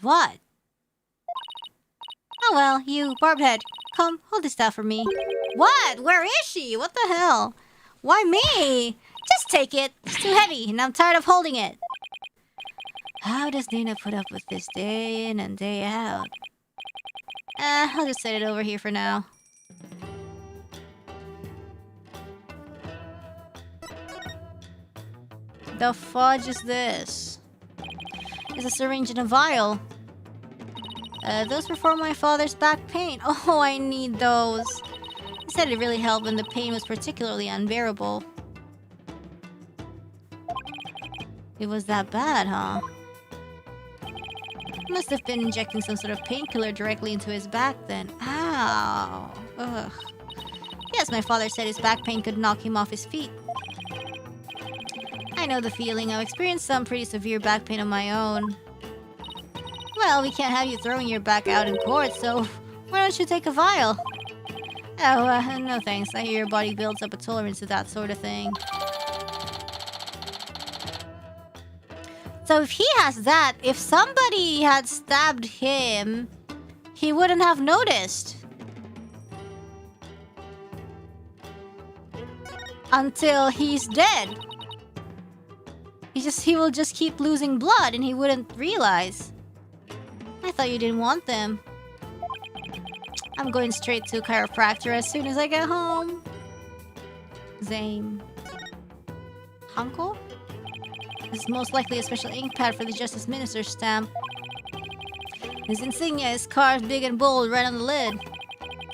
what? Oh well, you, Barbhead. Come, hold this staff for me. What? Where is she? What the hell? Why me? Just take it. It's too heavy, and I'm tired of holding it. How does Nina put up with this day in and day out? I'll just set it over here for now. The fudge is this? It's a syringe and a vial. Those were for my father's back pain. Oh, I need those. He said it really helped when the pain was particularly unbearable. It was that bad, huh? He must have been injecting some sort of painkiller directly into his back then. Ow. Ugh. Yes, my father said his back pain could knock him off his feet. I know the feeling. I've experienced some pretty severe back pain of my own. Well, we can't have you throwing your back out in court, so why don't you take a vial? Oh, no thanks. I hear your body builds up a tolerance to that sort of thing. So if he has that, if somebody had stabbed him, he wouldn't have noticed. Until he's dead. He will just keep losing blood and he wouldn't realize. I thought you didn't want them. I'm going straight to chiropractor as soon as I get home. Zame. Hanko? This is most likely a special ink pad for the Justice Minister's stamp. His insignia is carved big and bold right on the lid.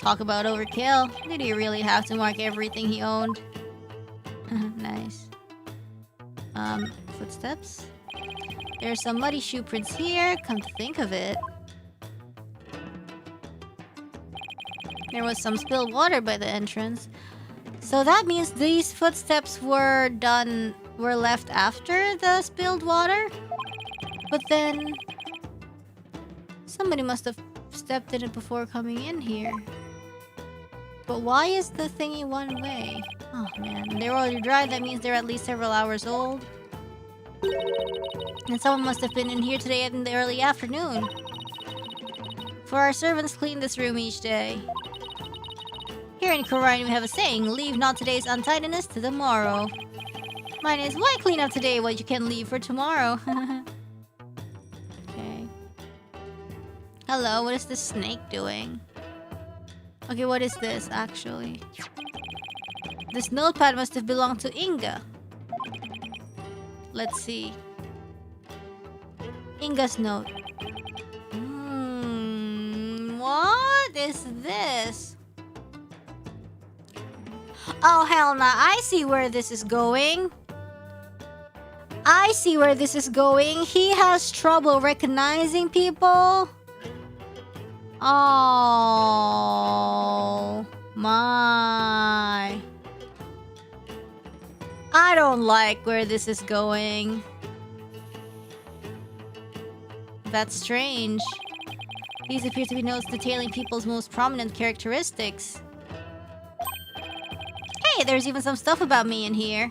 Talk about overkill. Did he really have to mark everything he owned? Nice. Footsteps? There's some muddy shoe prints here, come to think of it. There was some spilled water by the entrance. So that means these footsteps were left after the spilled water? But then somebody must have stepped in it before coming in here. But why is the thingy one way? Oh man, they're already dry, that means they're at least several hours old. And someone must have been in here today in the early afternoon. For our servants clean this room each day. Here in Khura'in we have a saying, leave not today's untidiness to tomorrow. Mine is, why clean up today what you can leave for tomorrow? Okay. Hello, what is this snake doing? Okay, what is this actually? This notepad must have belonged to Inga. Let's see. Inga's note. What is this? Oh, hell nah. I see where this is going. I see where this is going. He has trouble recognizing people. Oh my. I don't like where this is going. That's strange. These appear to be notes detailing people's most prominent characteristics. Hey, there's even some stuff about me in here.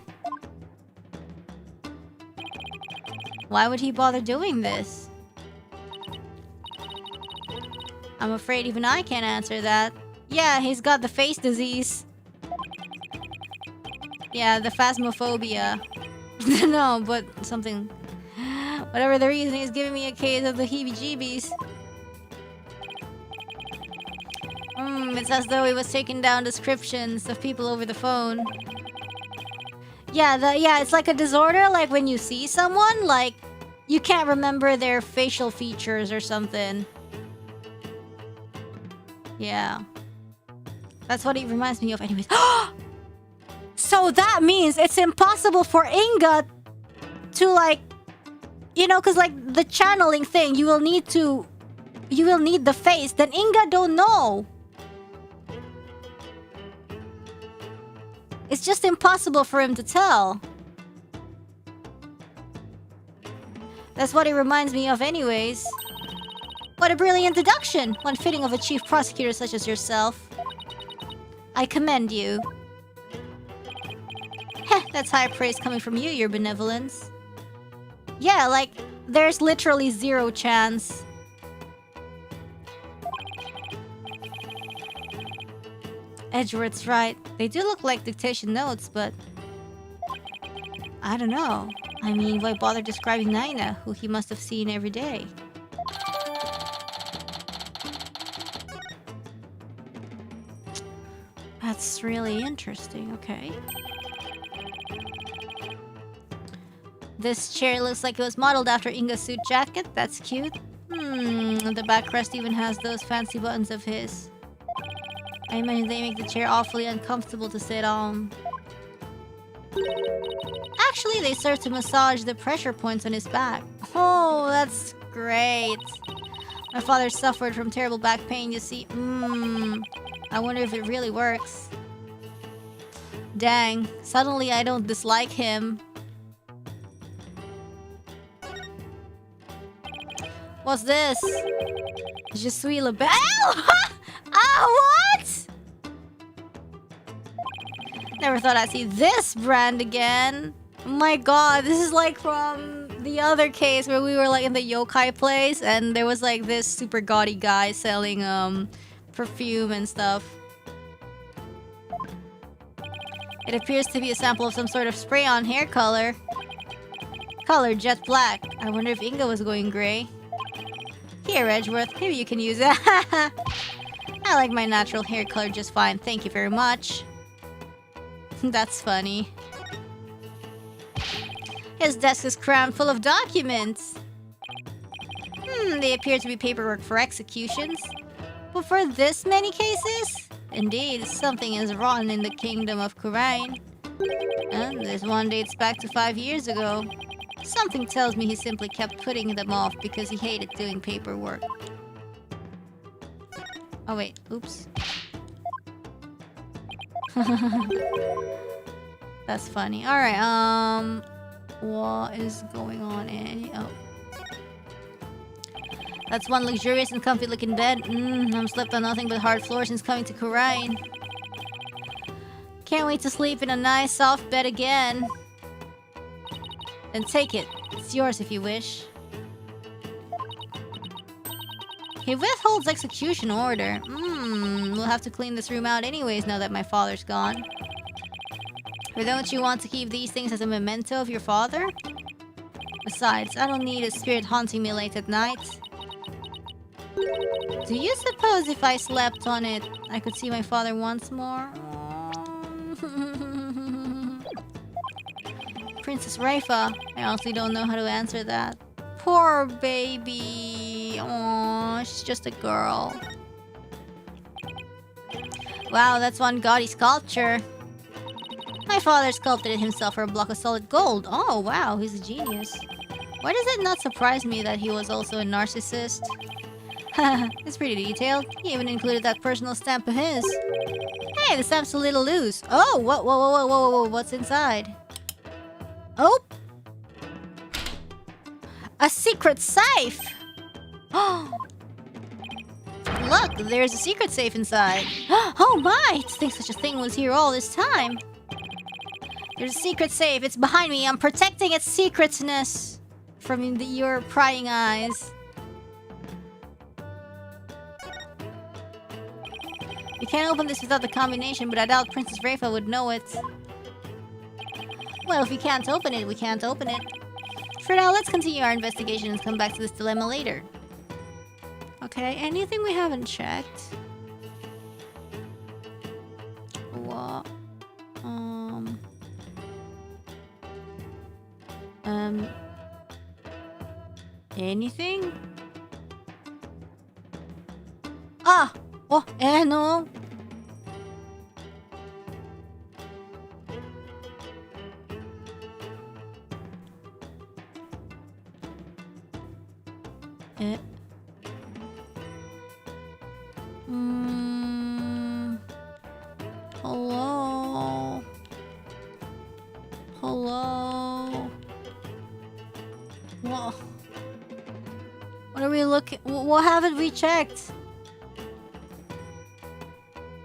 Why would he bother doing this? I'm afraid even I can't answer that. Yeah, he's got the face disease. Yeah, the phasmophobia. No, but something... Whatever the reason, he's giving me a case of the heebie-jeebies. It's as though he was taking down descriptions of people over the phone. Yeah, it's like a disorder, like when you see someone, like, you can't remember their facial features or something. Yeah. That's what it reminds me of anyways. So that means it's impossible for Inga to, like, you know, because, like, the channeling thing, you will need the face. Then Inga don't know. It's just impossible for him to tell. That's what it reminds me of anyways. What a brilliant deduction! One fitting of a chief prosecutor such as yourself. I commend you. Heh, that's high praise coming from you, your benevolence. Yeah, like, there's literally zero chance. Edgeworth's right. They do look like dictation notes, but... I don't know. I mean, why bother describing Naina, who he must have seen every day? That's really interesting, okay. This chair looks like it was modeled after Inga's suit jacket. That's cute. The backrest even has those fancy buttons of his. I imagine they make the chair awfully uncomfortable to sit on. Actually, they serve to massage the pressure points on his back. Oh, that's great. My father suffered from terrible back pain, you see. I wonder if it really works. Dang, suddenly I don't dislike him. What's this? Je suis le bel. What? Never thought I'd see this brand again. Oh my god, this is like from the other case where we were like in the yokai place and there was like this super gaudy guy selling perfume and stuff. It appears to be a sample of some sort of spray-on hair color. Color jet black. I wonder if Inga was going gray. Here, Edgeworth, maybe you can use it. I like my natural hair color just fine, thank you very much. That's funny. His desk is crammed full of documents. They appear to be paperwork for executions. But for this many cases? Indeed, something is rotten in the kingdom of Khura'in. And this one dates back to 5 years ago. Something tells me he simply kept putting them off because he hated doing paperwork. Oh wait, oops. That's funny. Alright, what is going on in... Oh. That's one luxurious and comfy looking bed. I'm slept on nothing but hard floor since coming to Khura'in. Can't wait to sleep in a nice soft bed again. Then take it. It's yours if you wish. He withholds execution order. We'll have to clean this room out anyways now that my father's gone. But don't you want to keep these things as a memento of your father? Besides, I don't need a spirit haunting me late at night. Do you suppose if I slept on it, I could see my father once more? Princess Raifa. I honestly don't know how to answer that. Poor baby. Aww, she's just a girl. Wow, that's one gaudy sculpture. My father sculpted it himself for a block of solid gold. Oh, wow, he's a genius. Why does it not surprise me that he was also a narcissist? It's pretty detailed. He even included that personal stamp of his. Hey, the stamp's a little loose. Oh, whoa, what's inside? Oh! A secret safe! Oh! Look, there's a secret safe inside. Oh my! To think such a thing was here all this time. There's a secret safe. It's behind me. I'm protecting its secretness from your prying eyes. You can't open this without the combination, but I doubt Princess Raifa would know it. Well, if we can't open it, we can't open it. For now, let's continue our investigation and come back to this dilemma later. Okay, anything we haven't checked? What? Anything? Ah! Oh, no. Hello? Hello? What are we looking... What haven't we checked?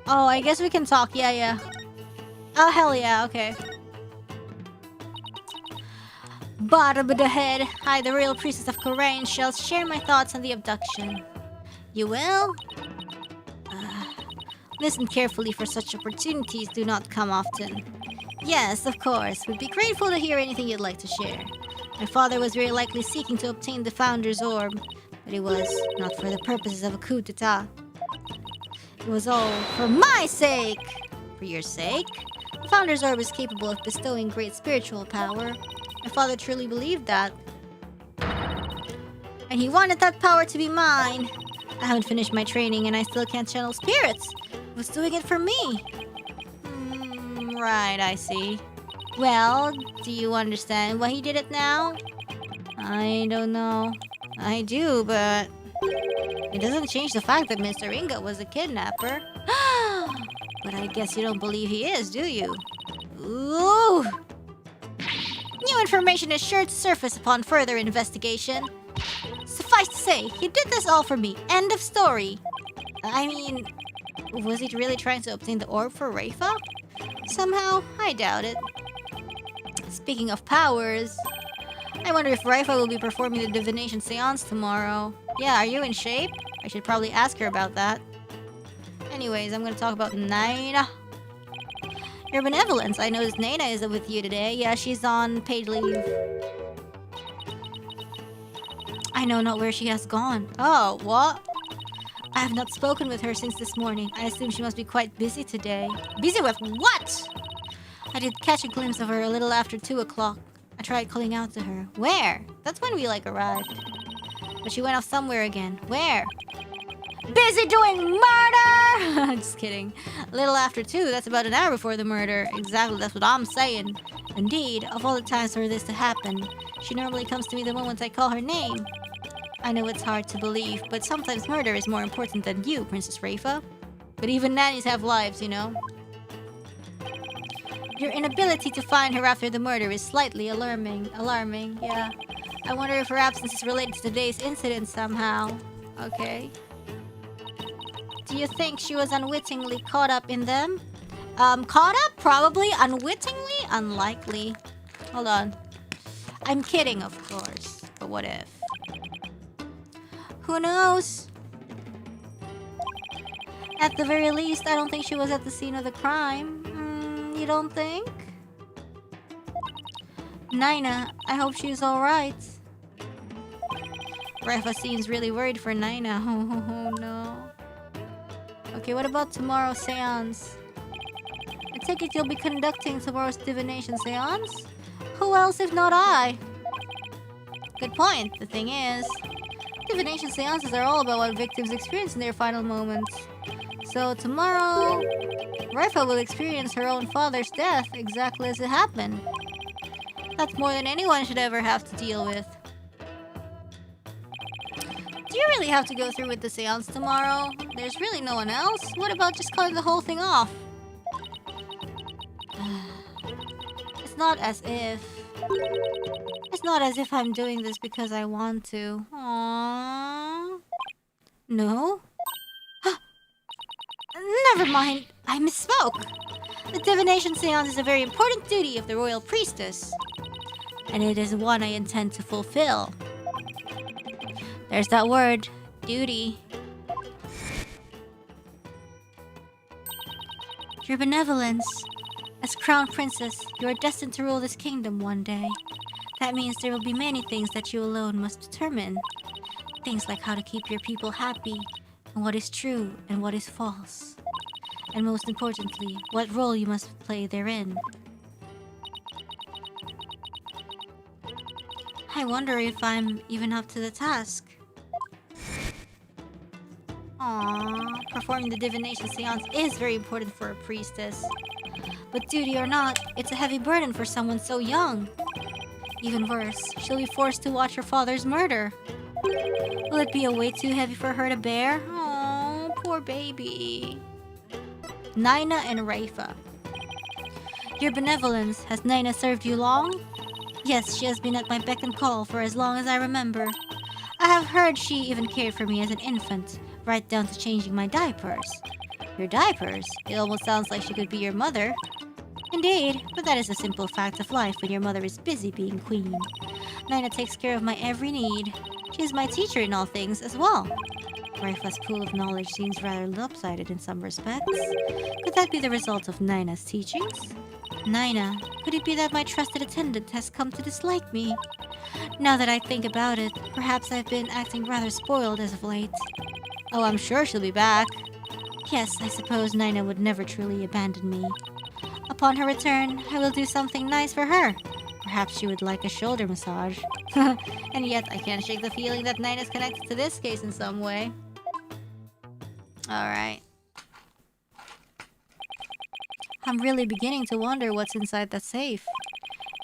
Oh, I guess we can talk. Yeah. Oh, hell yeah. Okay. Bottom of the head, I, the royal priestess of Khura'in, shall share my thoughts on the abduction. You will? Listen carefully, for such opportunities do not come often. Yes, of course. Would be grateful to hear anything you'd like to share. My father was very likely seeking to obtain the Founder's Orb, but it was not for the purposes of a coup d'etat. It was all for my sake! For your sake? The Founder's Orb is capable of bestowing great spiritual power. My father truly believed that. And he wanted that power to be mine. I haven't finished my training and I still can't channel spirits. He was doing it for me. Right, I see. Well, do you understand why he did it now? I don't know. I do, but it doesn't change the fact that Mr. Inga was a kidnapper. But I guess you don't believe he is, do you? Ooh! New information is sure to surface upon further investigation. Suffice to say, he did this all for me. End of story. I mean, was he really trying to obtain the orb for Rafa? Somehow, I doubt it. Speaking of powers, I wonder if Rafa will be performing the divination seance tomorrow. Yeah, are you in shape? I should probably ask her about that. Anyways, I'm gonna talk about Naina. Your benevolence, I noticed Naina is with you today. Yeah, she's on paid leave. I know not where she has gone. Oh, what? I have not spoken with her since this morning. I assume she must be quite busy today. Busy with what? I did catch a glimpse of her a little after 2 o'clock. I tried calling out to her. Where? That's when we arrived. But she went off somewhere again. Where? Busy doing murder! Just kidding. A little after 2, that's about an hour before the murder. Exactly, that's what I'm saying. Indeed, of all the times for this to happen, she normally comes to me the moment I call her name. I know it's hard to believe, but sometimes murder is more important than you, Princess Rafa. But even nannies have lives, you know. Your inability to find her after the murder is slightly alarming, yeah. I wonder if her absence is related to today's incident somehow. Okay. Do you think she was unwittingly caught up in them? Caught up? Probably. Unwittingly? Unlikely. Hold on. I'm kidding, of course. But what if? Who knows? At the very least, I don't think she was at the scene of the crime. You don't think? Naina, I hope she's alright. Rafa seems really worried for Naina. Oh no. Okay, what about tomorrow's seance? I take it you'll be conducting tomorrow's divination seance? Who else if not I? Good point. The thing is, divination seances are all about what victims experience in their final moments. So tomorrow, Rafa will experience her own father's death exactly as it happened. That's more than anyone should ever have to deal with. Do you really have to go through with the seance tomorrow? There's really no one else? What about just calling the whole thing off? It's not as if I'm doing this because I want to. Aww. No? Never mind. I misspoke. The divination seance is a very important duty of the royal priestess. And it is one I intend to fulfill. There's that word. Duty. Your benevolence. As crown princess, you are destined to rule this kingdom one day. That means there will be many things that you alone must determine. Things like how to keep your people happy, and what is true and what is false. And most importantly, what role you must play therein. I wonder if I'm even up to the task. Aww, performing the divination seance is very important for a priestess. But duty or not, it's a heavy burden for someone so young. Even worse, she'll be forced to watch her father's murder. Will it be a weight too heavy for her to bear? Oh, poor baby. Naina and Rafa. Your benevolence, has Naina served you long? Yes, she has been at my beck and call for as long as I remember. I have heard she even cared for me as an infant, right down to changing my diapers. Your diapers? It almost sounds like she could be your mother. Indeed, but that is a simple fact of life when your mother is busy being queen. Nina takes care of my every need. She is my teacher in all things as well. Raifa's pool of knowledge seems rather lopsided in some respects. Could that be the result of Nina's teachings? Nina, could it be that my trusted attendant has come to dislike me? Now that I think about it, perhaps I've been acting rather spoiled as of late. Oh, I'm sure she'll be back. Yes, I suppose Nina would never truly abandon me. Upon her return, I will do something nice for her. Perhaps she would like a shoulder massage. And yet, I can't shake the feeling that Nina's connected to this case in some way. Alright. I'm really beginning to wonder what's inside that safe.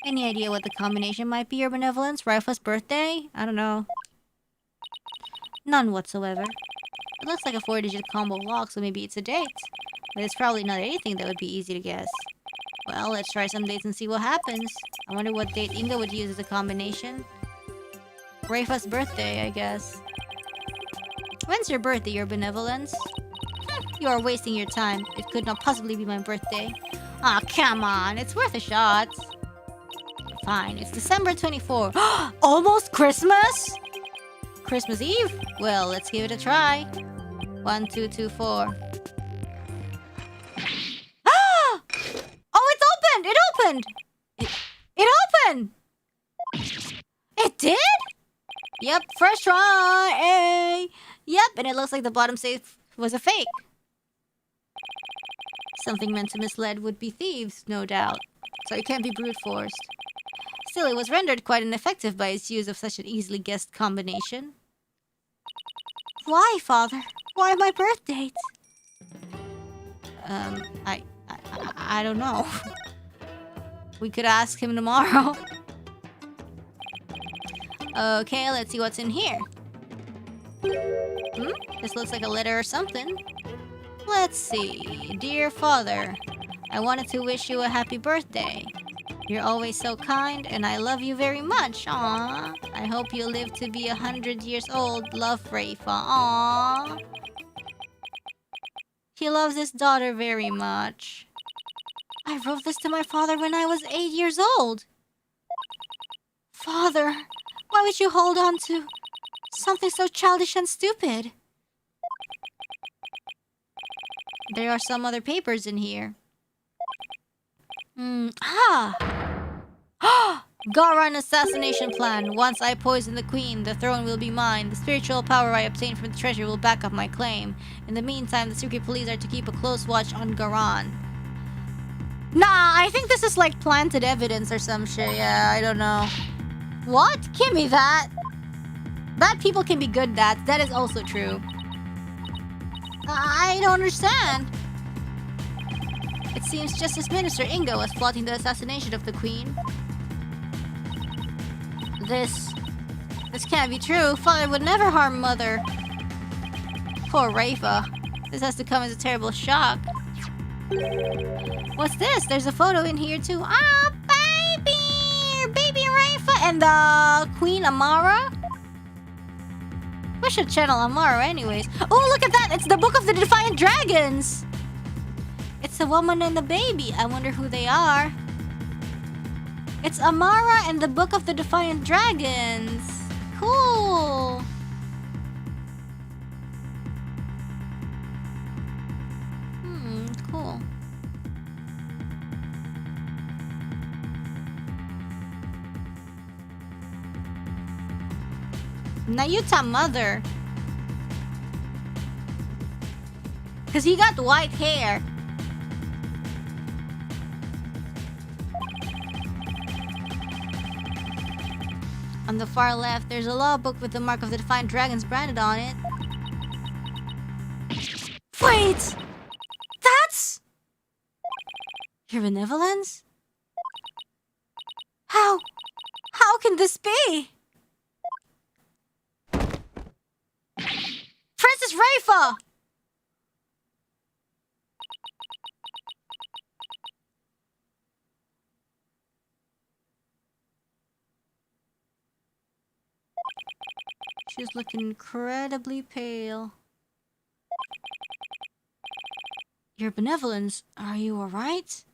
Any idea what the combination might be, Your Benevolence? Raifa's birthday? I don't know. None whatsoever. It looks like a 4-digit combo lock, so maybe it's a date. But it's probably not anything that would be easy to guess. Well, let's try some dates and see what happens. I wonder what date Inga would use as a combination. Raifa's birthday, I guess. When's your birthday, Your Benevolence? You are wasting your time. It could not possibly be my birthday. Aw, come on. It's worth a shot. Fine, it's December 24. Almost Christmas? Christmas Eve? Well, let's give it a try. 1, 2, 2, 4. Ah! Oh, it's opened! It opened! It opened! It did? Yep, first try! Hey. Yep, and it looks like the bottom safe was a fake. Something meant to mislead would-be thieves, no doubt. So it can't be brute forced. Still, it was rendered quite ineffective by its use of such an easily guessed combination. Why, Father? Why my birth date? I don't know. We could ask him tomorrow. Okay, let's see what's in here. This looks like a letter or something. Let's see. Dear Father, I wanted to wish you a happy birthday. You're always so kind, and I love you very much. Aww. I hope you live to be 100 years old. Love, Raifa. Aww. He loves his daughter very much. I wrote this to my father when I was 8 years old. Father, why would you hold on to something so childish and stupid? There are some other papers in here. Garan assassination plan. Once I poison the queen, the throne will be mine. The spiritual power I obtain from the treasure will back up my claim. In the meantime, the secret police are to keep a close watch on Garan. Nah, I think this is like planted evidence or some shit. Yeah, I don't know. What? Give me that. Bad people can be good dads. That is also true. I don't understand. It seems Justice Minister Inga was plotting the assassination of the queen. This can't be true. Father would never harm Mother. Poor Raifa. This has to come as a terrible shock. What's this? There's a photo in here too. Ah, baby! Baby Raifa and the Queen Amara? We should channel Amara anyways. Oh, look at that! It's the Book of the Defiant Dragons! It's a woman and a baby. I wonder who they are. It's Amara and the Book of the Defiant Dragons. Cool. Cool. Nahyuta mother. Because he got white hair. On the far left, there's a law book with the mark of the Defiant Dragons branded on it. Wait! That's... Your Benevolence? How can this be? Princess Raifa! She's looking incredibly pale. Your Benevolence, are you alright?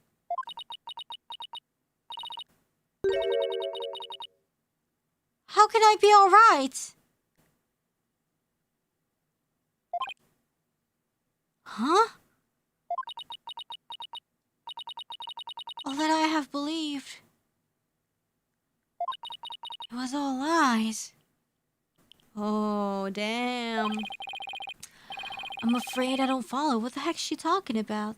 How can I be alright? Huh? All that I have believed, it was all lies. Oh, damn. I'm afraid I don't follow. What the heck is she talking about?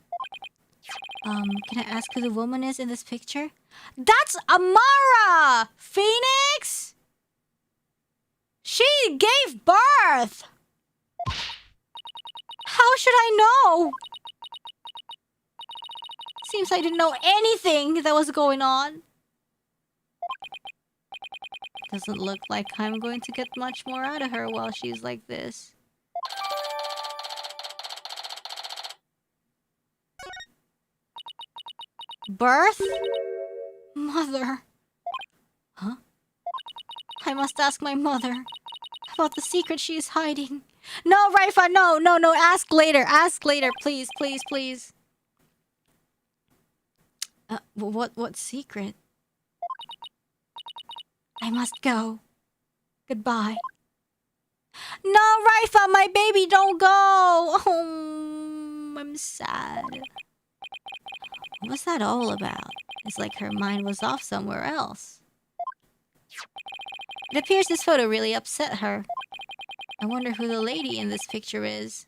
Can I ask who the woman is in this picture? That's Amara! Phoenix? She gave birth! How should I know? Seems I didn't know anything that was going on. Doesn't look like I'm going to get much more out of her while she's like this. Birth? Mother. Huh? I must ask my mother about the secret she is hiding. No, Raifa, no. Ask later. Ask later, please. What secret? I must go. Goodbye. No, Raifa, my baby, don't go. Oh, I'm sad. What was that all about? It's like her mind was off somewhere else. It appears this photo really upset her. I wonder who the lady in this picture is.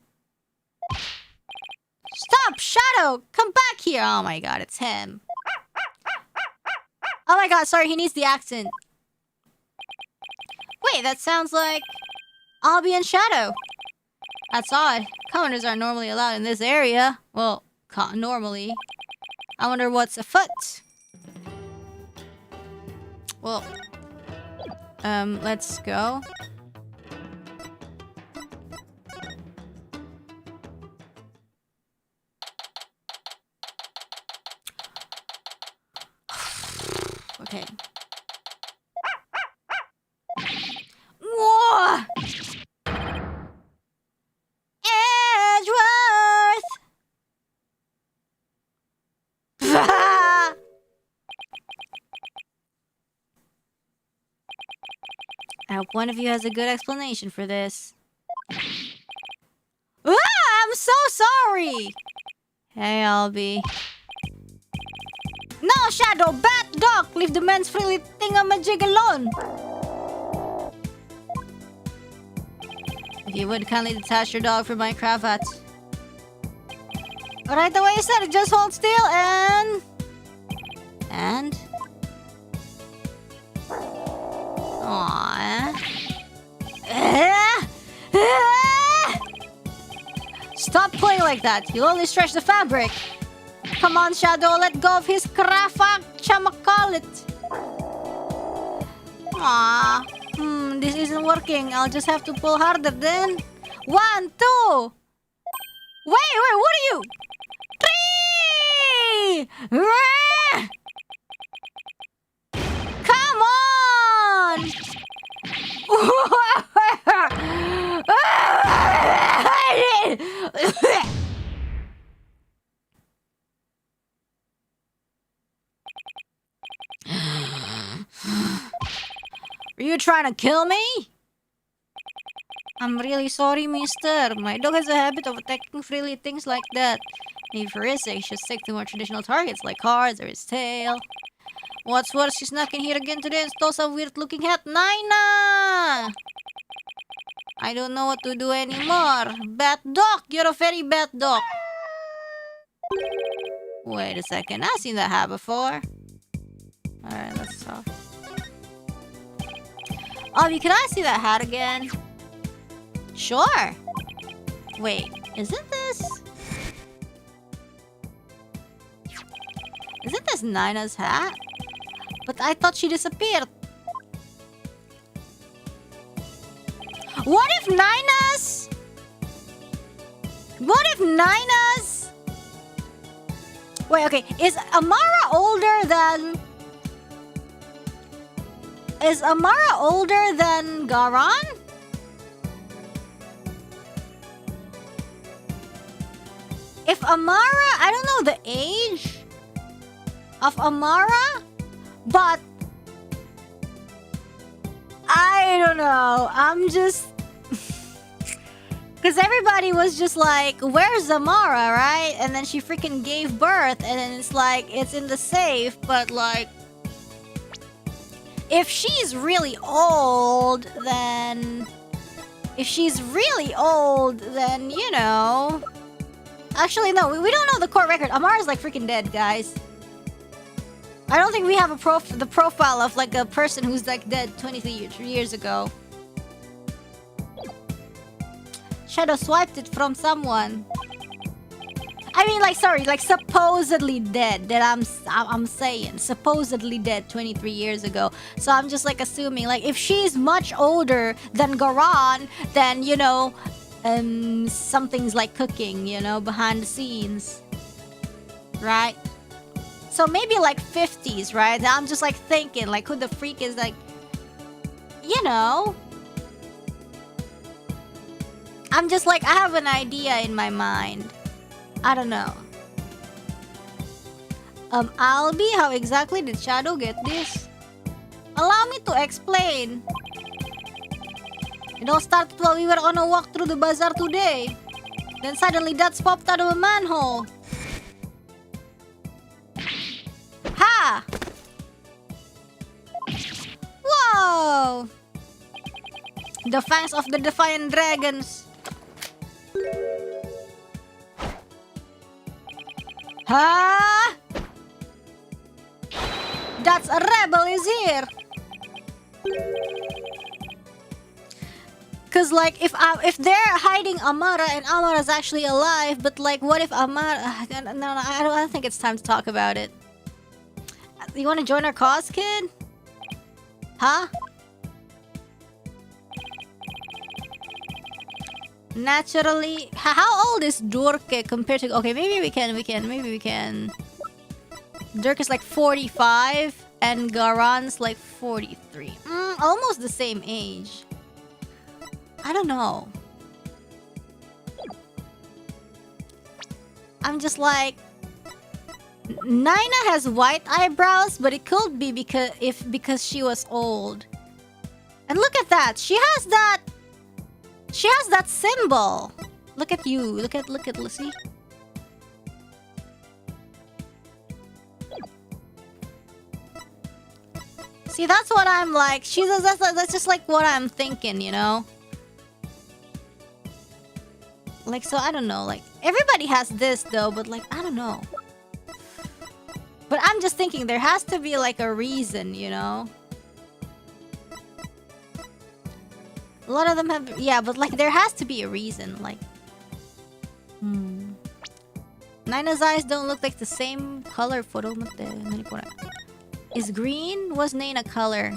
Stop! Shadow! Come back here! Oh my god, it's him. Oh my god, sorry, he needs the accent. Wait, that sounds like Albie and Shadow. That's odd. Commoners aren't normally allowed in this area. Well, normally. I wonder what's afoot. Well, let's go. Okay. Whoa! Edgeworth! I hope one of you has a good explanation for this. I'm so sorry! Hey, Albie. No, Shadow! Bat dog! Leave the man's freely thingamajig alone! If you would kindly detach your dog from my cravat. Right away, sir. Just hold still and... Aww. Stop playing like that. You'll only stretch the fabric. Come on, Shadow. Let go of his cravat. Chamacalit. Aww. This isn't working. I'll just have to pull harder then. 1, 2. Wait, what are you? 3! Come on! Are you trying to kill me? I'm really sorry, mister. My dog has a habit of attacking freely things like that. Maybe for his sake, he should stick to more traditional targets like cards or his tail. What's worse, she snuck in here again today and stole some weird-looking hat. Nina! I don't know what to do anymore. Bad dog! You're a very bad dog. Wait a second. I've seen that hat before. Alright, let's talk. Ollie, can I see that hat again? Sure. Wait, isn't this Nina's hat? But I thought she disappeared. What if Nina's? Wait, okay. Is Amara older than Garan? If Amara, I don't know the age of Amara, but I don't know. I'm just... Because everybody was just like, where's Zamara, right? And then she freaking gave birth, and then it's like, it's in the safe, but like... If she's really old, then... If she's really old, then, you know... Actually, no, we don't know the court record. Amara's like freaking dead, guys. I don't think we have the profile of like a person who's like dead 23 years ago. Shadow swiped it from someone. I mean, like, sorry, like supposedly dead. That I'm saying supposedly dead 23 years ago. So I'm just like assuming, like, if she's much older than Garan, then you know, something's like cooking, you know, behind the scenes, right? So maybe like 50s, right? I'm just like thinking, like, who the freak is like, you know? I'm just like, I have an idea in my mind. I don't know. Albi, how exactly did Shadow get this? Allow me to explain. It all started while we were on a walk through the bazaar today. Then suddenly Dats popped out of a manhole. Ha! Whoa! The fangs of the defiant dragons. Huh? That's a rebel is here. Cause like if they're hiding Amara and Amara's actually alive, but like what if Amara? No, I don't think it's time to talk about it. You want to join our cause, kid? Huh? Naturally, how old is Durke compared to? Okay, maybe we can. Durke is like 45 and Garan's like 43. Almost the same age. I don't know. I'm just like, Naina has white eyebrows, but it could be because she was old. And look at that. She has that symbol. Look at you. Look at Lucy. See, that's what I'm like. That's just like what I'm thinking, you know? Like, so I don't know. Like, everybody has this though, but like, I don't know. But I'm just thinking there has to be like a reason, you know? A lot of them have, yeah, but like there has to be a reason, like. Naina's eyes don't look like the same color photo. Is green? Was Naina color?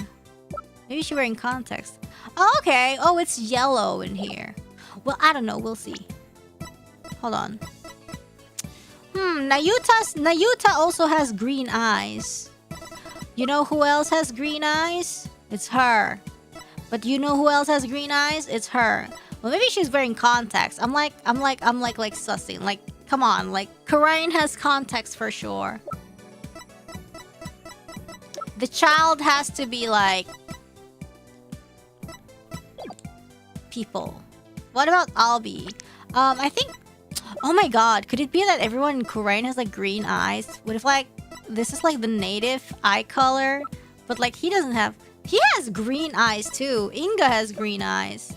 Maybe she wearing context. Oh, okay. Oh, it's yellow in here. Well, I don't know. We'll see. Hold on. Nahyuta also has green eyes. You know who else has green eyes? It's her. But you know who else has green eyes? It's her. Well, maybe she's wearing contacts. I'm like sussing. Like, come on. Like, Khura'in has contacts for sure. The child has to be like people. What about Albi? I think. Oh my god, could it be that everyone in Khura'in has like green eyes? What if like this is like the native eye color, but like he doesn't have. He has green eyes too. Inga has green eyes.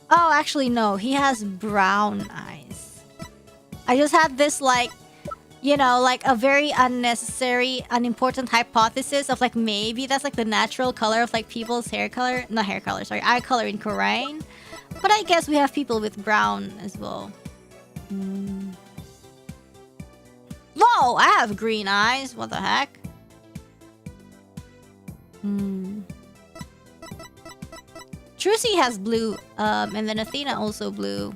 Oh, actually no, he has brown eyes. I just had this like, you know, like a very unnecessary, unimportant hypothesis of like maybe that's like the natural color of like people's hair color, not hair color, sorry, eye color in Khura'in. But I guess we have people with brown as well. Whoa, I have green eyes. What the heck? Trucy has blue, and then Athena also blue.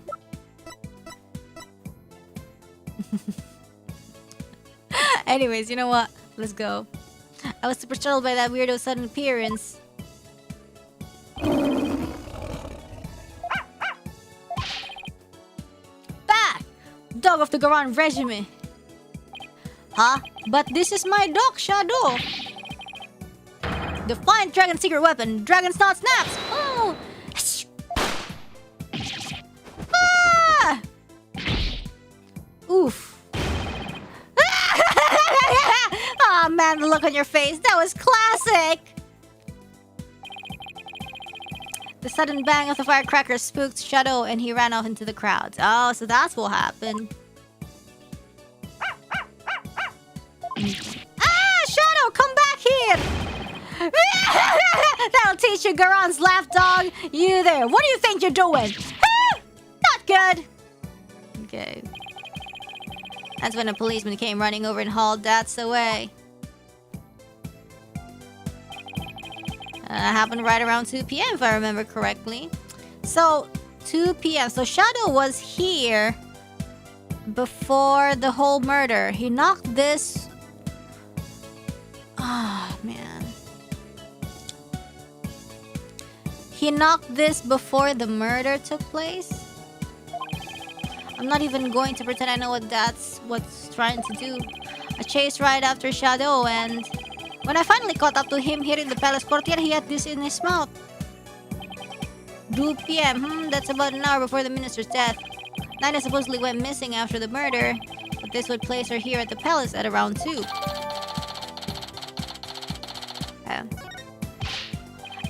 Anyways, you know what? Let's go. I was super startled by that weirdo sudden appearance. Back! Dog of the Garan regime. Huh? But this is my dog, Shadow. Defiant dragon secret weapon. Dragon snot snaps. Oh. Ah! Oof. Oh man, the look on your face. That was classic. The sudden bang of the firecracker spooked Shadow and he ran off into the crowd. Oh, so that's what happened. Ah, Shadow, come back here. That'll teach you, Garon's laugh dog. You there. What do you think you're doing? Not good. Okay. That's when a policeman came running over and hauled Dats away. Happened right around 2 p.m. if I remember correctly. So, 2 p.m. So Shadow was here before the whole murder. He knocked this... Oh, man. He knocked this before the murder took place? I'm not even going to pretend I know what that's what's trying to do. I chased right after Shadow and... When I finally caught up to him here in the palace courtyard, he had this in his mouth. 2 p.m. That's about an hour before the minister's death. Nina supposedly went missing after the murder, but this would place her here at the palace at around 2.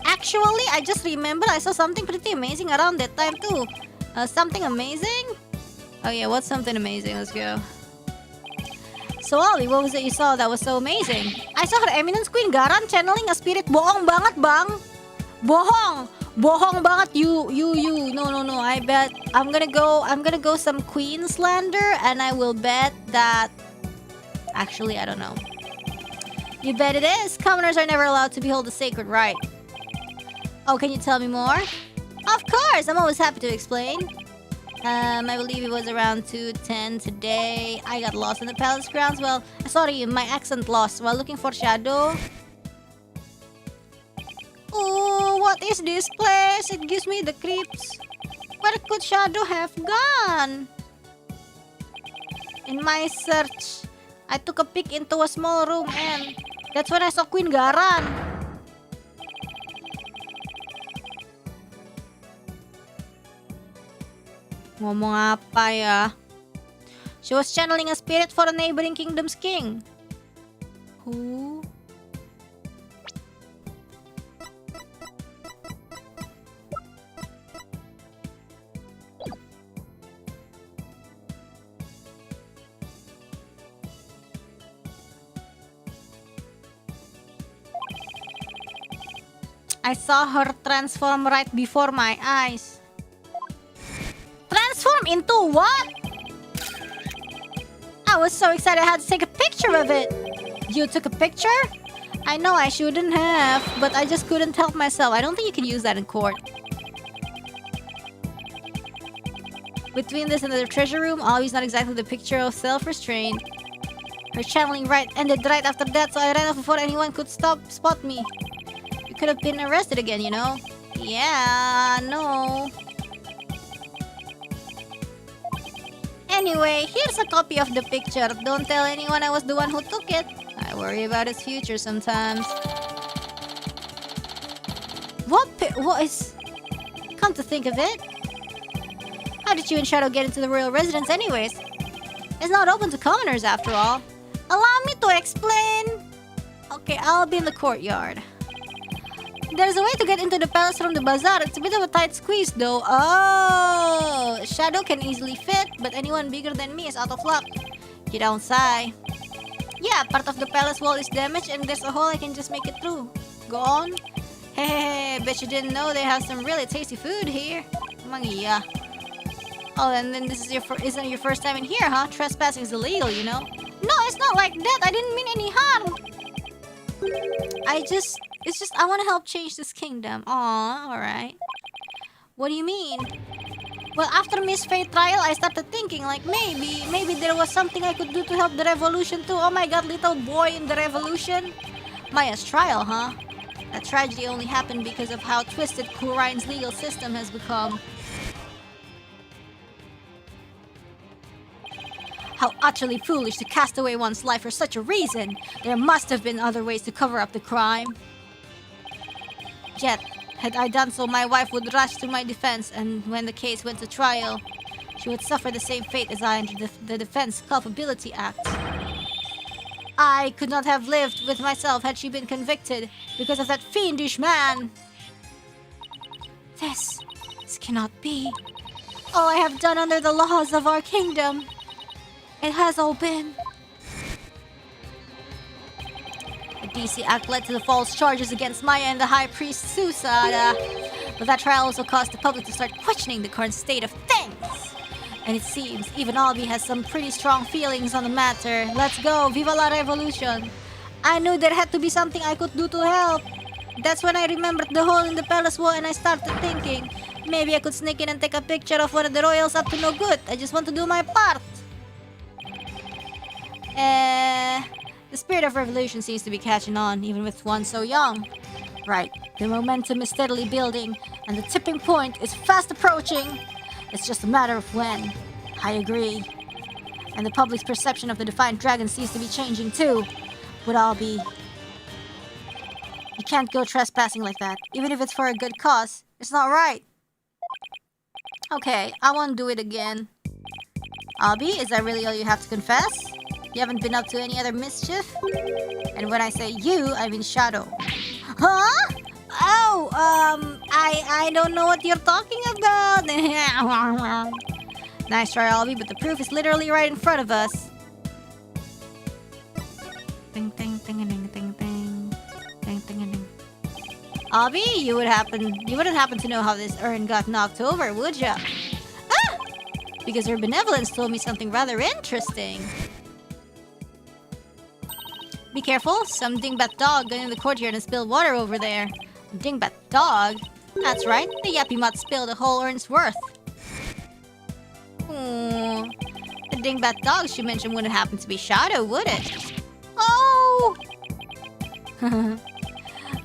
Actually, I just remembered I saw something pretty amazing around that time too. Something amazing? Oh yeah, what's something amazing? Let's go. So Ollie, what was it you saw that was so amazing? I saw Her Eminence Queen Garan channeling a spirit. Bohong banget, bang. Bohong. Bohong banget. You. No. I bet I'm gonna go some queen slander and I will bet that... Actually, I don't know. You bet it is. Commoners are never allowed to behold the sacred rite. Oh, can you tell me more? Of course, I'm always happy to explain. I believe it was around 2:10 today. I got lost in the palace grounds. Well, sorry, my accent lost while looking for Shadow. Oh, what is this place? It gives me the creeps. Where could Shadow have gone? In my search, I took a peek into a small room and that's when I saw Queen Garan. Ngomong apa ya? She was channeling a spirit for a neighboring kingdom's king. Who? I saw her transform right before my eyes. Transform into what? I was so excited I had to take a picture of it. You took a picture? I know I shouldn't have, but I just couldn't help myself. I don't think you can use that in court. Between this and the treasure room, always not exactly the picture of self-restraint. Her channeling right ended right after that, so I ran off before anyone could spot me. You could have been arrested again, you know? Yeah, no. Anyway, here's a copy of the picture. Don't tell anyone I was the one who took it. I worry about its future sometimes. What is... Come to think of it. How did you and Shadow get into the royal residence anyways? It's not open to commoners after all. Allow me to explain. Okay, I'll be in the courtyard. There's a way to get into the palace from the bazaar. It's a bit of a tight squeeze though. Oh, Shadow can easily fit, but anyone bigger than me is out of luck. You don't sigh. Yeah, part of the palace wall is damaged and there's a hole I can just make it through. Go on. Hey, bet you didn't know they have some really tasty food here. Mangiya. Oh, and then this is isn't your first time in here, huh? Trespassing is illegal, you know. No, it's not like that. I didn't mean any harm. It's just I want to help change this kingdom. Aw, alright. What do you mean? Well, after Miss Faye trial, I started thinking like maybe there was something I could do to help the revolution too. Oh my god, little boy in the revolution. Maya's trial, huh? That tragedy only happened because of how twisted Khura'in's legal system has become. How utterly foolish to cast away one's life for such a reason. There must have been other ways to cover up the crime. Yet, had I done so, my wife would rush to my defense, and when the case went to trial, she would suffer the same fate as I under the Defense Culpability Act. I could not have lived with myself had she been convicted because of that fiendish man. This cannot be. All I have done under the laws of our kingdom, it has all been. The DC Act led to the false charges against Maya and the High Priest Susada. But that trial also caused the public to start questioning the current state of things. And it seems even Albi has some pretty strong feelings on the matter. Let's go, viva la revolution! I knew there had to be something I could do to help. That's when I remembered the hole in the palace wall and I started thinking, maybe I could sneak in and take a picture of one of the royals up to no good. I just want to do my part. The spirit of revolution seems to be catching on, even with one so young. Right, the momentum is steadily building, and the tipping point is fast approaching. It's just a matter of when. I agree. And the public's perception of the Defiant Dragon seems to be changing too. But you can't go trespassing like that. Even if it's for a good cause, it's not right. Okay, I won't do it again. Albi, is that really all you have to confess? You haven't been up to any other mischief? And when I say you, I mean Shadow. Huh? Oh, I don't know what you're talking about. Nice try, Albi, but the proof is literally right in front of us. Ding, ding, ding, ding, ding, ding. Ding, ding, ding. Albi, you wouldn't happen to know how this urn got knocked over, would ya? Ah! Because her benevolence told me something rather interesting. Be careful, some dingbat dog got in the courtyard and spilled water over there. Dingbat dog? That's right, the yappy mutt spilled a whole urn's worth. The dingbat dog she mentioned wouldn't happen to be Shadow, would it? Oh!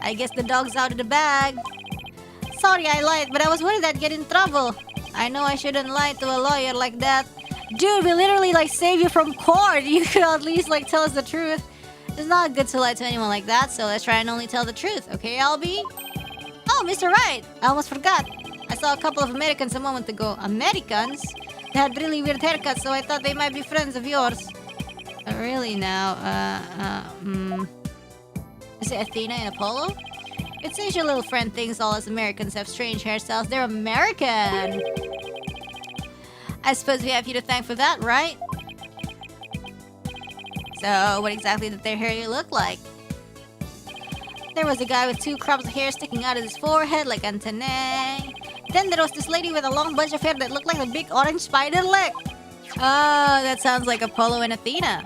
I guess the dog's out of the bag. Sorry I lied, but I was worried I'd get in trouble. I know I shouldn't lie to a lawyer like that. Dude, we literally saved you from court. You could at least tell us the truth. It's not good to lie to anyone like that, so let's try and only tell the truth, okay, Albi? Oh, Mr. Wright! I almost forgot. I saw a couple of Americans a moment ago. Americans? They had really weird haircuts, so I thought they might be friends of yours. Really now, Is it Athena and Apollo? It seems your little friend thinks all us Americans have strange hairstyles. They're American! I suppose we have you to thank for that, right? So, what exactly did their hair look like? There was a guy with 2 crops of hair sticking out of his forehead like antennae. Then there was this lady with a long bunch of hair that looked like a big orange spider leg. Oh, that sounds like Apollo and Athena.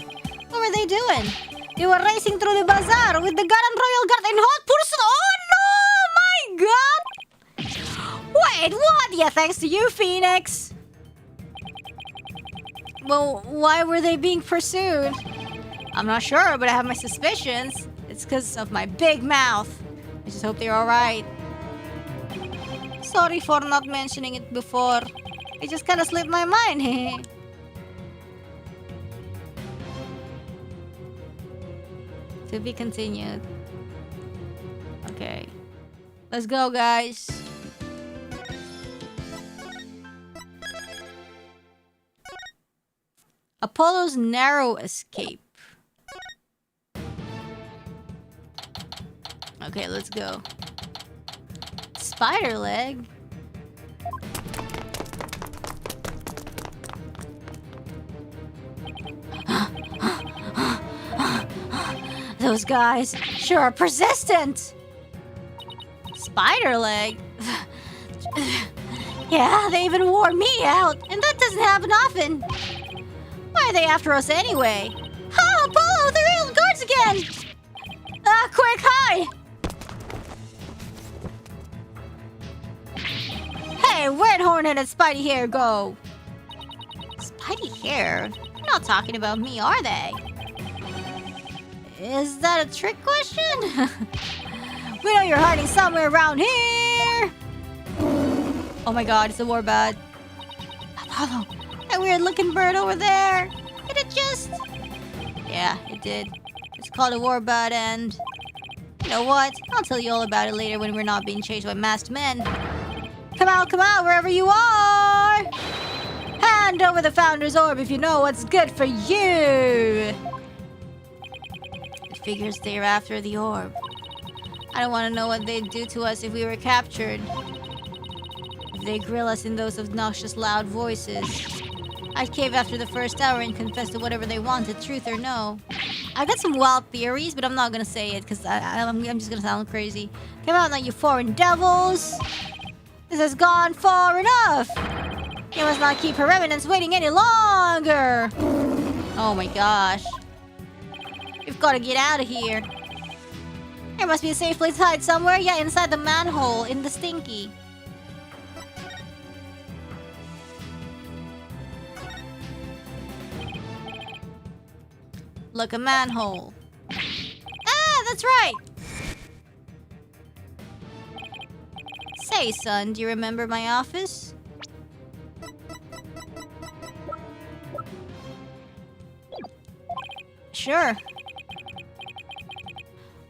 What were they doing? They were racing through the bazaar with the Garden Royal Guard in hot pursuit. Oh no, my god! Wait, what? Yeah, thanks to you, Phoenix. Well, why were they being pursued? I'm not sure, but I have my suspicions. It's because of my big mouth. I just hope they're alright. Sorry for not mentioning it before. It just kind of slipped my mind. To be continued. Okay. Let's go, guys. Apollo's narrow escape. Okay, let's go. Spider leg? Those guys sure are persistent! Spider leg? Yeah, they even wore me out, and that doesn't happen often. Why are they after us anyway? Oh, Apollo, the real guards again! Quick, hi! Hey, where'd Hornet and Spidey Hair go? Spidey Hair? They're not talking about me, are they? Is that a trick question? We know you're hiding somewhere around here! Oh my god, it's a warbird. Apollo, that weird looking bird over there. Did it just... Yeah, it did. It's called a warbird and... You know what? I'll tell you all about it later when we're not being chased by masked men. Come out, wherever you are! Hand over the Founder's Orb if you know what's good for you! The figures they're after the orb. I don't want to know what they'd do to us if we were captured. If they grill us in those obnoxious loud voices. I'd cave after the first hour and confess to whatever they wanted, truth or no. I got some wild theories, but I'm not gonna say it because I'm just gonna sound crazy. Come out now, you foreign devils! This has gone far enough! You must not keep her remnants waiting any longer! Oh my gosh. We've gotta get out of here. There must be a safe place to hide somewhere. Yeah, inside the manhole, in the stinky. Look, a manhole. Ah, that's right! Say, son, do you remember my office? Sure.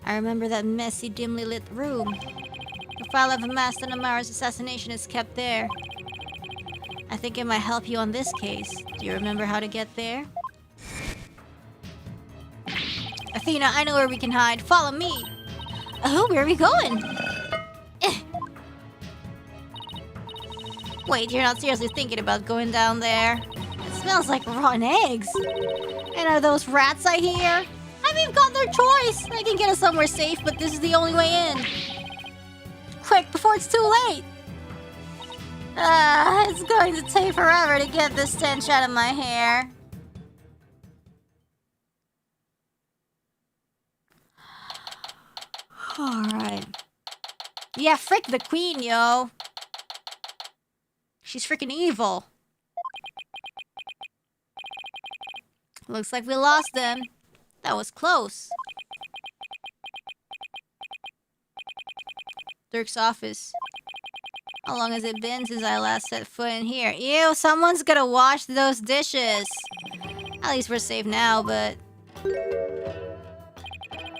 I remember that messy, dimly lit room. The file of Hanamaru's assassination is kept there. I think it might help you on this case. Do you remember how to get there? Athena, I know where we can hide. Follow me. Oh, where are we going? Wait, you're not seriously thinking about going down there? It smells like rotten eggs. And are those rats I hear? I mean, we've got their choice. They can get us somewhere safe, but this is the only way in. Quick, before it's too late. It's going to take forever to get this stench out of my hair. Alright. Yeah, frick the queen, yo. She's freaking evil. Looks like we lost them. That was close. Dirk's office. How long has it been since I last set foot in here? Ew, someone's gonna wash those dishes. At least we're safe now, but...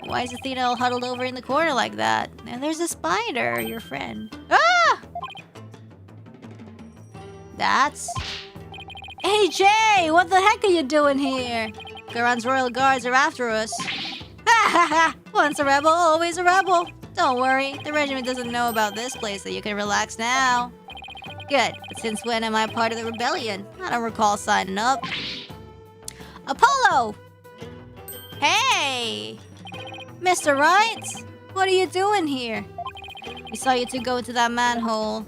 Why is Athena all huddled over in the corner like that? And there's a spider, your friend. Ah! That's... AJ! What the heck are you doing here? Khura'in's royal guards are after us. Ha ha ha! Once a rebel, always a rebel. Don't worry, the regiment doesn't know about this place, so you can relax now. Good, but since when am I part of the rebellion? I don't recall signing up. Apollo! Hey! Mr. Wright? What are you doing here? We saw you two go into that manhole.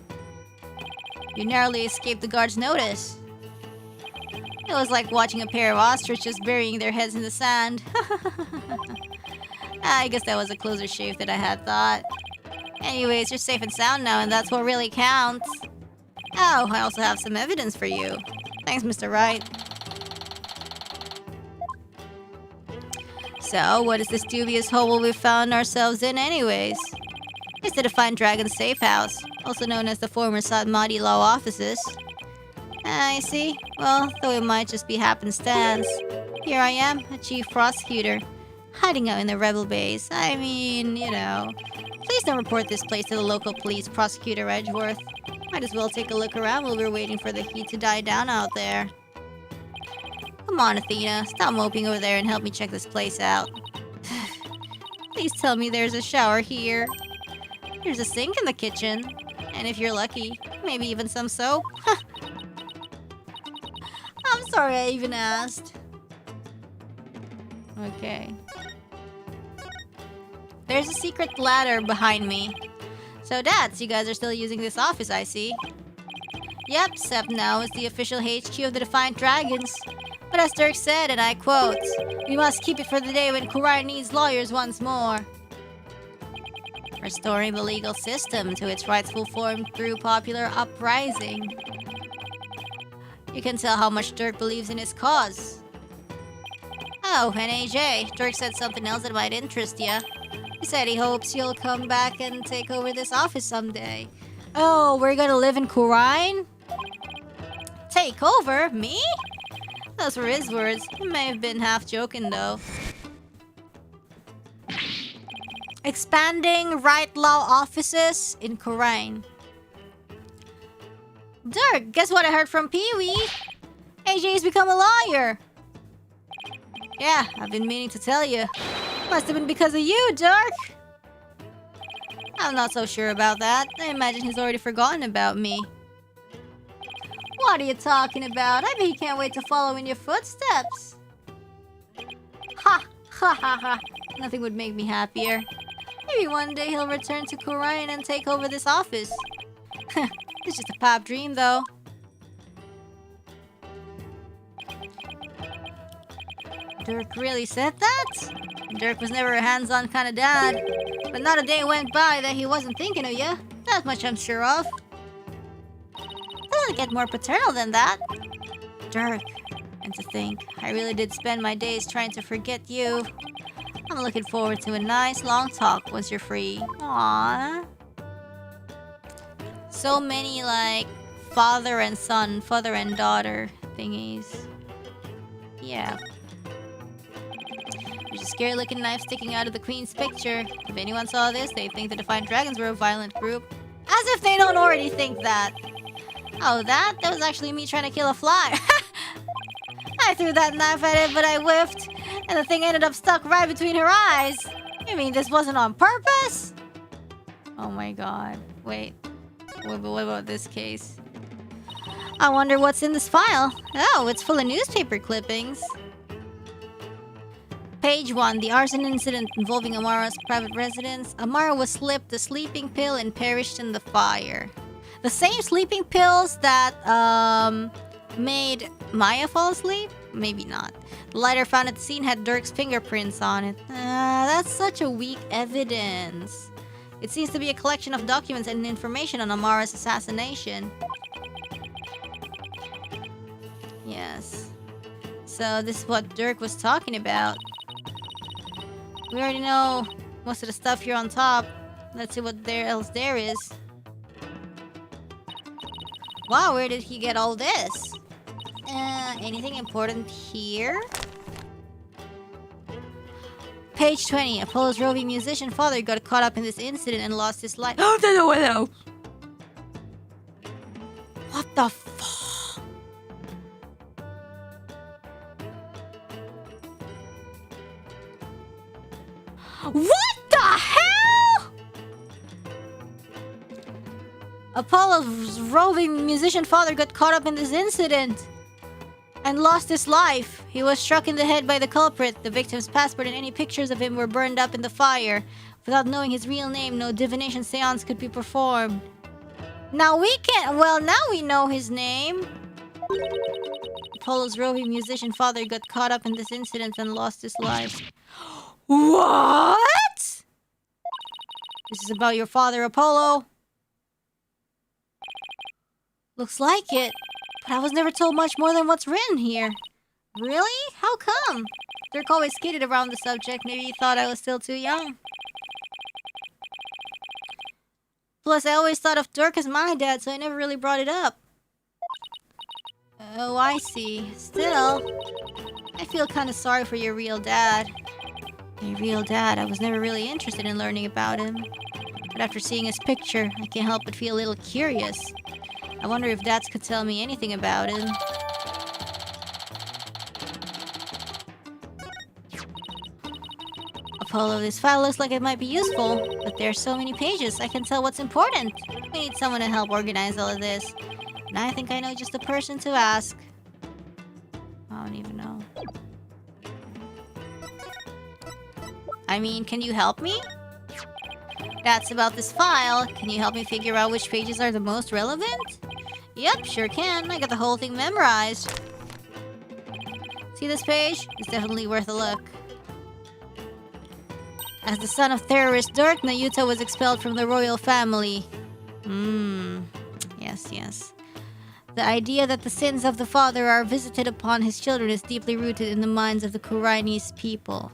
You narrowly escaped the guard's notice. It was like watching a pair of ostriches burying their heads in the sand. I guess that was a closer shave than I had thought. Anyways, you're safe and sound now, and that's what really counts. Oh, I also have some evidence for you. Thanks, Mr. Wright. So, what is this dubious hole we've found ourselves in anyways? It's the Defiant Dragon's safe house, also known as the former Satmati Law offices. I see. Well, though it might just be happenstance. Here I am, a chief prosecutor, hiding out in the rebel base. I mean, you know. Please don't report this place to the local police, Prosecutor Edgeworth. Might as well take a look around while we're waiting for the heat to die down out there. Come on, Athena. Stop moping over there and help me check this place out. Please tell me there's a shower here. There's a sink in the kitchen. And if you're lucky, maybe even some soap. I'm sorry I even asked. Okay. There's a secret ladder behind me. So that's, you guys are still using this office, I see. Yep, Sep now is the official HQ of the Defiant Dragons. But as Dirk said, and I quote, we must keep it for the day when Khura'in needs lawyers once more. Restoring the legal system to its rightful form through popular uprising. You can tell how much Dirk believes in his cause. Oh, and AJ, Dirk said something else that might interest you. He said he hopes you'll come back and take over this office someday. Oh, we're gonna live in Khura'in? Take over? Me? Those were his words. He may have been half joking, though. Expanding right law offices in Khura'in. Dirk, guess what I heard from Pee-wee? AJ's become a lawyer. Yeah, I've been meaning to tell you. Must have been because of you, Dirk. I'm not so sure about that. I imagine he's already forgotten about me. What are you talking about? I bet he can't wait to follow in your footsteps. Ha! Ha ha ha. Nothing would make me happier. Maybe one day he'll return to Khura'in and take over this office. It's just a pop dream, though. Dirk really said that? Dirk was never a hands-on kind of dad. But not a day went by that he wasn't thinking of you. That much I'm sure of. Doesn't get more paternal than that. Dirk. And to think, I really did spend my days trying to forget you. I'm looking forward to a nice long talk once you're free. Aww. So many, like, father and son, father and daughter thingies. Yeah. There's a scary looking knife sticking out of the queen's picture. If anyone saw this, they'd think the Defiant Dragons were a violent group. As if they don't already think that. Oh, that was actually me trying to kill a fly. I threw that knife at it, but I whiffed. And the thing ended up stuck right between her eyes. You mean this wasn't on purpose? Oh my god. Wait. What about this case? I wonder what's in this file. Oh, it's full of newspaper clippings. Page 1. The arson incident involving Amara's private residence. Amara was slipped a sleeping pill and perished in the fire. The same sleeping pills that, made Maya fall asleep? Maybe not. The lighter found at the scene had Dirk's fingerprints on it. That's such a weak evidence. It seems to be a collection of documents and information on Amara's assassination. Yes. So this is what Dirk was talking about. We already know most of the stuff here on top. Let's see what else there is. Wow, where did he get all this? Anything important here? Page 20. Apollo's roving musician father got caught up in this incident and lost his life. Oh, no. What the fuck? What the hell? Apollo's roving musician father got caught up in this incident and lost his life. He was struck in the head by the culprit. The victim's passport and any pictures of him were burned up in the fire. Without knowing his real name, no divination seance could be performed. Now we can... Well, now we know his name. Apollo's roving musician father got caught up in this incident and lost his life. What? This is about your father, Apollo. Looks like it. But I was never told much more than what's written here. Really? How come? Dirk always skidded around the subject. Maybe he thought I was still too young. Plus, I always thought of Dirk as my dad, so I never really brought it up. Oh, I see. Still, I feel kind of sorry for your real dad. Your real dad, I was never really interested in learning about him. But after seeing his picture, I can't help but feel a little curious. I wonder if dads could tell me anything about him. Apollo, this file looks like it might be useful, but there are so many pages, I can tell what's important. We need someone to help organize all of this. And I think I know just the person to ask. I don't even know. I mean, can you help me? That's about this file. Can you help me figure out which pages are the most relevant? Yep, sure can. I got the whole thing memorized. See this page? It's definitely worth a look. As the son of terrorist Dirk, Nahyuta was expelled from the royal family. Yes. The idea that the sins of the father are visited upon his children is deeply rooted in the minds of the Khura'inese people.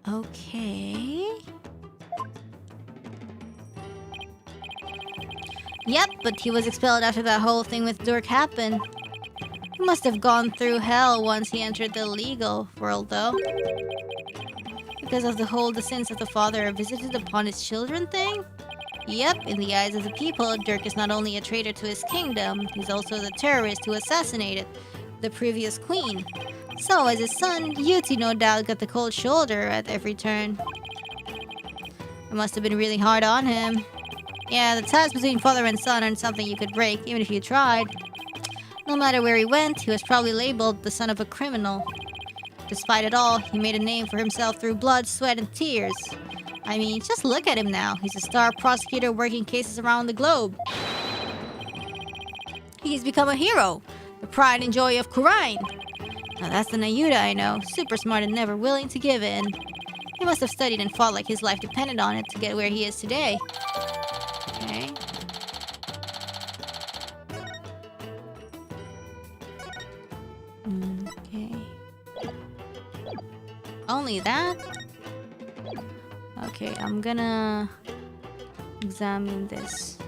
Okay... Yep, but he was expelled after that whole thing with Dirk happened. He must have gone through hell once he entered the legal world, though. If Because of the whole the sins of the father are visited upon his children thing? Yep, in the eyes of the people, Dirk is not only a traitor to his kingdom, he's also the terrorist who assassinated the previous queen. So, as his son, Yuti no doubt got the cold shoulder at every turn. It must have been really hard on him. Yeah, the ties between father and son aren't something you could break, even if you tried. No matter where he went, he was probably labeled the son of a criminal. Despite it all, he made a name for himself through blood, sweat, and tears. I mean, just look at him now. He's a star prosecutor working cases around the globe. He's become a hero. The pride and joy of Khura'in. Now that's the Nahyuta I know. Super smart and never willing to give in. He must have studied and fought like his life depended on it to get where he is today. Okay. Okay. Only that? Okay, I'm gonna examine this.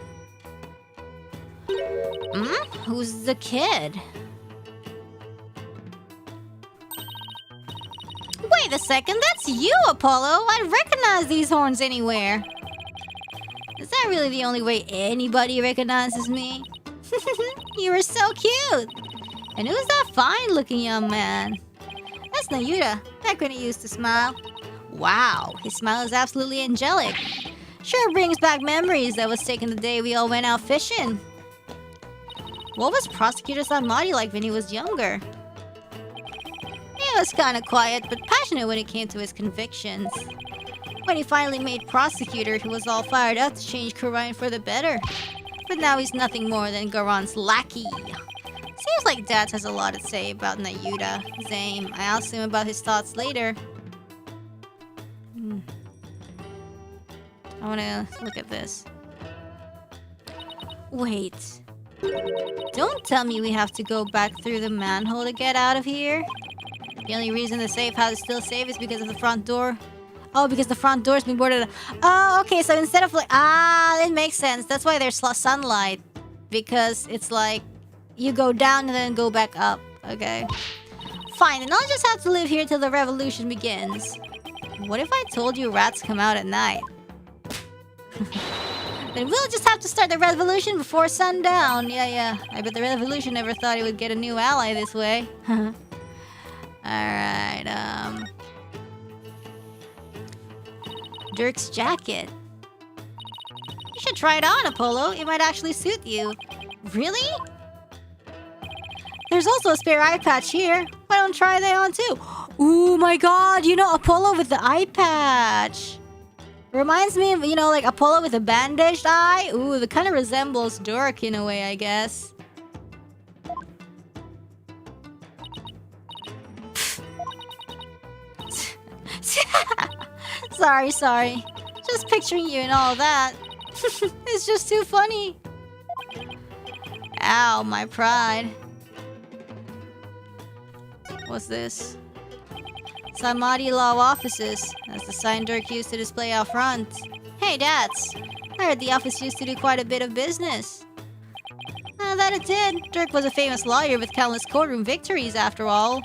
Who's the kid? Wait a second, that's you, Apollo! I recognize these horns anywhere. Is that really the only way anybody recognizes me? You were so cute! And who's that fine-looking young man? That's Nahyuta, back when he used to smile. Wow, his smile is absolutely angelic. Sure brings back memories that was taken the day we all went out fishing. What was Prosecutor Sanmari like when he was younger? He was kinda quiet, but passionate when it came to his convictions. When he finally made prosecutor, he was all fired up to change Khura'in for the better. But now he's nothing more than Garon's lackey. Seems like Dad has a lot to say about Nahyuta. Same. I asked him about his thoughts later. I wanna look at this. Wait. Don't tell me we have to go back through the manhole to get out of here. The only reason the safe house is still safe is because of the front door. Oh, because the front door's been boarded up. Oh, okay, so instead of like... it makes sense. That's why there's sunlight. Because it's like... you go down and then go back up. Okay. Fine, then I'll just have to live here till the revolution begins. What if I told you rats come out at night? Then we'll just have to start the revolution before sundown. Yeah. I bet the revolution never thought it would get a new ally this way. Alright, Dirk's jacket. You should try it on, Apollo. It might actually suit you. Really? There's also a spare eye patch here. Why don't try that on too? Oh my god, you know Apollo with the eye patch. Reminds me of, you know, like Apollo with a bandaged eye. Ooh, that kind of resembles Dirk in a way, I guess. Sorry. Just picturing you and all that. It's just too funny. Ow, my pride. What's this? Sanmari Law Offices. That's the sign Dirk used to display out front. Hey, Dats. I heard the office used to do quite a bit of business. That it did. Dirk was a famous lawyer with countless courtroom victories, after all.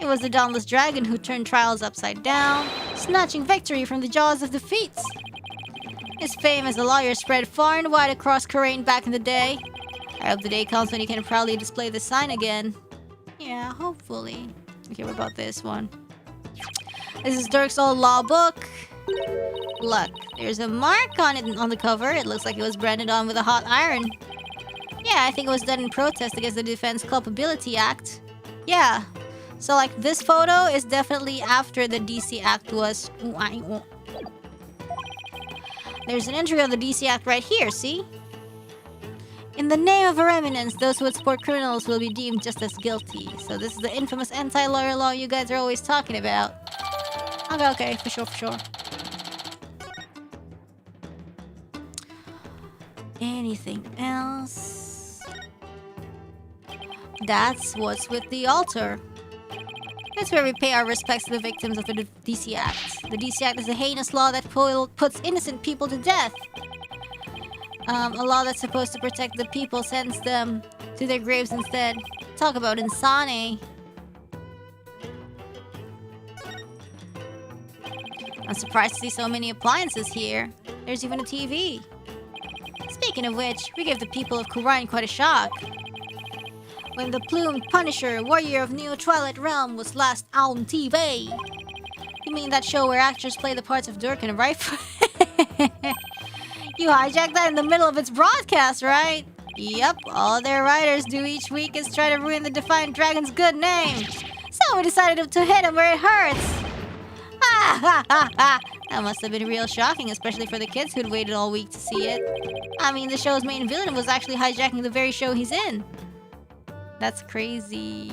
It was the dauntless dragon who turned trials upside down, snatching victory from the jaws of defeat. His fame as a lawyer spread far and wide across Khura'in back in the day. I hope the day comes when he can proudly display the sign again. Yeah, hopefully. Okay, what about this one? This is Dirk's old law book. Look, there's a mark on it on the cover. It looks like it was branded on with a hot iron. Yeah, I think it was done in protest against the Defense Culpability Act. Yeah. So, like, this photo is definitely after the DC Act was... There's an entry on the DC Act right here, see? In the name of our eminence, those who would support criminals will be deemed just as guilty. So this is the infamous anti-lawyer law you guys are always talking about. Okay, for sure. Anything else? That's what's with the altar. That's where we pay our respects to the victims of the DC Act. The DC Act is a heinous law that puts innocent people to death. A law that's supposed to protect the people sends them to their graves instead. Talk about insane. I'm surprised to see so many appliances here. There's even a TV. Speaking of which, we gave the people of Khura'in quite a shock. When the plumed Punisher, warrior of New Twilight Realm, was last on TV. You mean that show where actors play the parts of Dirk and Wright? You hijacked that in the middle of its broadcast, right? Yep, all their writers do each week is try to ruin the Defiant Dragon's good name. So we decided to hit him where it hurts. That must have been real shocking, especially for the kids who'd waited all week to see it. I mean, the show's main villain was actually hijacking the very show he's in. That's crazy.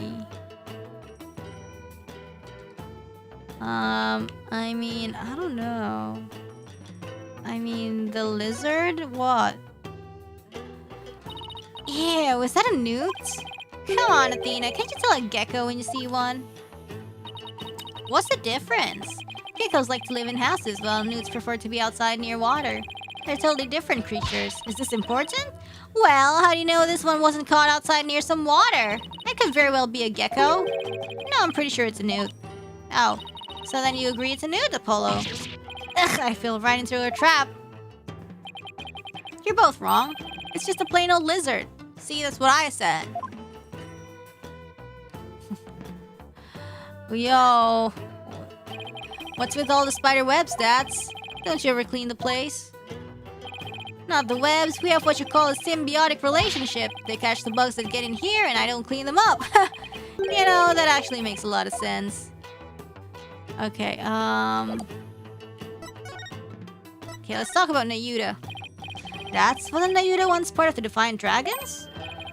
I mean, I don't know. I mean, the lizard? What? Yeah, was that a newt? Come on, Athena, can't you tell a gecko when you see one? What's the difference? Geckos like to live in houses, while newts prefer to be outside near water. They're totally different creatures. Is this important? Well, how do you know this one wasn't caught outside near some water? It could very well be a gecko. No, I'm pretty sure it's a newt. Oh, so then you agree it's a newt, Apollo? Ugh, I fell right into a trap. You're both wrong. It's just a plain old lizard. See, that's what I said. Yo. What's with all the spider webs, Stats? Don't you ever clean the place? Not the webs, we have what you call a symbiotic relationship. They catch the bugs that get in here and I don't clean them up. You know, that actually makes a lot of sense. Okay, okay, let's talk about Nahyuta. That's when Nahyuta once part of the Defiant Dragons?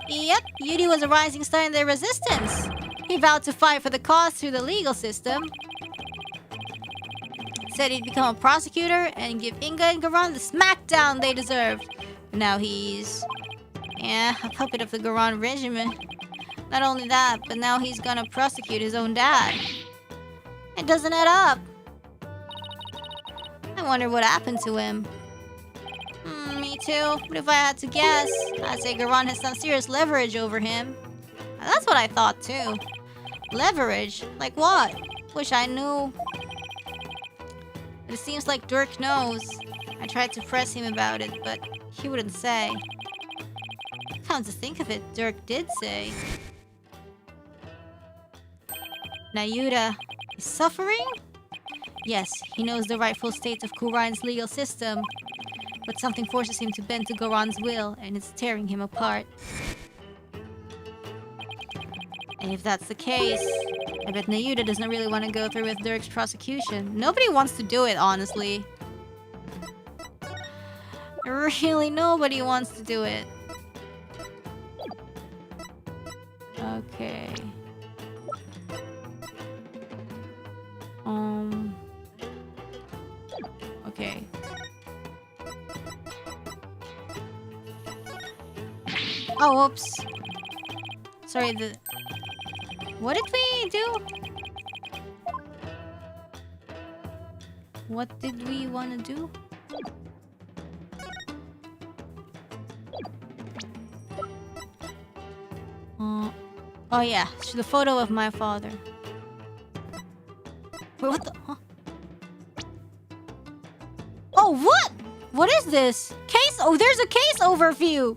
Yep, Yuri was a rising star in their resistance. He vowed to fight for the cause through the legal system. Said he'd become a prosecutor and give Inga and Garan the smackdown they deserved. But now he's... yeah, a puppet of the Garan regime. Not only that, but now he's gonna prosecute his own dad. It doesn't add up. I wonder what happened to him. Me too, but if I had to guess, I'd say Garan has some serious leverage over him. That's what I thought too. Leverage? Like what? Wish I knew. But it seems like Dirk knows. I tried to press him about it, but he wouldn't say. Come to think of it, Dirk did say. Nahyuta is suffering? Yes, he knows the rightful state of Khura'in's legal system. But something forces him to bend to Garan's will, and it's tearing him apart. And if that's the case, I bet Nahyuta doesn't really want to go through with Dirk's prosecution. Nobody wants to do it, honestly. Really, nobody wants to do it. Okay. Okay. Oh, whoops. Sorry, what did we do? What did we want to do? Oh yeah, it's the photo of my father. Wait, what the? Huh? Oh, what? What is this? Case? Oh, there's a case overview.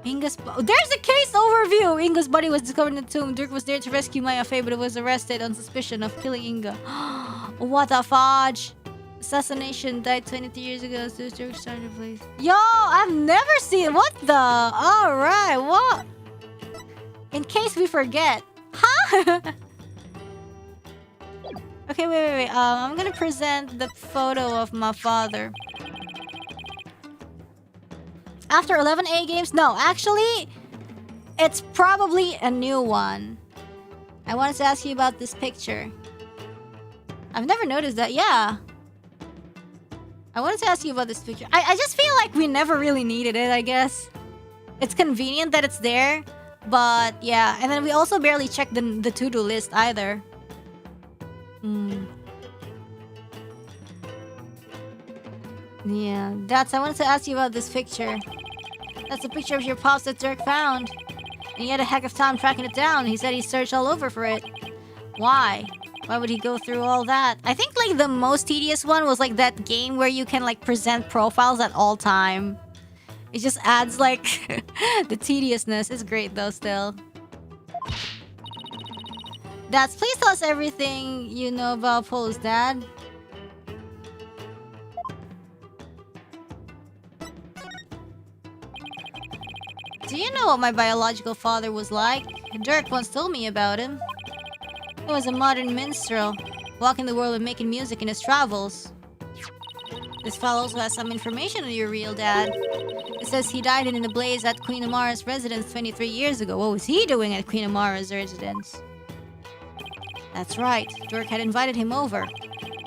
There's a case overview. Inga's body was discovered in the tomb. Dirk was there to rescue Maya Fey, but was arrested on suspicion of killing Inga. What the fudge? Assassination died 23 years ago. So Dirk started to place. Yo, I've never seen. What the? All right, what? In case we forget, huh? Okay, wait. I'm gonna present the photo of my father. After 11 A games? No, actually, it's probably a new one. I wanted to ask you about this picture. I've never noticed that. Yeah. I wanted to ask you about this picture. I just feel like we never really needed it, I guess. It's convenient that it's there. But, yeah. And then we also barely checked the to-do list either. Yeah, I wanted to ask you about this picture. That's a picture of your pops that Dirk found. And he had a heck of time tracking it down. He said he searched all over for it. Why? Why would he go through all that? I think like the most tedious one was like that game where you can like present profiles at all time. It just adds like the tediousness. It's great though still. Dads, please tell us everything you know about Polo's dad. Do you know what my biological father was like? Dirk once told me about him. He was a modern minstrel, walking the world and making music in his travels. This file also has some information on your real dad. It says he died in a blaze at Queen Amara's residence 23 years ago. What was he doing at Queen Amara's residence? That's right, Dirk had invited him over.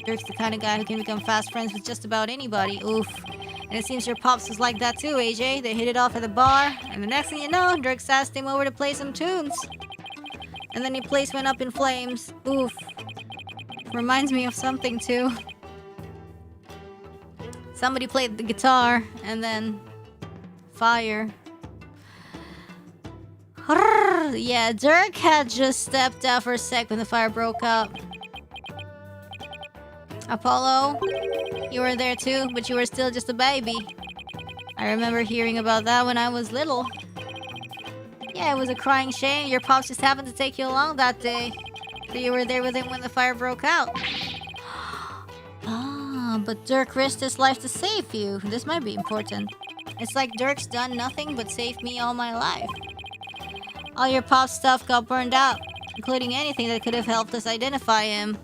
Dirk's the kind of guy who can become fast friends with just about anybody. Oof. And it seems your pops was like that too, AJ. They hit it off at the bar, and the next thing you know, Dirk asked him over to play some tunes. And then the place went up in flames. Oof. Reminds me of something too. Somebody played the guitar, and then... fire. Yeah, Dirk had just stepped out for a sec when the fire broke up. Apollo, you were there too, but you were still just a baby. I remember hearing about that when I was little. Yeah, it was a crying shame. Your pops just happened to take you along that day. So you were there with him when the fire broke out. Ah, but Dirk risked his life to save you. This might be important. It's like Dirk's done nothing but save me all my life. All your pop's stuff got burned out, including anything that could have helped us identify him.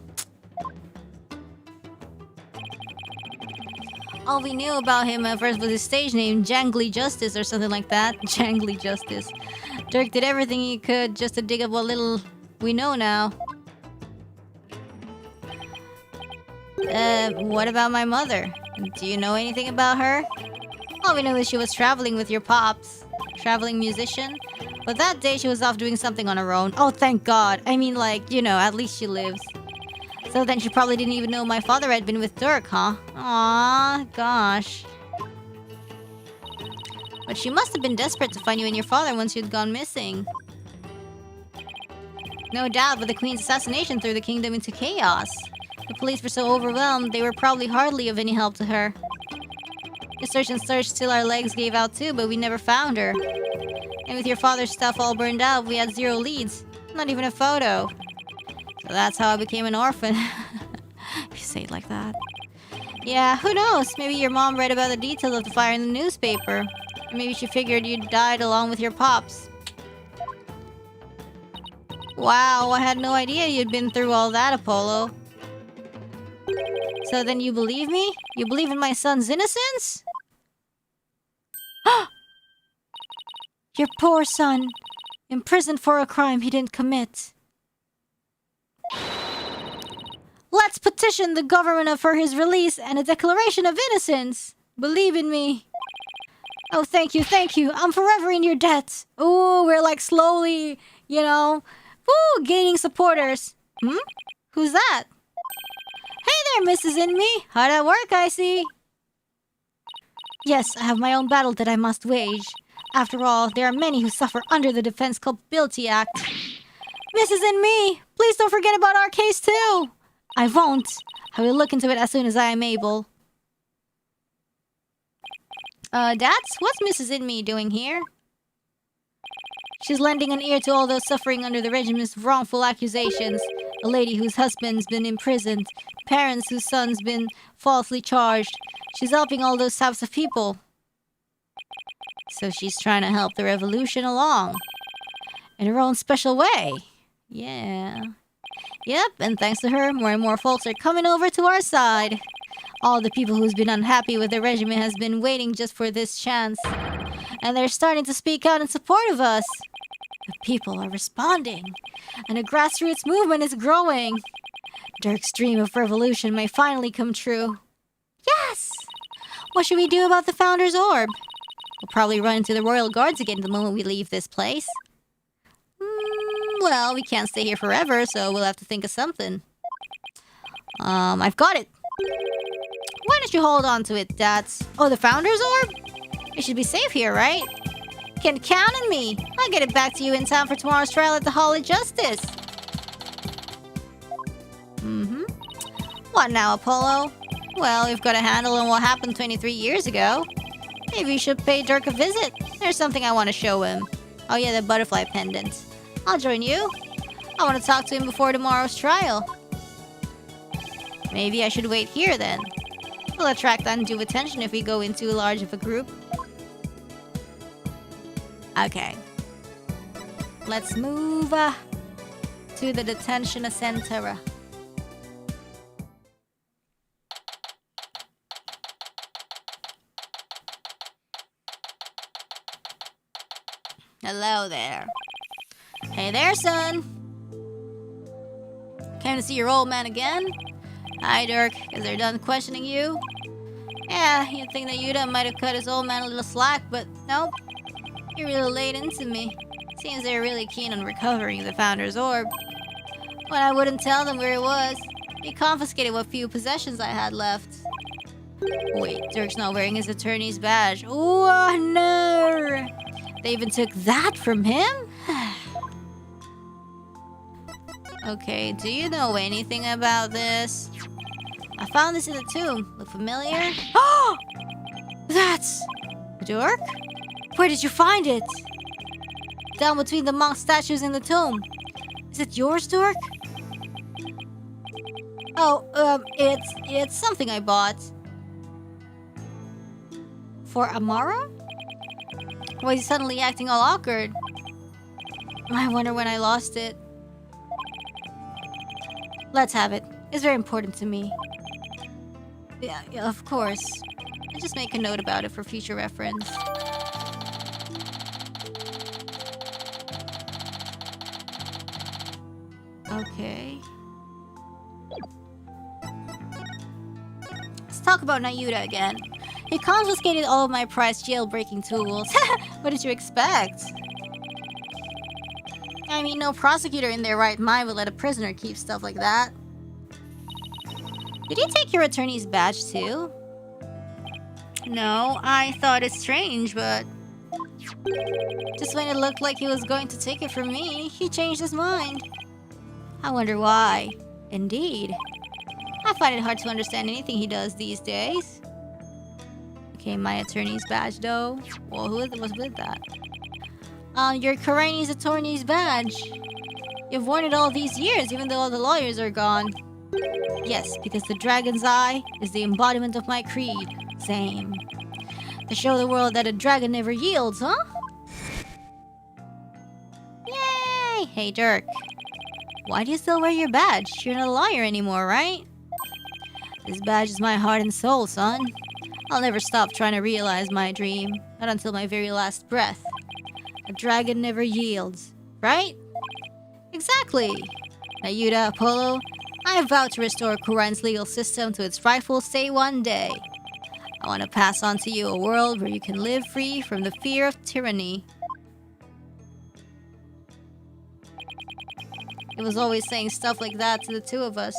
All we knew about him at first was his stage name, Jangly Justice or something like that. Jangly Justice. Dirk did everything he could just to dig up what little we know now. What about my mother? Do you know anything about her? All we know is she was traveling with your pops. Traveling musician. But that day she was off doing something on her own. Oh, thank God. I mean, like, you know, at least she lives. So then she probably didn't even know my father had been with Dirk, huh? Aww, gosh. But she must have been desperate to find you and your father once you'd gone missing. No doubt, but the Queen's assassination threw the kingdom into chaos. The police were so overwhelmed, they were probably hardly of any help to her. We searched and searched till our legs gave out too, but we never found her. And with your father's stuff all burned out, we had 0 leads. Not even a photo. So that's how I became an orphan. If you say it like that. Yeah, who knows? Maybe your mom read about the details of the fire in the newspaper. Or maybe she figured you died along with your pops. Wow, I had no idea you'd been through all that, Apollo. So then you believe me? You believe in my son's innocence? Your poor son. Imprisoned for a crime he didn't commit. Let's petition the government for his release and a declaration of innocence. Believe in me. Oh, thank you, thank you. I'm forever in your debt. Ooh, we're like slowly, you know, gaining supporters. Who's that? Hey there, Mrs. Inme. How'd that work, I see? Yes, I have my own battle that I must wage. After all, there are many who suffer under the Defense Culpability Act. Mrs. Inme, please don't forget about our case too. I won't. I will look into it as soon as I am able. Dads, what's Mrs. Inme doing here? She's lending an ear to all those suffering under the regime's wrongful accusations. A lady whose husband's been imprisoned. Parents whose son's been falsely charged. She's helping all those types of people. So she's trying to help the revolution along. In her own special way. Yeah. Yep, and thanks to her, more and more folks are coming over to our side. All the people who's been unhappy with the regime has been waiting just for this chance. And they're starting to speak out in support of us. The people are responding. And a grassroots movement is growing. Dirk's dream of revolution may finally come true. Yes! What should we do about the Founder's Orb? We'll probably run into the Royal Guards again the moment we leave this place. Well, we can't stay here forever, so we'll have to think of something. I've got it. Why don't you hold on to it, Dads? Oh, the Founder's Orb? It should be safe here, right? You can count on me. I'll get it back to you in time for tomorrow's trial at the Hall of Justice. What now, Apollo? Well, you've got a handle on what happened 23 years ago. Maybe you should pay Dirk a visit. There's something I want to show him. Oh yeah, the butterfly pendant. I'll join you. I want to talk to him before tomorrow's trial. Maybe I should wait here then. We'll attract undue attention if we go in too large of a group. Okay. Let's move to the detention center. Hello there. Hey there, son. Came to see your old man again? Hi, Dirk. Is they're done questioning you? Yeah, you'd think that Yuta might have cut his old man a little slack, but nope. He really laid into me. Seems they're really keen on recovering the Founder's Orb. When I wouldn't tell them where it was, he confiscated what few possessions I had left. Wait, Dirk's not wearing his attorney's badge. Oh, no! They even took that from him? Okay, do you know anything about this? I found this in the tomb. Look familiar? Oh! That's... Dirk? Where did you find it? Down between the monk statues in the tomb. Is it yours, Dirk? Oh, it's something I bought. For Amara? Why is he suddenly acting all awkward? I wonder when I lost it. Let's have it. It's very important to me. Yeah, of course. I'll just make a note about it for future reference. Okay. Let's talk about Nahyuta again. He confiscated all of my prized jailbreaking tools. What did you expect? I mean, no prosecutor in their right mind would let a prisoner keep stuff like that. Did he take your attorney's badge too? No, I thought it strange, but... just when it looked like he was going to take it from me, he changed his mind. I wonder why. Indeed. I find it hard to understand anything he does these days. Okay, my attorney's badge though. Well, who was with that? Your Khura'in's attorney's badge. You've worn it all these years, even though all the lawyers are gone. Yes, because the dragon's eye is the embodiment of my creed. Same. To show the world that a dragon never yields, huh? Yay! Hey, Dirk. Why do you still wear your badge? You're not a lawyer anymore, right? This badge is my heart and soul, son. I'll never stop trying to realize my dream. Not until my very last breath. A dragon never yields, right? Exactly. Nahyuta, Apollo, I vow to restore Khura'in's legal system to its rightful state one day. I want to pass on to you a world where you can live free from the fear of tyranny. He was always saying stuff like that to the two of us.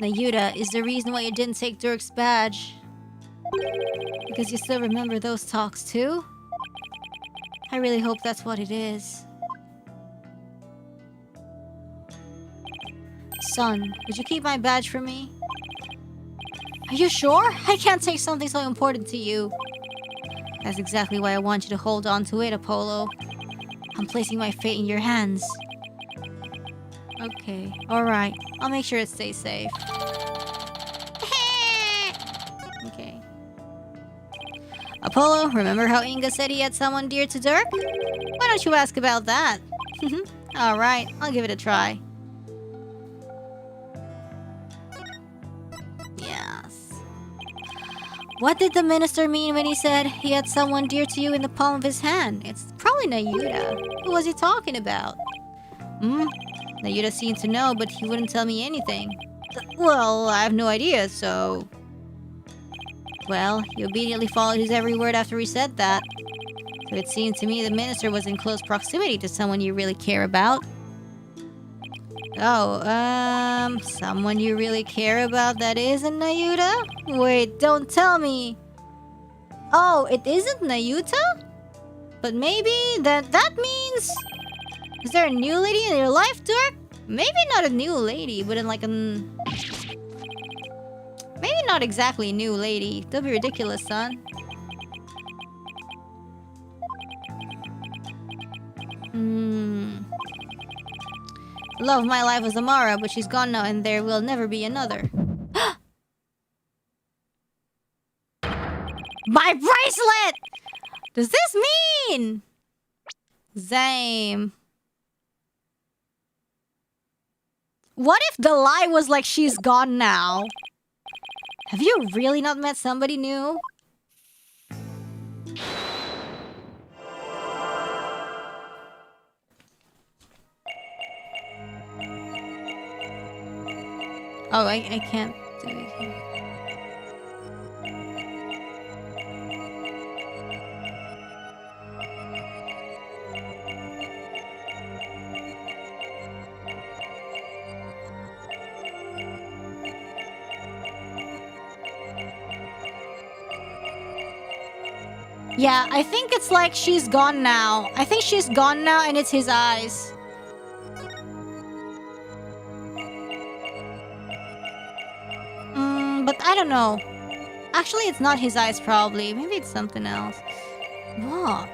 Nahyuta is the reason why you didn't take Dirk's badge. Because you still remember those talks too? I really hope that's what it is. Son, would you keep my badge for me? Are you sure? I can't take something so important to you. That's exactly why I want you to hold on to it, Apollo. I'm placing my fate in your hands. Okay, alright. I'll make sure it stays safe. Okay. Apollo, remember how Inga said he had someone dear to Dirk? Why don't you ask about that? Alright, I'll give it a try. Yes. What did the minister mean when he said he had someone dear to you in the palm of his hand? It's probably Nahyuta. Who was he talking about? Nahyuta seemed to know, but he wouldn't tell me anything. Well, I have no idea, so... Well, he obediently followed his every word after he said that. So it seemed to me the minister was in close proximity to someone you really care about. Oh, someone you really care about that isn't Nahyuta? Wait, don't tell me! Oh, it isn't Nahyuta? But maybe that means... Is there a new lady in your life, Dirk? Maybe not a new lady, but in like a... Maybe not exactly a new lady. Don't be ridiculous, son. The love of my life was Amara, but she's gone now and there will never be another. My bracelet! Does this mean? Same. What if the lie was like she's gone now? Have you really not met somebody new? Oh, I can't do it here. Yeah, I think it's like she's gone now. I think she's gone now and it's his eyes. But I don't know. Actually, it's not his eyes probably. Maybe it's something else. What?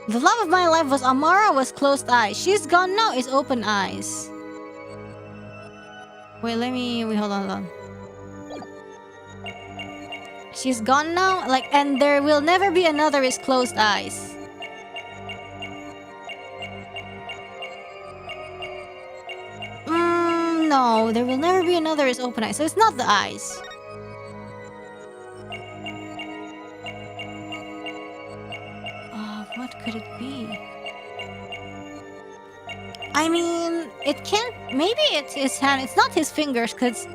The love of my life was Amara was closed eyes. She's gone now is open eyes. Wait, hold on. She's gone now, like, and there will never be another is closed eyes. No, there will never be another is open eyes. So it's not the eyes. What could it be? I mean, it can't... Maybe it's his hand. It's not his fingers, because...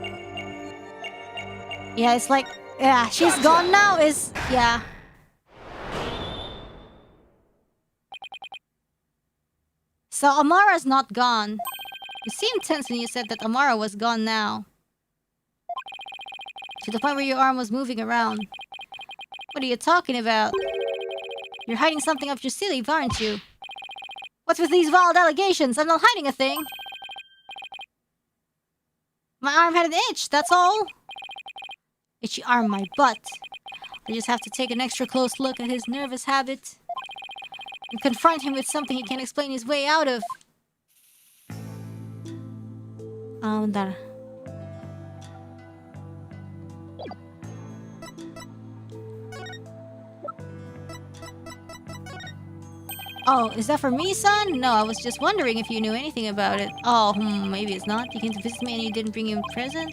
Yeah, it's like... Yeah, she's gone now is... Yeah. So Amara's not gone. You seemed tense when you said that Amara was gone now. To the point where your arm was moving around. What are you talking about? You're hiding something up your sleeve, aren't you? What's with these wild allegations? I'm not hiding a thing. My arm had an itch, that's all. Itchy arm, my butt. I just have to take an extra close look at his nervous habit and confront him with something he can't explain his way out of. Bentar. Oh, is that for me, son? No, I was just wondering if you knew anything about it. Oh, maybe it's not. You came to visit me and you didn't bring him a present?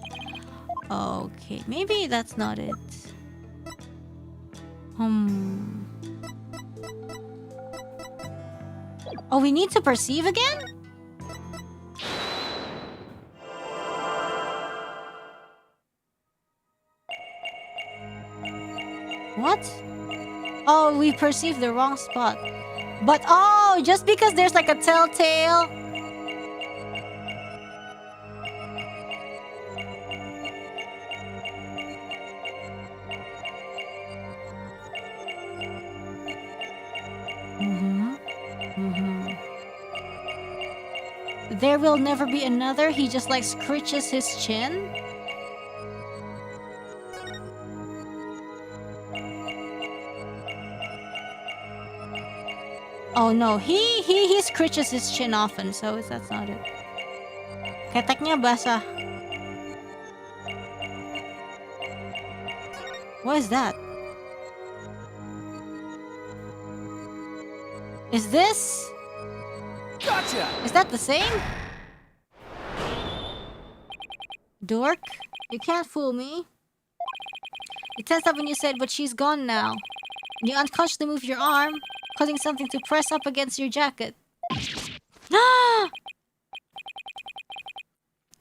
Okay, maybe that's not it. Oh, we need to perceive again? What? Oh, we perceived the wrong spot. But oh, just because there's like a telltale. There will never be another. He just like scritches his chin. Oh no, he scritches his chin often, so that's not it. Keteknya basah. What is that? Is this? Gotcha! Is that the same? Dork, you can't fool me. You tensed up when you said, but she's gone now. And you unconsciously moved your arm, causing something to press up against your jacket.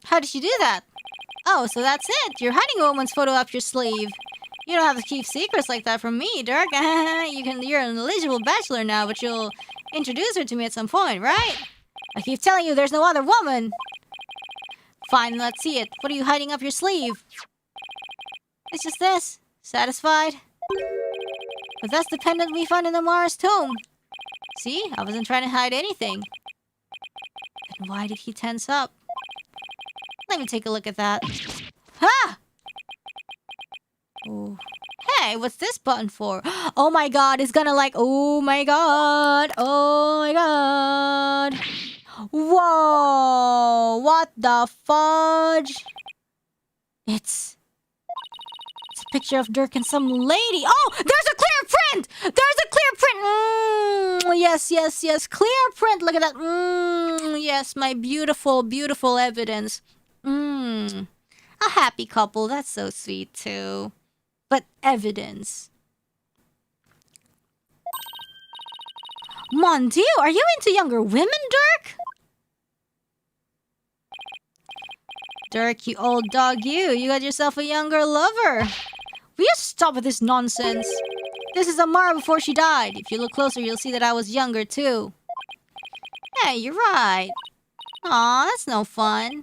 How did you do that? Oh, so that's it. You're hiding a woman's photo up your sleeve. You don't have to keep secrets like that from me, Dirk. You're an eligible bachelor now, but you'll introduce her to me at some point, right? I keep telling you there's no other woman. Fine, let's see it. What are you hiding up your sleeve? It's just this. Satisfied? But that's the pendant we found in Amara's tomb. See? I wasn't trying to hide anything. Then why did he tense up? Let me take a look at that. Ha! Oh. Hey, what's this button for? Oh my god, it's gonna like... Oh my god. Oh my god. Whoa! What the fudge? It's a picture of Dirk and some lady. Oh! There's a clear print! There's a clear print! Yes, yes, yes. Clear print. Look at that. Yes, my beautiful, beautiful evidence. A happy couple. That's so sweet too. But evidence. Mon Dieu, are you into younger women, Dirk? Dirk, you old dog, you got yourself a younger lover. Will you stop with this nonsense? This is Amara before she died. If you look closer, you'll see that I was younger too. Hey, you're right. Aw, that's no fun.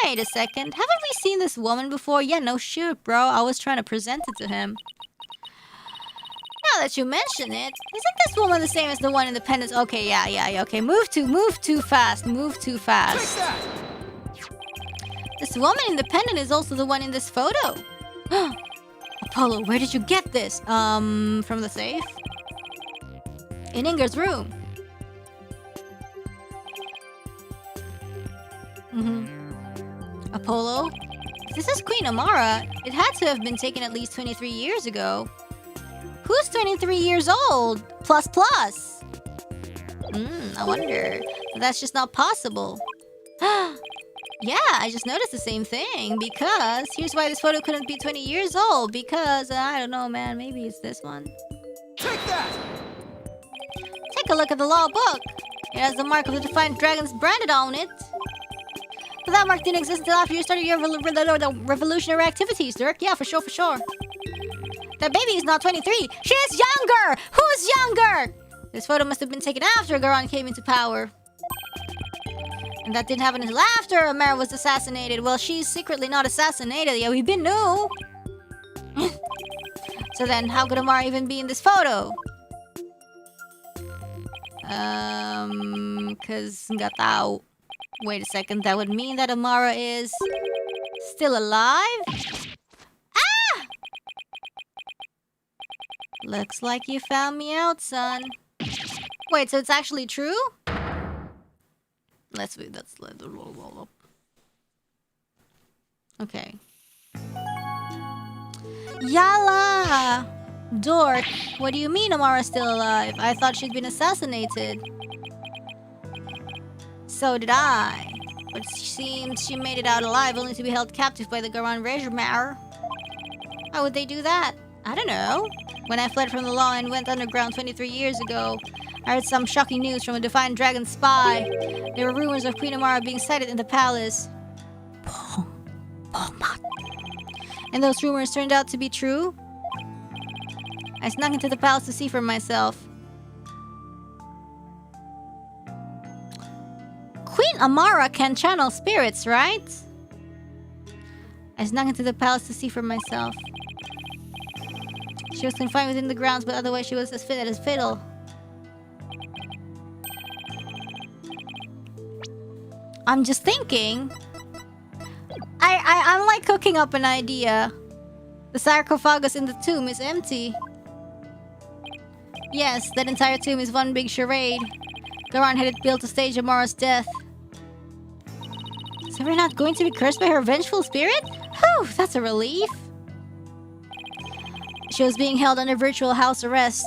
Wait a second, haven't we seen this woman before? Yeah, no shoot, bro. I was trying to present it to him. Now that you mention it, isn't this woman the same as the one in the pendants? Okay, yeah, okay. Move too fast. This woman in the pendant is also the one in this photo. Apollo, where did you get this? From the safe? In Inger's room. Apollo? If this is Queen Amara, it had to have been taken at least 23 years ago. Who's 23 years old? Plus. I wonder. But that's just not possible. Yeah, I just noticed the same thing. Because here's why this photo couldn't be 20 years old. Because, I don't know, man. Maybe it's this one. Take that! Take a look at the law book. It has the mark of the Defiant Dragons branded on it. But that mark didn't exist until after you started your revolutionary activities, Dirk. Yeah, for sure. That baby is not 23. She is younger! Who's younger? This photo must have been taken after Garan came into power. And that didn't happen until after Amara was assassinated. Well, she's secretly not assassinated. Yeah, we've been new. So then, how could Amara even be in this photo? Cause nggak tahu. Wait a second, that would mean that Amara is still alive? Ah! Looks like you found me out, son. Wait, so it's actually true? Okay. Yala! Dork, what do you mean Amara's still alive? I thought she'd been assassinated. So did I. But it seems she made it out alive only to be held captive by the Garan Regimar. How would they do that? I don't know. When I fled from the law and went underground 23 years ago, I heard some shocking news from a Defiant Dragon spy. There were rumors of Queen Amara being sighted in the palace. And those rumors turned out to be true. I snuck into the palace to see for myself. Queen Amara can channel spirits, right? I snuck into the palace to see for myself. She was confined within the grounds, but otherwise she was as fit as fiddle. I'm just thinking. I'm like cooking up an idea. The sarcophagus in the tomb is empty. Yes, that entire tomb is one big charade. Garan had it built to stage Amara's death. So we're not going to be cursed by her vengeful spirit? Whew, that's a relief. She was being held under virtual house arrest.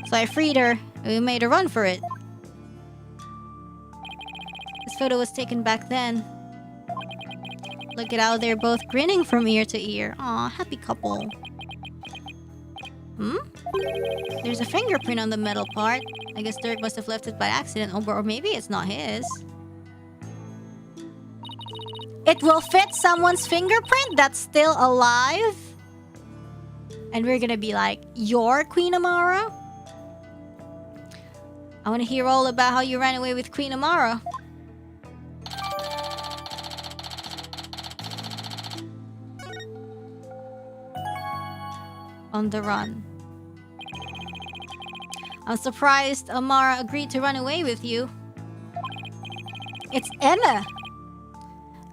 So I freed her, and we made her run for it. This photo was taken back then. Look at how they're both grinning from ear to ear. Aw, happy couple. There's a fingerprint on the metal part. I guess Dirk must have left it by accident, or maybe it's not his. It will fit someone's fingerprint that's still alive? And we're gonna be like, you're Queen Amara? I want to hear all about how you ran away with Queen Amara. on the run. I'm surprised Amara agreed to run away with you. It's Emma!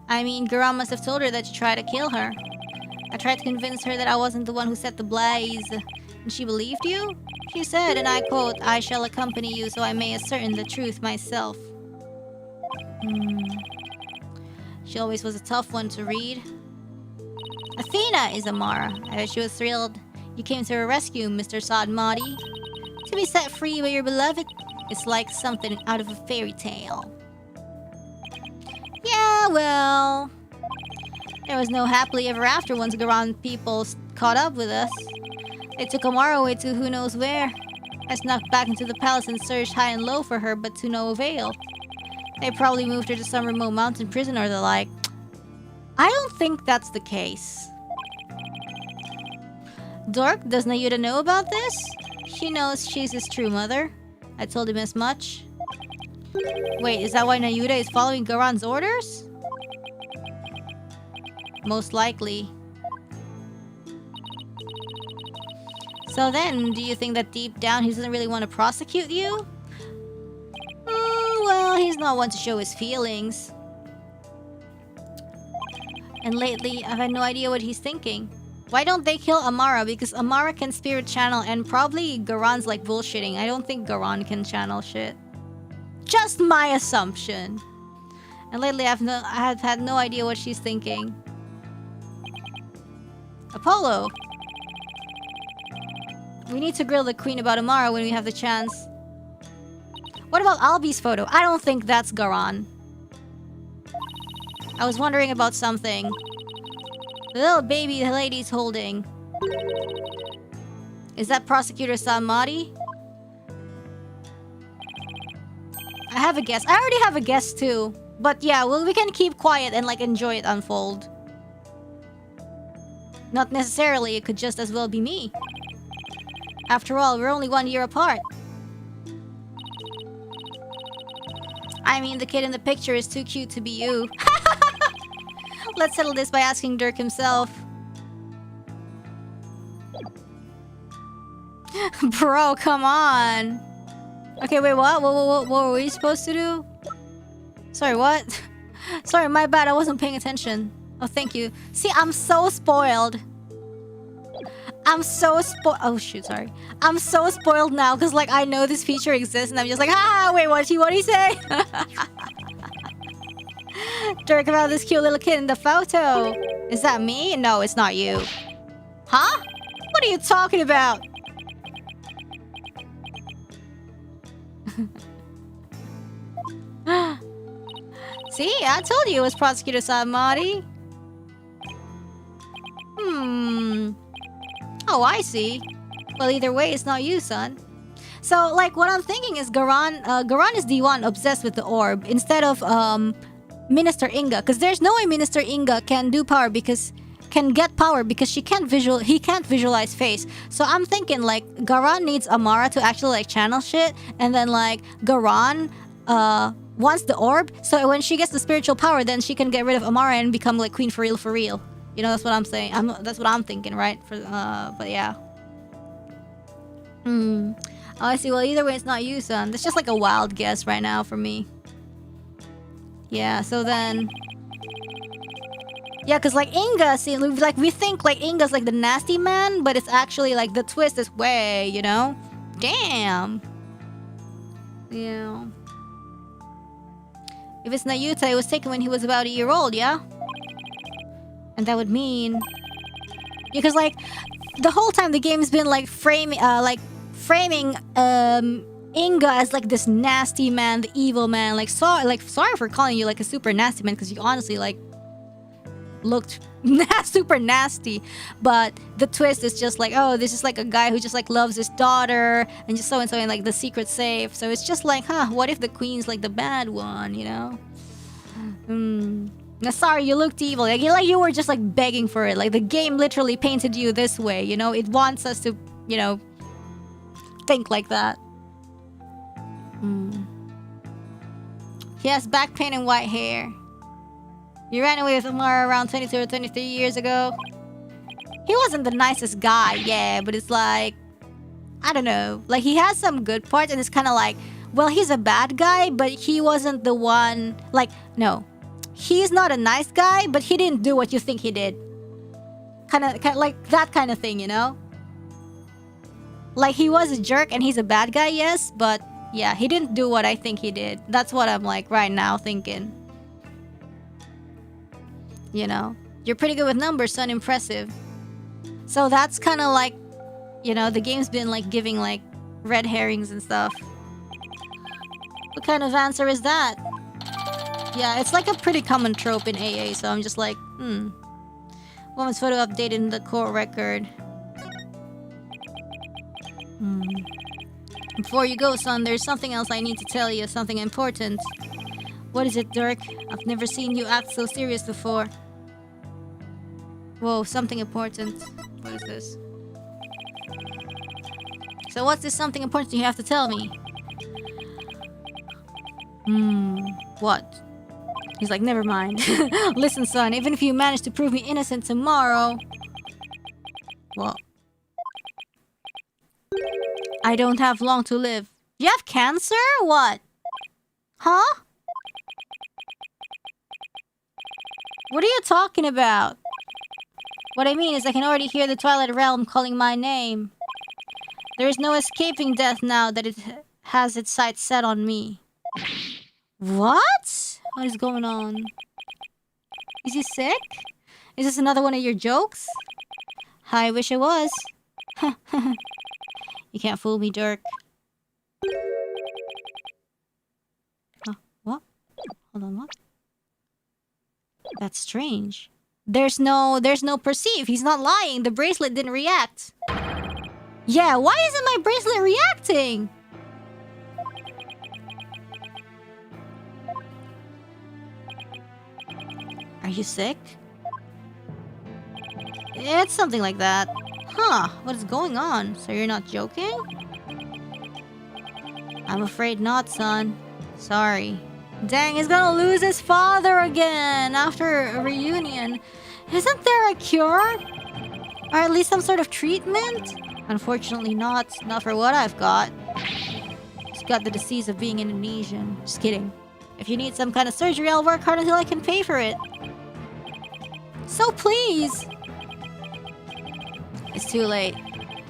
I mean, Garan must have told her that you tried to kill her. I tried to convince her that I wasn't the one who set the blaze. And she believed you? She said, and I quote, I shall accompany you so I may ascertain the truth myself. She always was a tough one to read. Athena is Amara. I bet she was thrilled. You came to her rescue, Mr. Sadmadi. To be set free by your beloved, it's like something out of a fairy tale. Yeah, well... There was no happily ever after once Garan people caught up with us. They took Amara away to who knows where. I snuck back into the palace and searched high and low for her, but to no avail. They probably moved her to some remote mountain prison or the like. I don't think that's the case. Dork, does Nahyuta know about this? She knows she's his true mother. I told him as much. Wait, is that why Nahyuta is following Garan's orders? Most likely. So then, do you think that deep down he doesn't really want to prosecute you? Well, he's not one to show his feelings. And lately, I've had no idea what he's thinking. Why don't they kill Amara? Because Amara can spirit channel and probably Garan's like bullshitting. I don't think Garan can channel shit. Just my assumption. And lately I have had no idea what she's thinking. Apollo! We need to grill the queen about Amara when we have the chance. What about Albi's photo? I don't think that's Garan. I was wondering about something. The little baby the lady's holding. Is that Prosecutor Samadi? I have a guess. I already have a guess too. But yeah, well, we can keep quiet and like enjoy it unfold. Not necessarily, it could just as well be me. After all, we're only 1 year apart. I mean, the kid in the picture is too cute to be you. Let's settle this by asking Dirk himself. Bro, come on. Okay, wait, what? What were we supposed to do? Sorry, what? Sorry, my bad, I wasn't paying attention. Oh, thank you. See, I'm so spoiled. I'm so oh shoot, sorry. I'm so spoiled now because like I know this feature exists and I'm just like, wait, what did he say? Dirk, about this cute little kid in the photo. Is that me? No, it's not you. Huh? What are you talking about? See, I told you it was Prosecutor Samadi. Oh, I see. Well, either way, it's not you, son. So, like, what I'm thinking is Garan is the one obsessed with the orb instead of, Minister Inga. Because there's no way Minister Inga can do power because... Can get power because he can't visualize face. So I'm thinking, like, Garan needs Amara to actually, like, channel shit. And then, like, Garan, wants the orb. So when she gets the spiritual power, then she can get rid of Amara and become, like, queen for real, for real. You know, that's what I'm saying. That's what I'm thinking, right? But yeah. Oh, I see. Well, either way, it's not you, son. That's just like a wild guess right now for me. Yeah, so then... Yeah, because like Inga, see, like we think like Inga's like the nasty man, but it's actually like the twist is way, you know? Damn. Yeah. If it's Nahyuta, it was taken when he was about 1 year old, yeah? And that would mean... Because like, the whole time the game's been like framing Inga as like this nasty man, the evil man. Like, sorry for calling you like a super nasty man, because you honestly like looked super nasty. But the twist is just like, oh, this is like a guy who just like loves his daughter and just so and so in like the secret safe. So it's just like, what if the queen's like the bad one, you know? Now, sorry, you looked evil. Like you were just like begging for it. Like the game literally painted you this way, you know? It wants us to, you know, think like that. He has back pain and white hair. You ran away with Amara around 22 or 23 years ago. he wasn't the nicest guy, yeah, but it's like, I don't know. Like, he has some good parts, and it's kind of like, well, he's a bad guy, but he wasn't the one. Like, no, he's not a nice guy, but he didn't do what you think he did. Kind of like that kind of thing, you know? Like, he was a jerk and he's a bad guy, yes, but yeah, he didn't do what I think he did. That's what I'm like right now thinking. You know? You're pretty good with numbers, son. Impressive. So that's kind of like, you know, the game's been like giving like red herrings and stuff. What kind of answer is that? Yeah, it's like a pretty common trope in AA, so I'm just like, Woman's photo updated in the core record. Before you go, son, there's something else I need to tell you. Something important. What is it, Dirk? I've never seen you act so serious before. Whoa, something important. What is this? So what's this something important you have to tell me? What? He's like, never mind. Listen, son, even if you manage to prove me innocent tomorrow... What? I don't have long to live. You have cancer? What? Huh? What are you talking about? What I mean is I can already hear the Twilight Realm calling my name. There is no escaping death now that it has its sights set on me. What? What is going on? Is he sick? Is this another one of your jokes? I wish it was. You can't fool me, Dirk. Huh? What? Hold on, what? That's strange. There's no perceive. He's not lying. The bracelet didn't react. Yeah, why isn't my bracelet reacting? Are you sick? It's something like that. Huh, what is going on? So you're not joking? I'm afraid not, son. Sorry. Dang, he's gonna lose his father again after a reunion. Isn't there a cure? Or at least some sort of treatment? Unfortunately not. Not for what I've got. He's got the disease of being Indonesian. Just kidding. If you need some kind of surgery, I'll work hard until I can pay for it. So please! It's too late.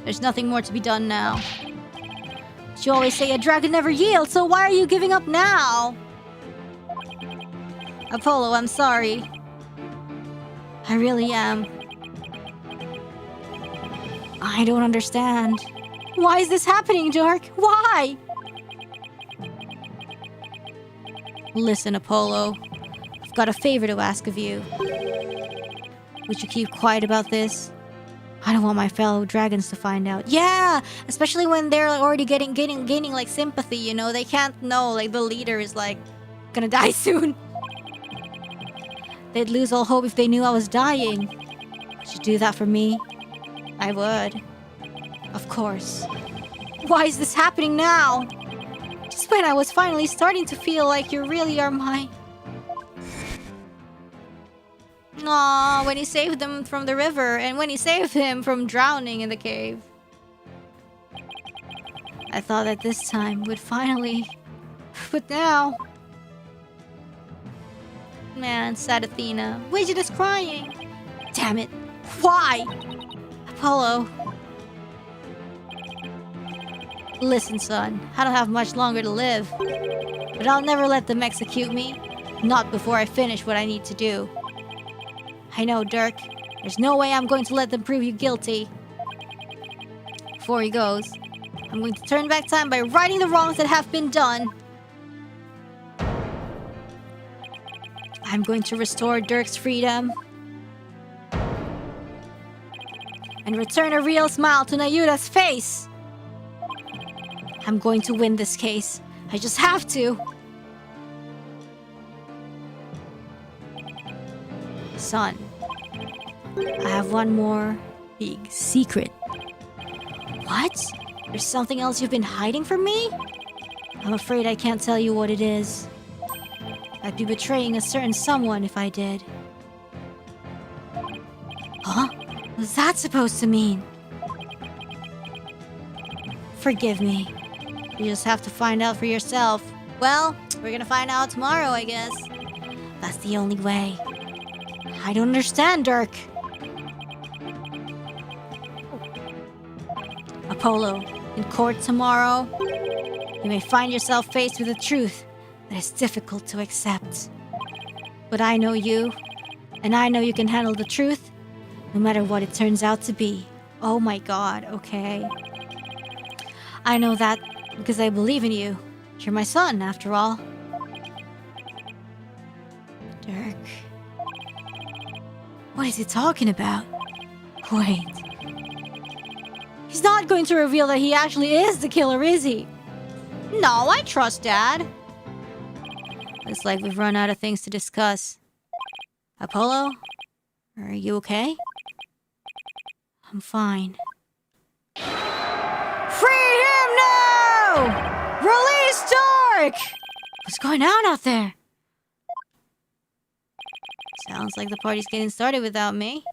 There's nothing more to be done now. You always say a dragon never yields, so why are you giving up now? Apollo, I'm sorry. I really am. I don't understand. Why is this happening, Dark? Why? Listen, Apollo. I've got a favor to ask of you. Would you keep quiet about this? I don't want my fellow dragons to find out. Yeah! Especially when they're already gaining like sympathy, you know? They can't know, like, the leader is like gonna die soon. They'd lose all hope if they knew I was dying. Would you do that for me? I would. Of course. Why is this happening now? Just when I was finally starting to feel like you really are my... Aww, when he saved them from the river, and when he saved him from drowning in the cave. I thought that this time would finally... But now... Man, sad Athena. Widget is crying. Damn it. Why? Apollo. Listen, son. I don't have much longer to live. But I'll never let them execute me. Not before I finish what I need to do. I know, Dirk. There's no way I'm going to let them prove you guilty. Before he goes, I'm going to turn back time by righting the wrongs that have been done. I'm going to restore Dirk's freedom. And return a real smile to Nahyuta's face. I'm going to win this case. I just have to. Son, I have one more big secret. What? There's something else you've been hiding from me? I'm afraid I can't tell you what it is. I'd be betraying a certain someone if I did. Huh? What's that supposed to mean? Forgive me. You just have to find out for yourself. Well, we're gonna find out tomorrow, I guess. That's the only way. I don't understand, Dirk. Apollo, in court tomorrow, you may find yourself faced with a truth that is difficult to accept. But I know you, and I know you can handle the truth, no matter what it turns out to be. Oh my god, okay. I know that because I believe in you. You're my son, after all. Dirk. What is he talking about? Wait. He's not going to reveal that he actually is the killer, is he? No, I trust Dad. Looks like we've run out of things to discuss. Apollo? Are you okay? I'm fine. Free him now! Release Dark! What's going on out there? Sounds like the party's getting started without me.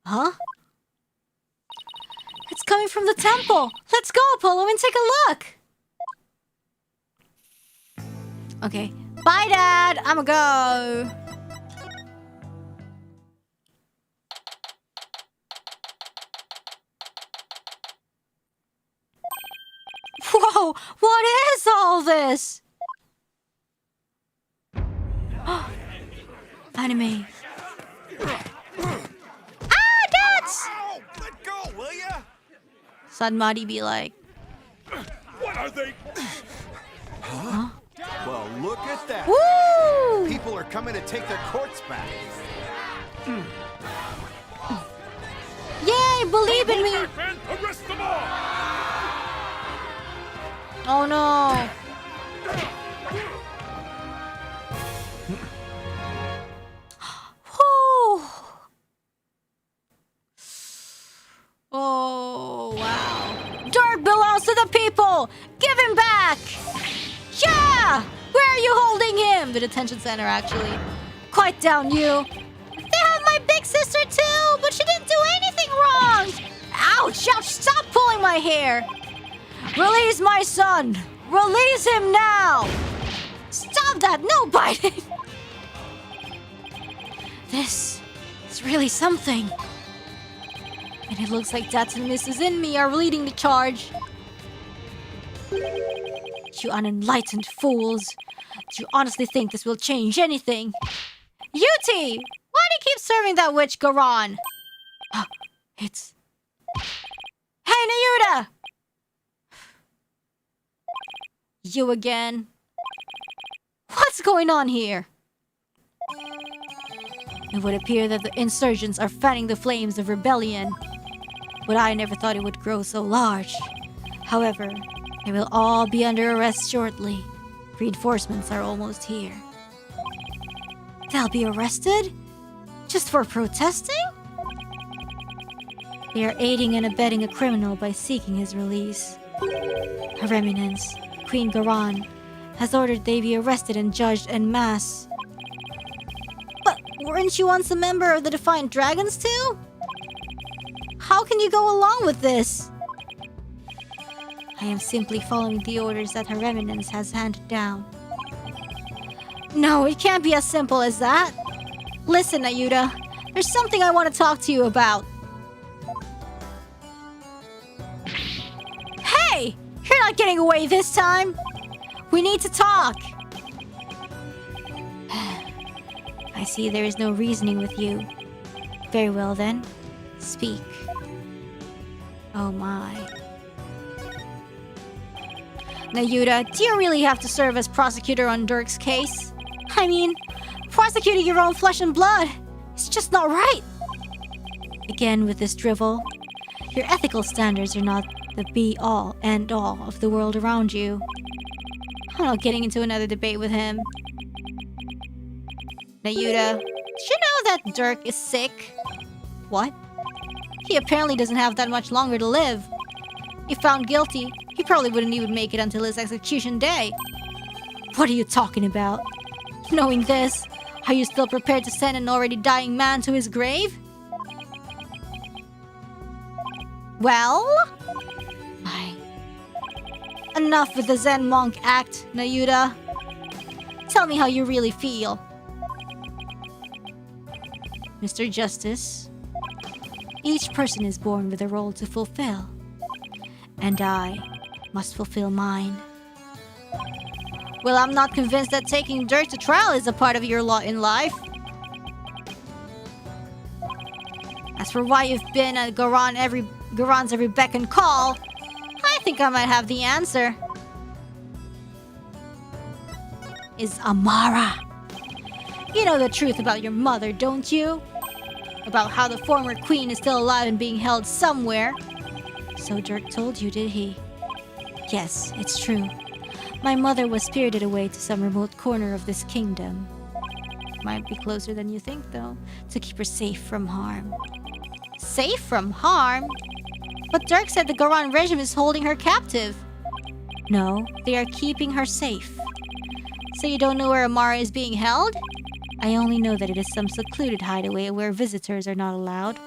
Huh? It's coming from the temple! Let's go, Apollo, and take a look! Okay. Bye, Dad! I'ma go! Whoa! What is all this? Anime. Ah, Dats! Ow! Let go, will ya? Sanmari be like, What are they? huh? Well, look at that. Woo! People are coming to take their courts back. Yay! Believe in me! Arrest them all! Oh no! Whew. Oh wow! Dirk belongs to the people. Give him back! Yeah! Where are you holding him? The detention center, actually. Quiet down, you. They have my big sister too, but she didn't do anything wrong. Ouch! Ouch! Stop pulling my hair. Release my son! Release him now! Stop that! No biting! This is really something. And it looks like Dad and Mrs. In me are leading the charge. You unenlightened fools. Do you honestly think this will change anything? Yuti! Why do you keep serving that witch Garan? It's... Hey, Nahyuta! You again? What's going on here? It would appear that the insurgents are fanning the flames of rebellion. But I never thought it would grow so large. However, they will all be under arrest shortly. Reinforcements are almost here. They'll be arrested? Just for protesting? They are aiding and abetting a criminal by seeking his release. Her Eminence, Queen Garan, has ordered they be arrested and judged en masse. But weren't you once a member of the Defiant Dragons too? How can you go along with this? I am simply following the orders that Her Eminence has handed down. No, it can't be as simple as that. Listen, Nahyuta, there's something I want to talk to you about. Hey! You're not getting away this time! We need to talk! I see there is no reasoning with you. Very well then. Speak. Oh my. Nahyuta, do you really have to serve as prosecutor on Dirk's case? I mean, prosecuting your own flesh and blood. It's just not right. Again with this drivel. Your ethical standards are not the be-all, end-all of the world around you. I'm not getting into another debate with him. Nahyuta, did you know that Dirk is sick? What? He apparently doesn't have that much longer to live. If found guilty, he probably wouldn't even make it until his execution day. What are you talking about? Knowing this, are you still prepared to send an already dying man to his grave? Well? Ay. Enough with the Zen monk act, Nahyuta. Tell me how you really feel. Mr. Justice, each person is born with a role to fulfill. And I must fulfill mine. Well, I'm not convinced that taking Dirk to trial is a part of your lot in life. As for why you've been at Goron's every beck and call, I think I might have the answer. Is Amara. You know the truth about your mother, don't you? About how the former queen is still alive and being held somewhere. So Dirk told you, did he? Yes, it's true. My mother was spirited away to some remote corner of this kingdom. Might be closer than you think, though, to keep her safe from harm. Safe from harm? But Dirk said the Goron regime is holding her captive. No, they are keeping her safe. So you don't know where Amara is being held? I only know that it is some secluded hideaway where visitors are not allowed.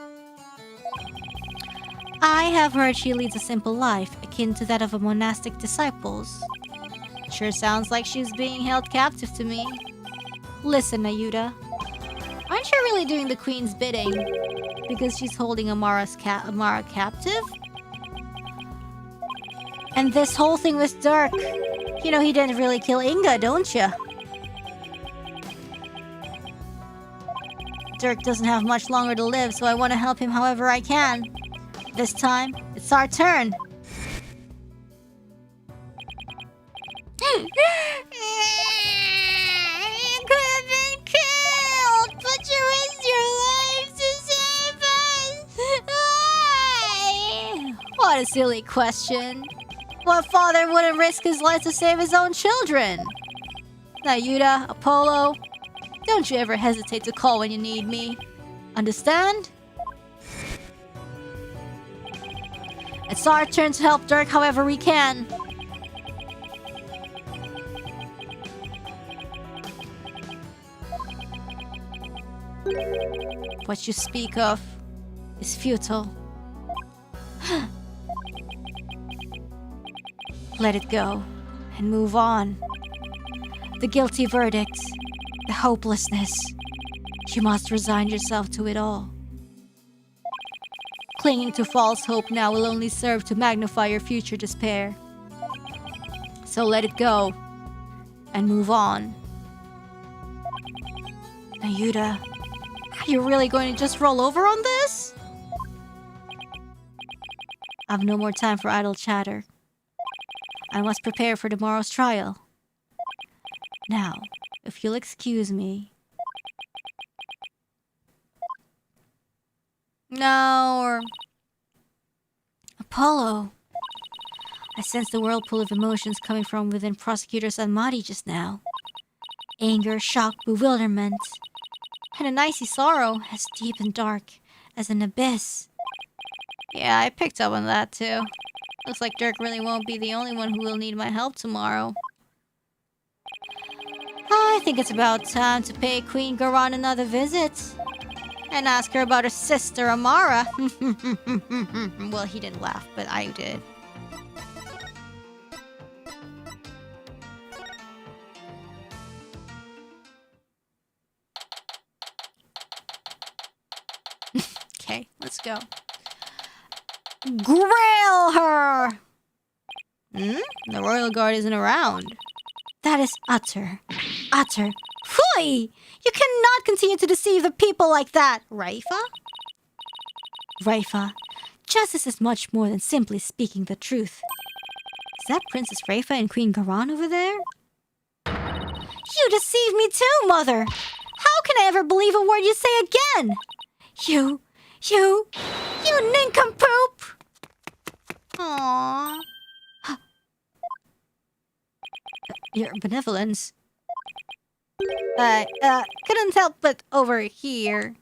I have heard she leads a simple life, akin to that of a monastic disciples. Sure sounds like she's being held captive to me. Listen, Nahyuta. Aren't you really doing the queen's bidding? Because she's holding Amara captive? And this whole thing with Dirk. You know he didn't really kill Inga, don't you? Dirk doesn't have much longer to live, so I want to help him however I can. This time, it's our turn. You could have been killed, but you risked your life to save us. Why? What a silly question. What father wouldn't risk his life to save his own children? Nahyuta, Apollo, don't you ever hesitate to call when you need me. Understand? It's our turn to help Dirk however we can. What you speak of is futile. Let it go and move on. The guilty verdict, the hopelessness. You must resign yourself to it all. Clinging to false hope now will only serve to magnify your future despair. So let it go and move on. Nahyuta, are you really going to just roll over on this? I've no more time for idle chatter. I must prepare for tomorrow's trial. Now, if you'll excuse me. No, Apollo. I sense the whirlpool of emotions coming from within Prosecutor Sanmari just now. Anger, shock, bewilderment, and an icy sorrow as deep and dark as an abyss. Yeah, I picked up on that too. Looks like Dirk really won't be the only one who will need my help tomorrow. I think it's about time to pay Queen Goron another visit. And ask her about her sister, Amara. Well, he didn't laugh, but I did. Okay, let's go. Grail her! The royal guard isn't around. That is utter. Phooey! You cannot continue to deceive the people like that, Raifa. Raifa, justice is much more than simply speaking the truth. Is that Princess Raifa and Queen Goron over there? You deceive me too, Mother! How can I ever believe a word you say again? You nincompoop! Aww. Your benevolence. Couldn't help but overhear.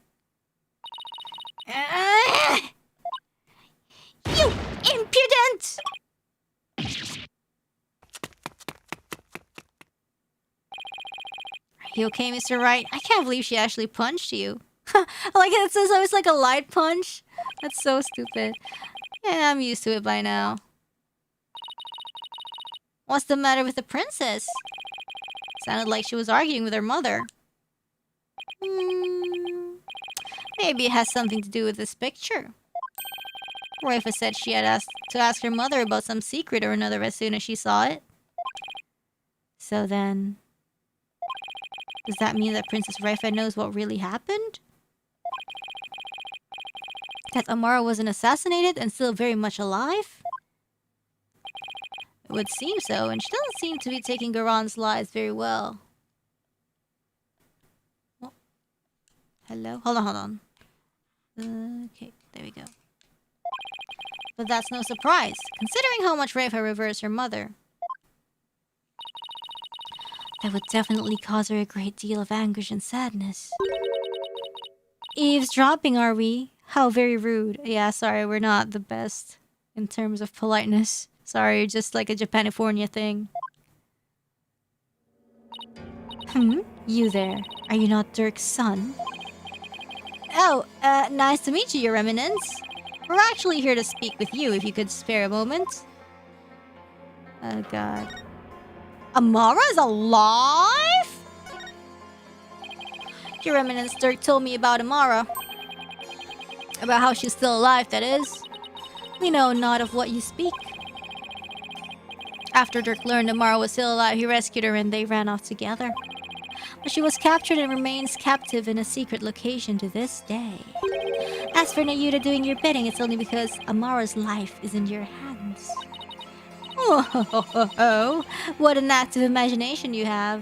You impudent! Are you okay, Mr. Wright? I can't believe she actually punched you. Like, it's like a light punch. That's so stupid. Yeah, I'm used to it by now. What's the matter with the princess? Sounded like she was arguing with her mother. Maybe it has something to do with this picture. Raifa said she had asked to ask her mother about some secret or another as soon as she saw it. So then... does that mean that Princess Raifa knows what really happened? That Amara wasn't assassinated and still very much alive? It would seem so, and she doesn't seem to be taking Garon's lies very well. Oh. Hello? Hold on. Okay, there we go. But that's no surprise, considering how much Raifa reveres her mother. That would definitely cause her a great deal of anguish and sadness. Eavesdropping, are we? How very rude. Yeah, sorry, we're not the best in terms of politeness. Sorry, just like a Japanifornia thing. You there. Are you not Dirk's son? Oh, nice to meet you, Your Eminence. We're actually here to speak with you, if you could spare a moment. Oh, God. Amara's alive? Your Eminence, Dirk told me about Amara. About how she's still alive, that is. We know not of what you speak. After Dirk learned Amara was still alive, he rescued her and they ran off together. But she was captured and remains captive in a secret location to this day. As for Nahyuta doing your bidding, it's only because Amara's life is in your hands. Oh, what an active imagination you have.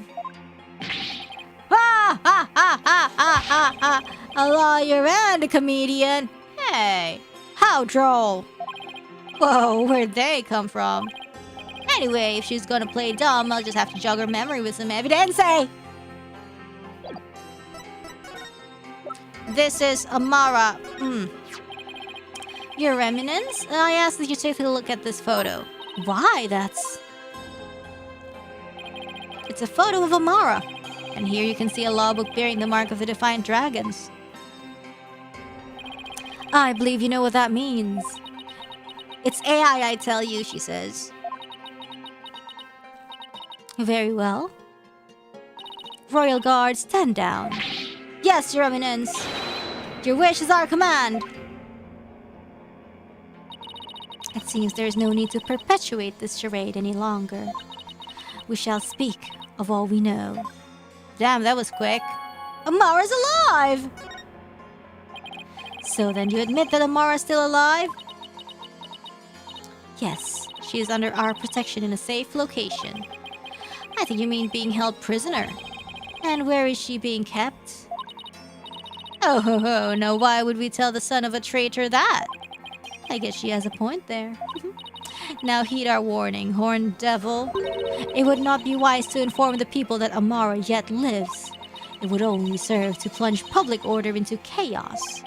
Ha ha ha ha ha ha ha! A lawyer and a comedian. Hey, how droll. Whoa, where'd they come from? Anyway, if she's gonna play dumb, I'll just have to jog her memory with some evidence. This is Amara. Your Eminence, I ask that you take a look at this photo. Why, it's a photo of Amara. And here you can see a law book bearing the mark of the Defiant Dragons. I believe you know what that means. It's AI, I tell you, she says. Very well. Royal Guard, stand down. Yes, Your Eminence. Your wish is our command. It seems there is no need to perpetuate this charade any longer. We shall speak of all we know. Damn, that was quick. Amara's alive! So then you admit that Amara's still alive? Yes, she is under our protection in a safe location. I think you mean being held prisoner. And where is she being kept? Oh ho ho, now why would we tell the son of a traitor that? I guess she has a point there. Now heed our warning, horned devil. It would not be wise to inform the people that Amara yet lives. It would only serve to plunge public order into chaos.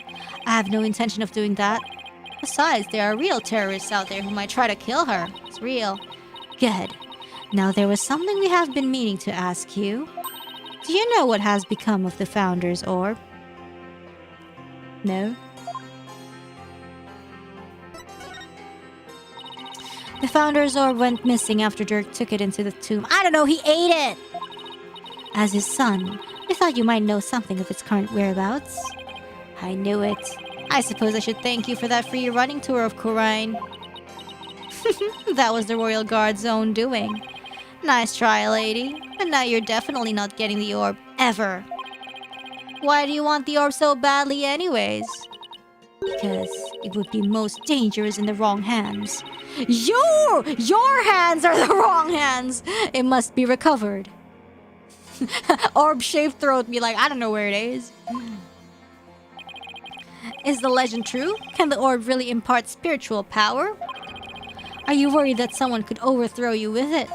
I have no intention of doing that. Besides, there are real terrorists out there who might try to kill her. It's real. Good. Now there was something we have been meaning to ask you. Do you know what has become of the Founder's Orb? No? The Founder's Orb went missing after Dirk took it into the tomb. I don't know, he ate it! As his son, I thought you might know something of its current whereabouts. I knew it. I suppose I should thank you for that free running tour of Khura'in. That was the Royal Guard's own doing. Nice try, lady. But now you're definitely not getting the orb, ever. Why do you want the orb so badly anyways? Because it would be most dangerous in the wrong hands. Your hands are the wrong hands! It must be recovered. Orb-shaped throat be like, I don't know where it is. Is the legend true? Can the orb really impart spiritual power? Are you worried that someone could overthrow you with it?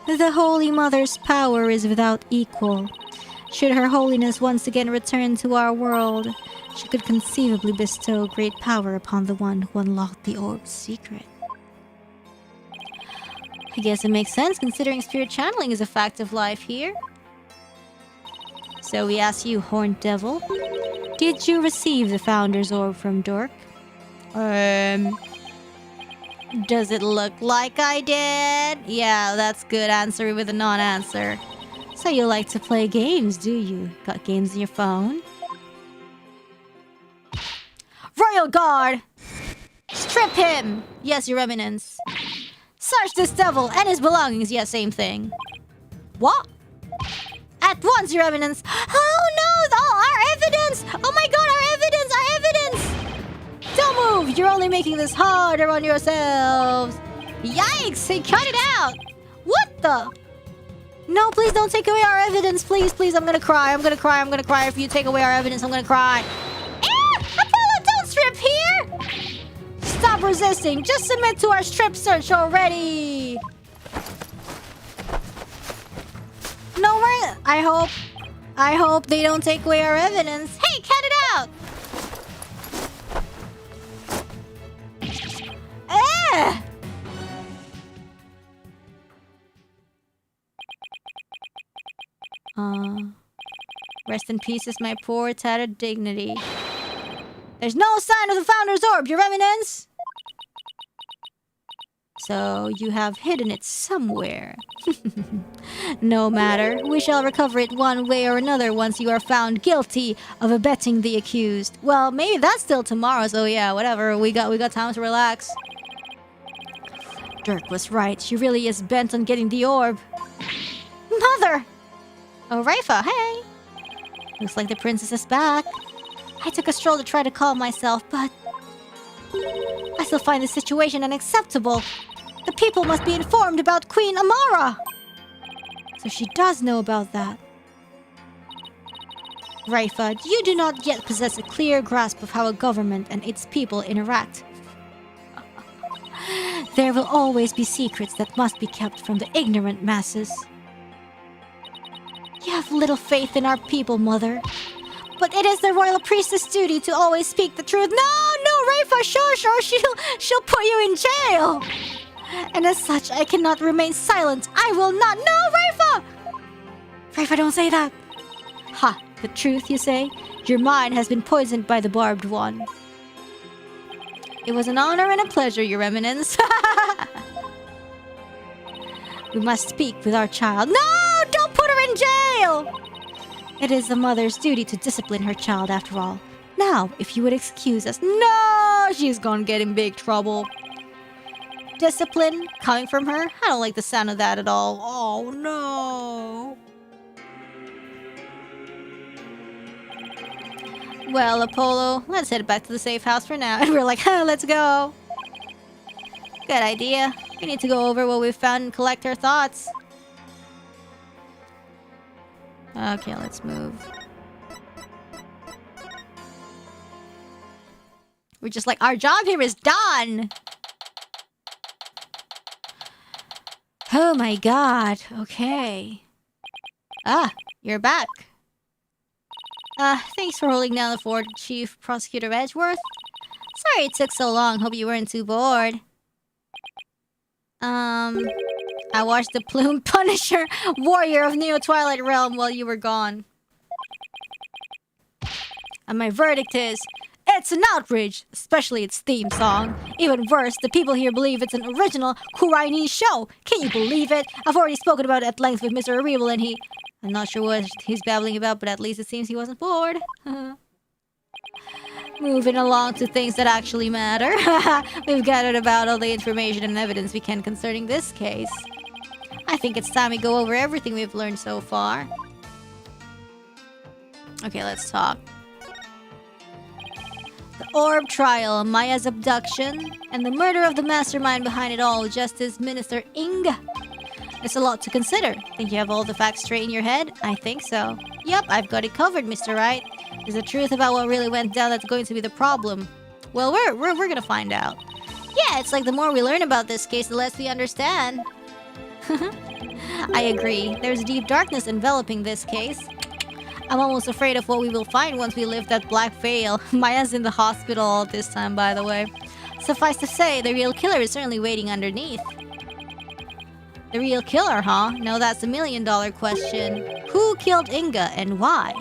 The Holy Mother's power is without equal. Should Her Holiness once again return to our world, she could conceivably bestow great power upon the one who unlocked the orb's secret. I guess it makes sense considering spirit channeling is a fact of life here. So we ask you, Horned Devil, did you receive the Founder's Orb from Dirk? Does it look like I did? Yeah, that's good answer with a non-answer. So you like to play games, do you? Got games on your phone? Royal Guard! Strip him! Yes, your eminence. Search this devil and his belongings. Yes, same thing. What? At once, your eminence. Oh no! Our evidence! Oh my god, our evidence! Our evidence! Don't move! You're only making this harder on yourselves. Yikes! He cut it out! What the? No, please don't take away our evidence. Please, please, I'm gonna cry. I'm gonna cry. I'm gonna cry. If you take away our evidence, I'm gonna cry. Apollo, don't strip here! Stop resisting. Just submit to our strip search already. No worries. I hope they don't take away our evidence. Hey, cut it out! Eh! Rest in peace is my poor tattered dignity. There's no sign of the Founder's Orb, your eminence! So you have hidden it somewhere. No matter. We shall recover it one way or another once you are found guilty of abetting the accused. Well, maybe that's still tomorrow, so yeah, whatever. We got time to relax. Dirk was right. She really is bent on getting the orb. Mother! Oh, Raifa, hey! Looks like the princess is back. I took a stroll to try to calm myself, but I still find this situation unacceptable. The people must be informed about Queen Amara. So she does know about that. Raifa, you do not yet possess a clear grasp of how a government and its people interact. There will always be secrets that must be kept from the ignorant masses. You have little faith in our people, Mother. But it is the royal priestess' duty to always speak the truth. No, Raifa, sure, she'll put you in jail. And as such, I cannot remain silent. I will not. No, Raifa! Raifa, don't say that. Ha, the truth, you say? Your mind has been poisoned by the barbed one. It was an honor and a pleasure, your eminence. We must speak with our child. No, don't put her in jail! It is the mother's duty to discipline her child, after all. Now, if you would excuse us. No, she's gonna get in big trouble. Discipline coming from her? I don't like the sound of that at all. Oh, no. Well, Apollo, let's head back to the safe house for now. And we're like, let's go. Good idea. We need to go over what we've found and collect our thoughts. Okay, let's move. We're just like, our job here is done! Oh my god, okay. Ah, you're back. Thanks for holding down the fort, Chief Prosecutor Edgeworth. Sorry it took so long, hope you weren't too bored. I watched the Plume Punisher Warrior of Neo Twilight Realm while you were gone. And my verdict is, it's an outrage, especially its theme song. Even worse, the people here believe it's an original Khura'in show. Can you believe it? I've already spoken about it at length with Mr. Arrival and I'm not sure what he's babbling about, but at least it seems he wasn't bored. Moving along to things that actually matter. We've gathered about all the information and evidence we can concerning this case. I think it's time we go over everything we've learned so far. Okay, let's talk. The Orb Trial, Maya's abduction, and the murder of the mastermind behind it all, Justice Minister Inga. It's a lot to consider. Think you have all the facts straight in your head? I think so. Yep, I've got it covered, Mr. Wright. Is the truth about what really went down that's going to be the problem? Well, we're gonna find out. Yeah, it's like the more we learn about this case, the less we understand. I agree. There's deep darkness enveloping this case. I'm almost afraid of what we will find once we lift that black veil. Maya's in the hospital all this time, by the way. Suffice to say, the real killer is certainly waiting underneath. The real killer, huh? No, that's $1 million question. Who killed Inga and why?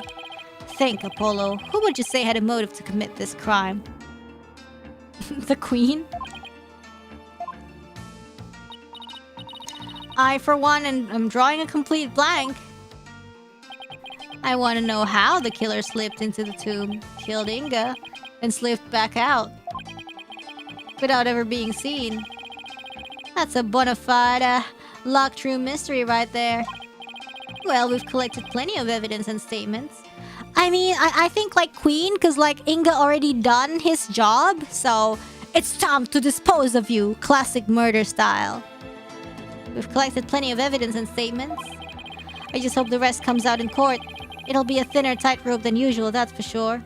Think, Apollo. Who would you say had a motive to commit this crime? The queen? I, for one, am drawing a complete blank. I want to know how the killer slipped into the tomb, killed Inga, and slipped back out without ever being seen. That's a bona fide, locked room mystery right there. Well, we've collected plenty of evidence and statements. I mean, I think like Queen, because like Inga already done his job, so it's time to dispose of you, classic murder style. We've collected plenty of evidence and statements. I just hope the rest comes out in court. It'll be a thinner tightrope than usual, that's for sure.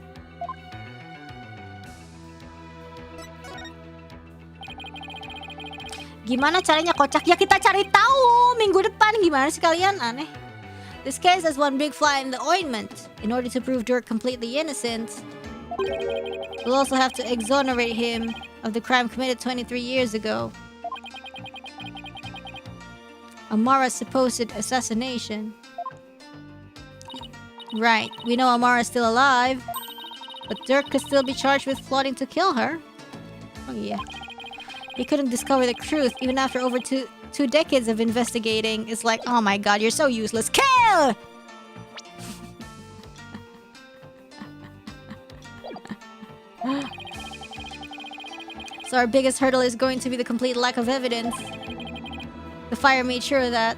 Gimana caranya kocak? Ya kita cari tahu minggu depan gimana sih kalian? Aneh. This case has one big fly in the ointment. In order to prove Dirk completely innocent, we'll also have to exonerate him of the crime committed 23 years ago. Amara's supposed assassination. Right, we know Amara's still alive, but Dirk could still be charged with plotting to kill her. Oh yeah. He couldn't discover the truth even after over two decades of investigating. It's like, oh my god, you're so useless. Kill! So our biggest hurdle is going to be the complete lack of evidence. The fire made sure of that.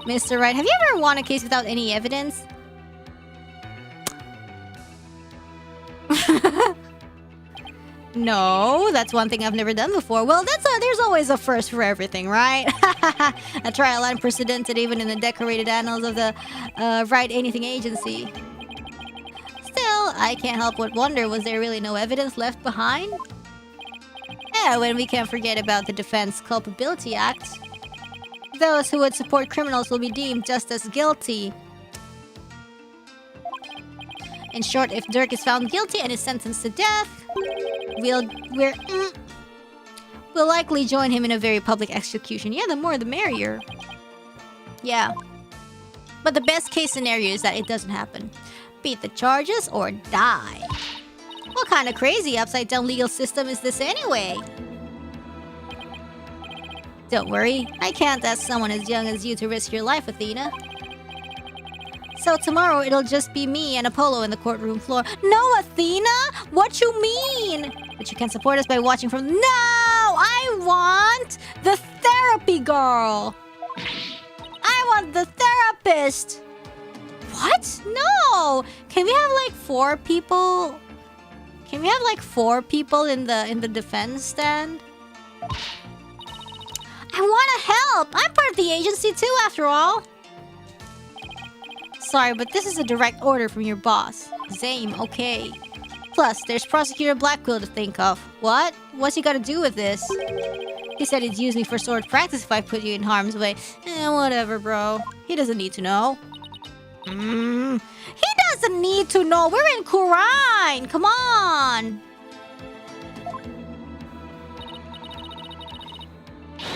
Mr. Wright, have you ever won a case without any evidence? No, that's one thing I've never done before. Well, there's always a first for everything, right? A trial unprecedented even in the decorated annals of the Wright Anything Agency. Still, I can't help but wonder, was there really no evidence left behind? Yeah, when we can't forget about the Defense Culpability Act. Those who would support criminals will be deemed just as guilty. In short, if Dirk is found guilty and is sentenced to death, we'll likely join him in a very public execution. Yeah, the more the merrier. Yeah. But the best case scenario is that it doesn't happen. Beat the charges or die. What kind of crazy upside down legal system is this anyway? Don't worry, I can't ask someone as young as you to risk your life, Athena. So tomorrow it'll just be me and Apollo in the courtroom floor. No, Athena! What you mean? But you can support us by watching from... No! I want the therapy girl! I want the therapist! What? No! Can we have like 4 people? Can we have like 4 people in the defense stand? I want to help! I'm part of the agency too, after all. Sorry, but this is a direct order from your boss. Zame, okay. Plus, there's Prosecutor Blackquill to think of. What? What's he got to do with this? He said he'd use me for sword practice if I put you in harm's way. Whatever, bro. He doesn't need to know. He doesn't need to know. We're in Khura'in. Come on.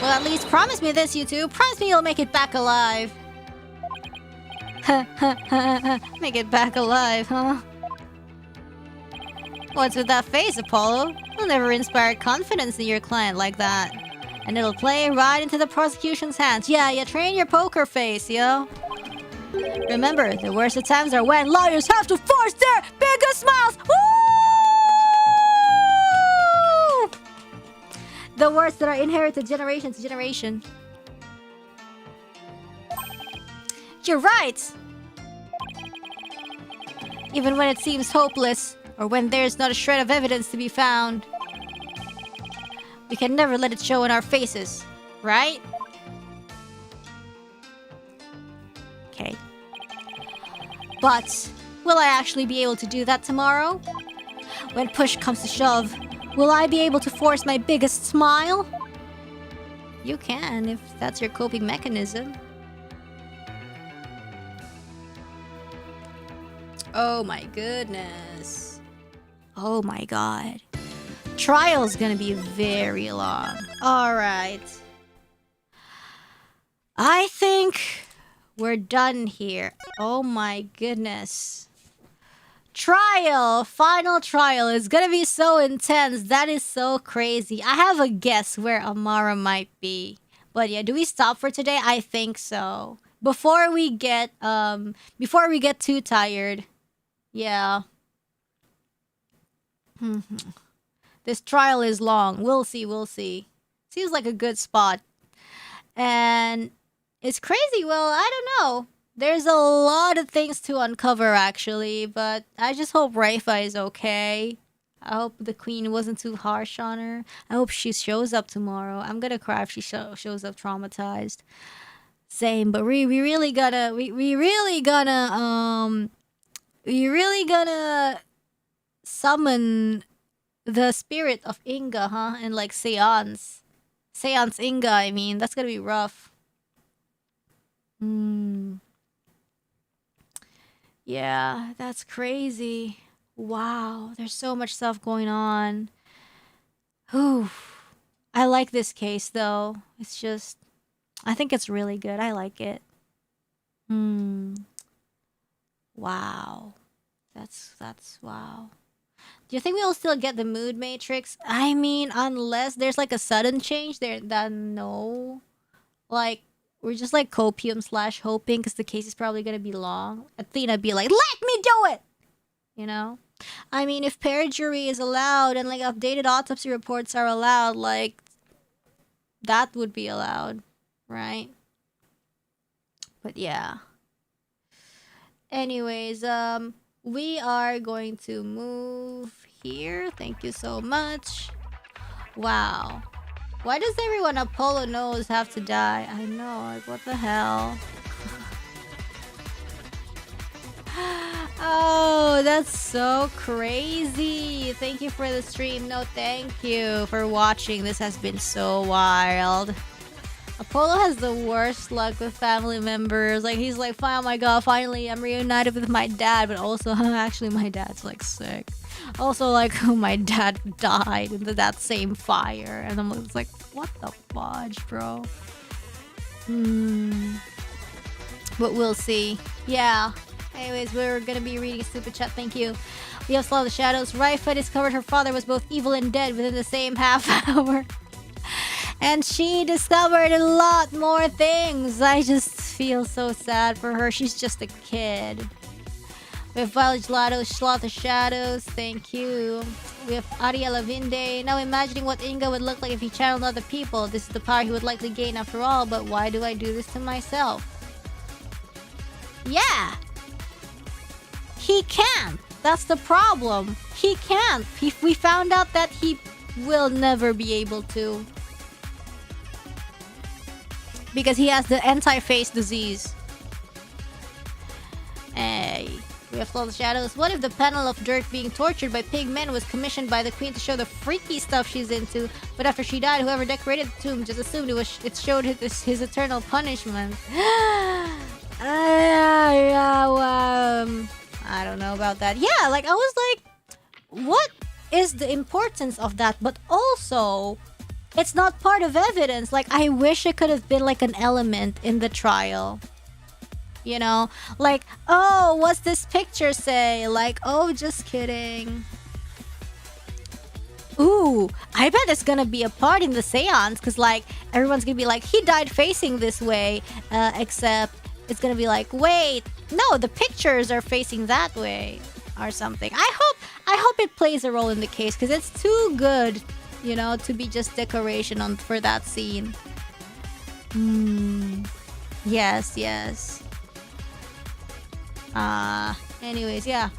Well, at least promise me this, you two. Promise me you'll make it back alive. Make it back alive, huh? What's with that face, Apollo? You'll never inspire confidence in your client like that. And it'll play right into the prosecution's hands. Yeah, train your poker face, yo. Remember, the worst of times are when lawyers have to force their biggest smiles. Woo! The words that are inherited generation to generation. You're right! Even when it seems hopeless, or when there's not a shred of evidence to be found, we can never let it show in our faces, right? Okay. But, will I actually be able to do that tomorrow? When push comes to shove, will I be able to force my biggest smile? You can, if that's your coping mechanism. Oh my goodness. Oh my god. Trial's gonna be very long. Alright. I think we're done here. Oh my goodness. Trial, final trial is gonna be so intense. That is so crazy. I have a guess where Amara might be. But yeah, do we stop for today? I think so. Before we get too tired. Yeah. This trial is long. We'll see. Seems like a good spot. And it's crazy. Well, I don't know. There's a lot of things to uncover, actually, but I just hope Raifa is okay. I hope the queen wasn't too harsh on her. I hope she shows up tomorrow. I'm gonna cry if she shows up traumatized. Same, but we really gonna summon the spirit of Inga, huh? And like seance Inga. I mean, that's gonna be rough. Yeah, that's crazy. Wow, there's so much stuff going on. Whew. I like this case though. It's just, I think it's really good. I like it. Wow. That's wow. Do you think we'll still get the mood matrix? I mean, unless there's like a sudden change there, then no. Like, we're just like copium/hoping because the case is probably gonna be long. Athena be like, let me do it! You know? I mean, if perjury is allowed and like updated autopsy reports are allowed, like, that would be allowed, right? But yeah. Anyways, we are going to move here. Thank you so much. Wow. Why does everyone Apollo knows have to die? I know, like, what the hell? Oh, that's so crazy. Thank you for the stream. No, thank you for watching. This has been so wild. Apollo has the worst luck with family members. Like, he's like, oh my god, finally I'm reunited with my dad. But also, actually, my dad's like sick. Also, like, my dad died in that same fire. And I'm like, what the fudge, bro? But we'll see. Yeah. Anyways, we're gonna be reading Super Chat. Thank you. We have Slaw the Shadows. Raifa discovered her father was both evil and dead within the same half hour. And she discovered a lot more things. I just feel so sad for her. She's just a kid. We have Violet Gelato, Slaw the Shadows. Thank you. We have Ariela Vinde. Now imagining what Inga would look like if he channeled other people. This is the power he would likely gain after all. But why do I do this to myself? Yeah. He can't. That's the problem. He can't. We found out that he will never be able to. Because he has the anti-face disease. Hey. We have Slaw the Shadows. What if the panel of dirt being tortured by pig men was commissioned by the queen to show the freaky stuff she's into? But after she died, whoever decorated the tomb just assumed it showed his eternal punishment. I don't know about that. Yeah, like, I was like, what is the importance of that? But also, it's not part of evidence. Like, I wish it could have been like an element in the trial. You know? Like, oh, what's this picture say? Like, oh, just kidding. Ooh, I bet it's gonna be a part in the seance. Because, like, everyone's gonna be like, he died facing this way. Except it's gonna be like, wait, no, the pictures are facing that way. Or something. I hope it plays a role in the case. Because it's too good, you know, to be just decoration for that scene. Yes. Anyways, yeah.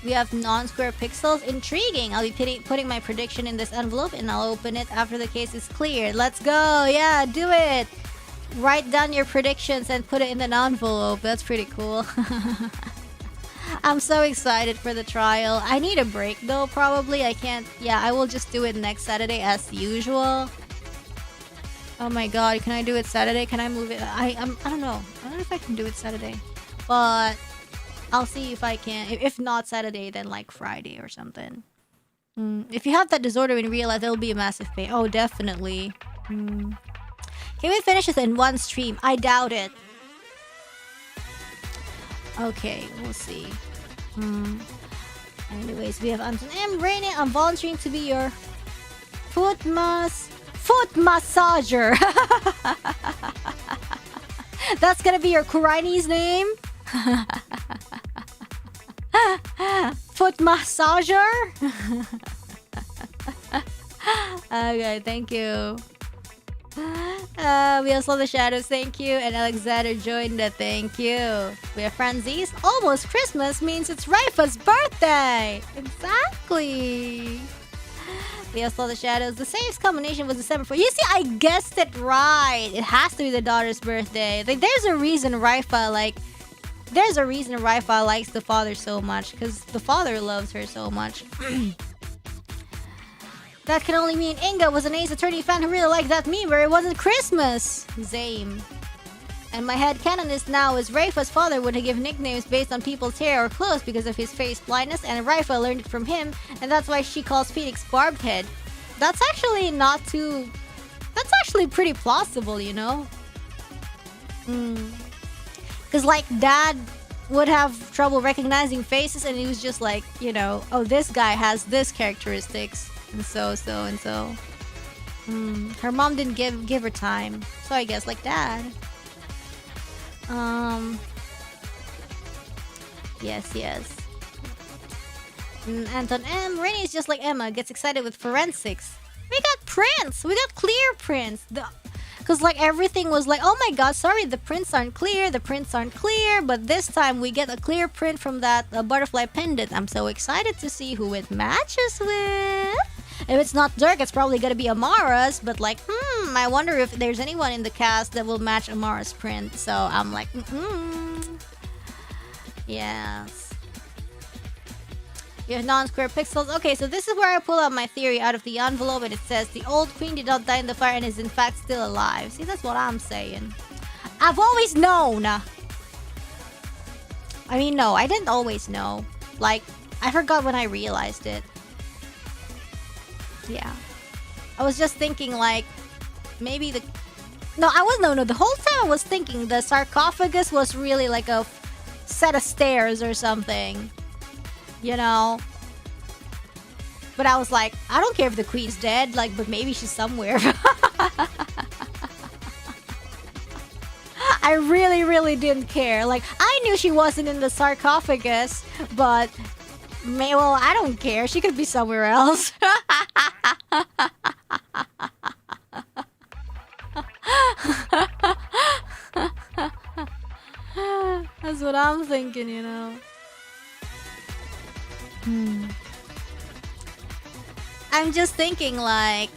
We have non-square pixels. Intriguing. I'll be putting my prediction in this envelope and I'll open it after the case is cleared. Let's go. Yeah, do it. Write down your predictions and put it in an envelope. That's pretty cool. I'm so excited for the trial. I need a break though, probably. I can't. Yeah, I will just do it next Saturday as usual. Oh my god, can I do it Saturday? Can I move it? I don't know. I don't know if I can do it Saturday. But I'll see if I can. If not Saturday, then like Friday or something. If you have that disorder in real life, it'll be a massive pain. Oh, definitely. Can we finish this in one stream? I doubt it. Okay, we'll see. Anyways, we have Anton M. Reine, I'm volunteering to be your foot massager. That's gonna be your Khura'in's name? Foot massager? Okay, thank you. We also the Shadows, thank you. And Alexander joined the thank you. We have Franzis. Almost Christmas means it's Raifa's birthday. Exactly. We also the Shadows. The safest combination was December 4th. You see, I guessed it right. It has to be the daughter's birthday. Like, there's a reason Raifa likes the father so much, because the father loves her so much. That can only mean Inga was an Ace Attorney fan who really liked that meme where it wasn't Christmas. Zame. And my headcanon is now is Raifa's father would give nicknames based on people's hair or clothes because of his face blindness, and Raifa learned it from him, and that's why she calls Phoenix Barbed Head. That's actually not too... That's actually pretty plausible, you know? Because, like, Dad would have trouble recognizing faces, and he was just like, you know, oh, this guy has this characteristics. And so. Her mom didn't give her time. So I guess like Dad. Yes. Anton M. Reine is just like Emma, gets excited with forensics. We got prints! We got clear prints! Because like everything was like, oh my god, sorry, the prints aren't clear, but this time we get a clear print from that butterfly pendant. I'm so excited to see who it matches with. If it's not Dirk, it's probably gonna be Amara's, but like, I wonder if there's anyone in the cast that will match Amara's print. So I'm like, Yes. You have non-square pixels. Okay, so this is where I pull out my theory out of the envelope, and it says the old queen did not die in the fire and is in fact still alive. See, that's what I'm saying. I've always known. I mean, no, I didn't always know. Like, I forgot when I realized it. Yeah. I was just thinking, like, maybe the... No, the whole time I was thinking the sarcophagus was really like a set of stairs or something. You know? But I was like, I don't care if the queen's dead, like, but maybe she's somewhere. I really didn't care. Like, I knew she wasn't in the sarcophagus, but... Well, I don't care. She could be somewhere else. That's what I'm thinking, you know. I'm just thinking, like,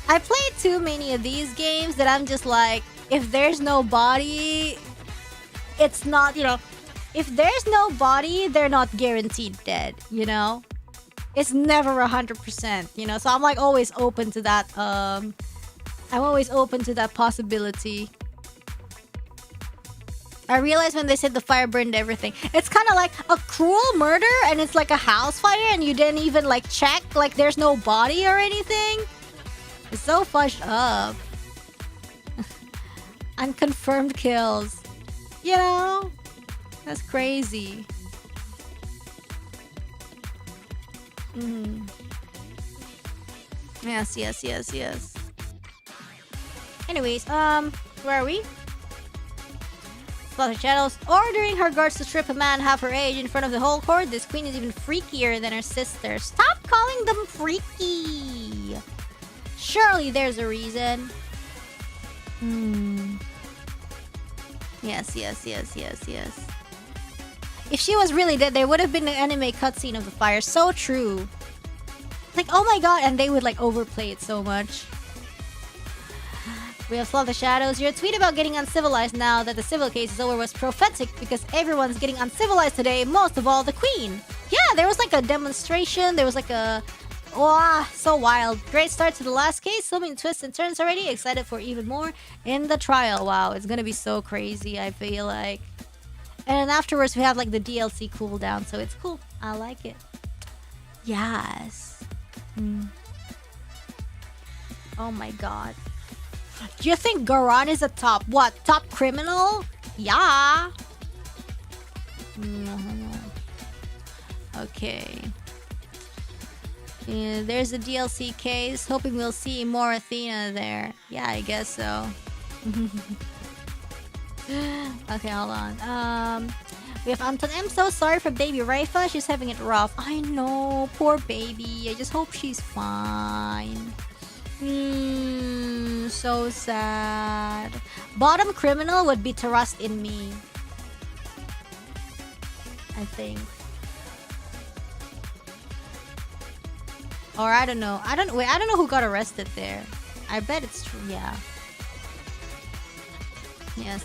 I played too many of these games that I'm just like, if there's no body, it's not, you know, if there's no body, they're not guaranteed dead, you know? It's never 100%, you know? So I'm like always open to that, I'm always open to that possibility. I realized when they said the fire burned everything. It's kind of like a cruel murder and it's like a house fire and you didn't even like check, like there's no body or anything. It's so fudged up. Unconfirmed kills. You know? That's crazy. Yes. Anyways, where are we? Slaughter Shadows. Ordering her guards to strip a man half her age in front of the whole court. This queen is even freakier than her sister. Stop calling them freaky. Surely there's a reason. Yes. If she was really dead, there would have been an anime cutscene of the fire. So true. Like, oh my god, and they would like overplay it so much. We have Slaughter Shadows. Your tweet about getting uncivilized now that the civil case is over was prophetic because everyone's getting uncivilized today, most of all the queen. Yeah, there was like a demonstration, there was like a... Wow, so wild. Great start to the last case, so many twists and turns already. Excited for even more in the trial. Wow, it's gonna be so crazy, I feel like. And then afterwards we have like the DLC cooldown, so it's cool. I like it. Yes. Oh my god. Do you think Garan is a top top criminal? Yeah. Okay. Yeah, there's a DLC case. Hoping we'll see more Athena there. Yeah, I guess so. Okay, hold on. We have Anton. I'm so sorry for baby Raifa. She's having it rough. I know, poor baby. I just hope she's fine. So sad. Bottom criminal would be trust in me, I think. Or I don't know. I don't know who got arrested there. I bet it's true. Yeah. Yes.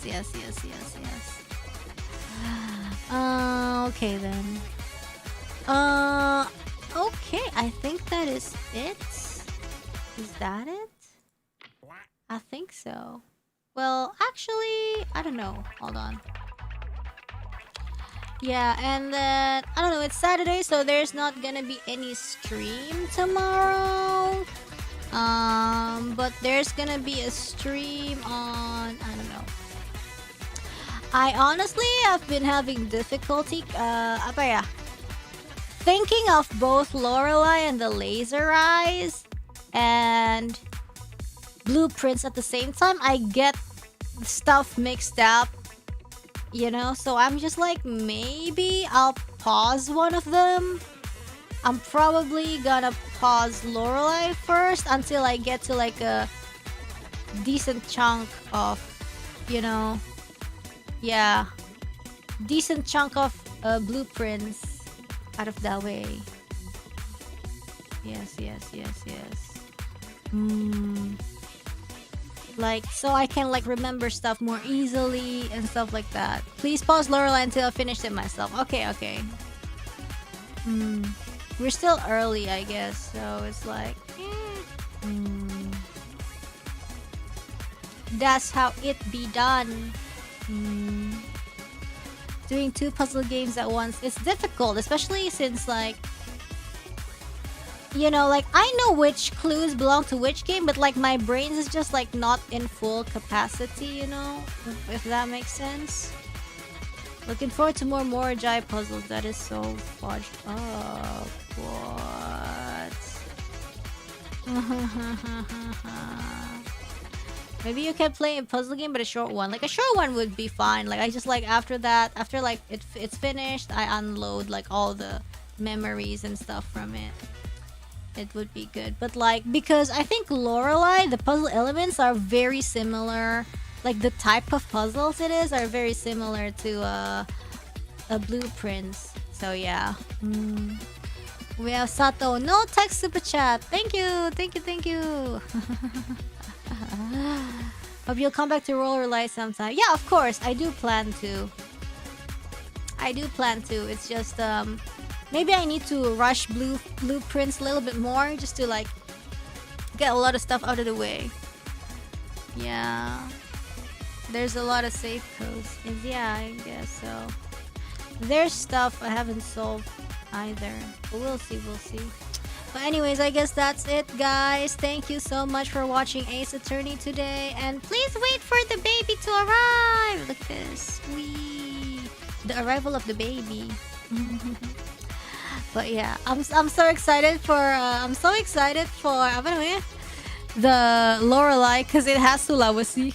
Okay then. Okay. I think that is it. Is that it? I think so. Well, actually, I don't know. Hold on. Yeah, and then I don't know, it's Saturday, so there's not gonna be any stream tomorrow. But there's gonna be a stream on, I don't know. I honestly have been having difficulty thinking of both Lorelei and the Laser Eyes and Blueprints at the same time. I get stuff mixed up, you know, so I'm just like, maybe I'll pause one of them. I'm probably gonna pause Lorelei first until I get to like a decent chunk of, you know, yeah, decent chunk of Blueprints out of that way. Yes. Like, so I can like remember stuff more easily and stuff like that. Please pause Lorelei until I finish it myself. Okay. We're still early, I guess, so it's like that's how it be done. Doing 2 puzzle games at once, it's difficult, especially since like, you know, like I know which clues belong to which game, but like my brain is just like not in full capacity, you know, if that makes sense. Looking forward to more Morajai puzzles. That is so fudged up. What? Maybe you can play a puzzle game, but a short one. Like a short one would be fine. Like I just like after like it's finished, I unload like all the memories and stuff from it. It would be good. But like, because I think Lorelei, the puzzle elements are very similar. Like the type of puzzles it is are very similar to a Blueprints. So yeah. We have Sato. No text super chat. Thank you. Hope you'll come back to Lorelei sometime. Yeah, of course. I do plan to. It's just maybe I need to rush Blueprints a little bit more just to like get a lot of stuff out of the way. Yeah. There's a lot of safe codes. Yeah, I guess so. There's stuff I haven't solved either. But we'll see. But anyways, I guess that's it, guys. Thank you so much for watching Ace Attorney today. And please wait for the baby to arrive. Look at this. Whee! The arrival of the baby. But yeah, I'm so excited for apa namanya? The Lorelei, because it has Sulawesi.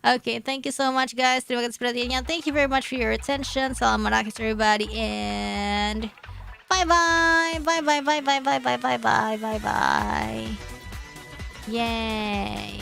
Okay, thank you so much, guys. Terima kasih perhatiannya. Thank you very much for your attention. Salam merak everybody, and bye. Yay.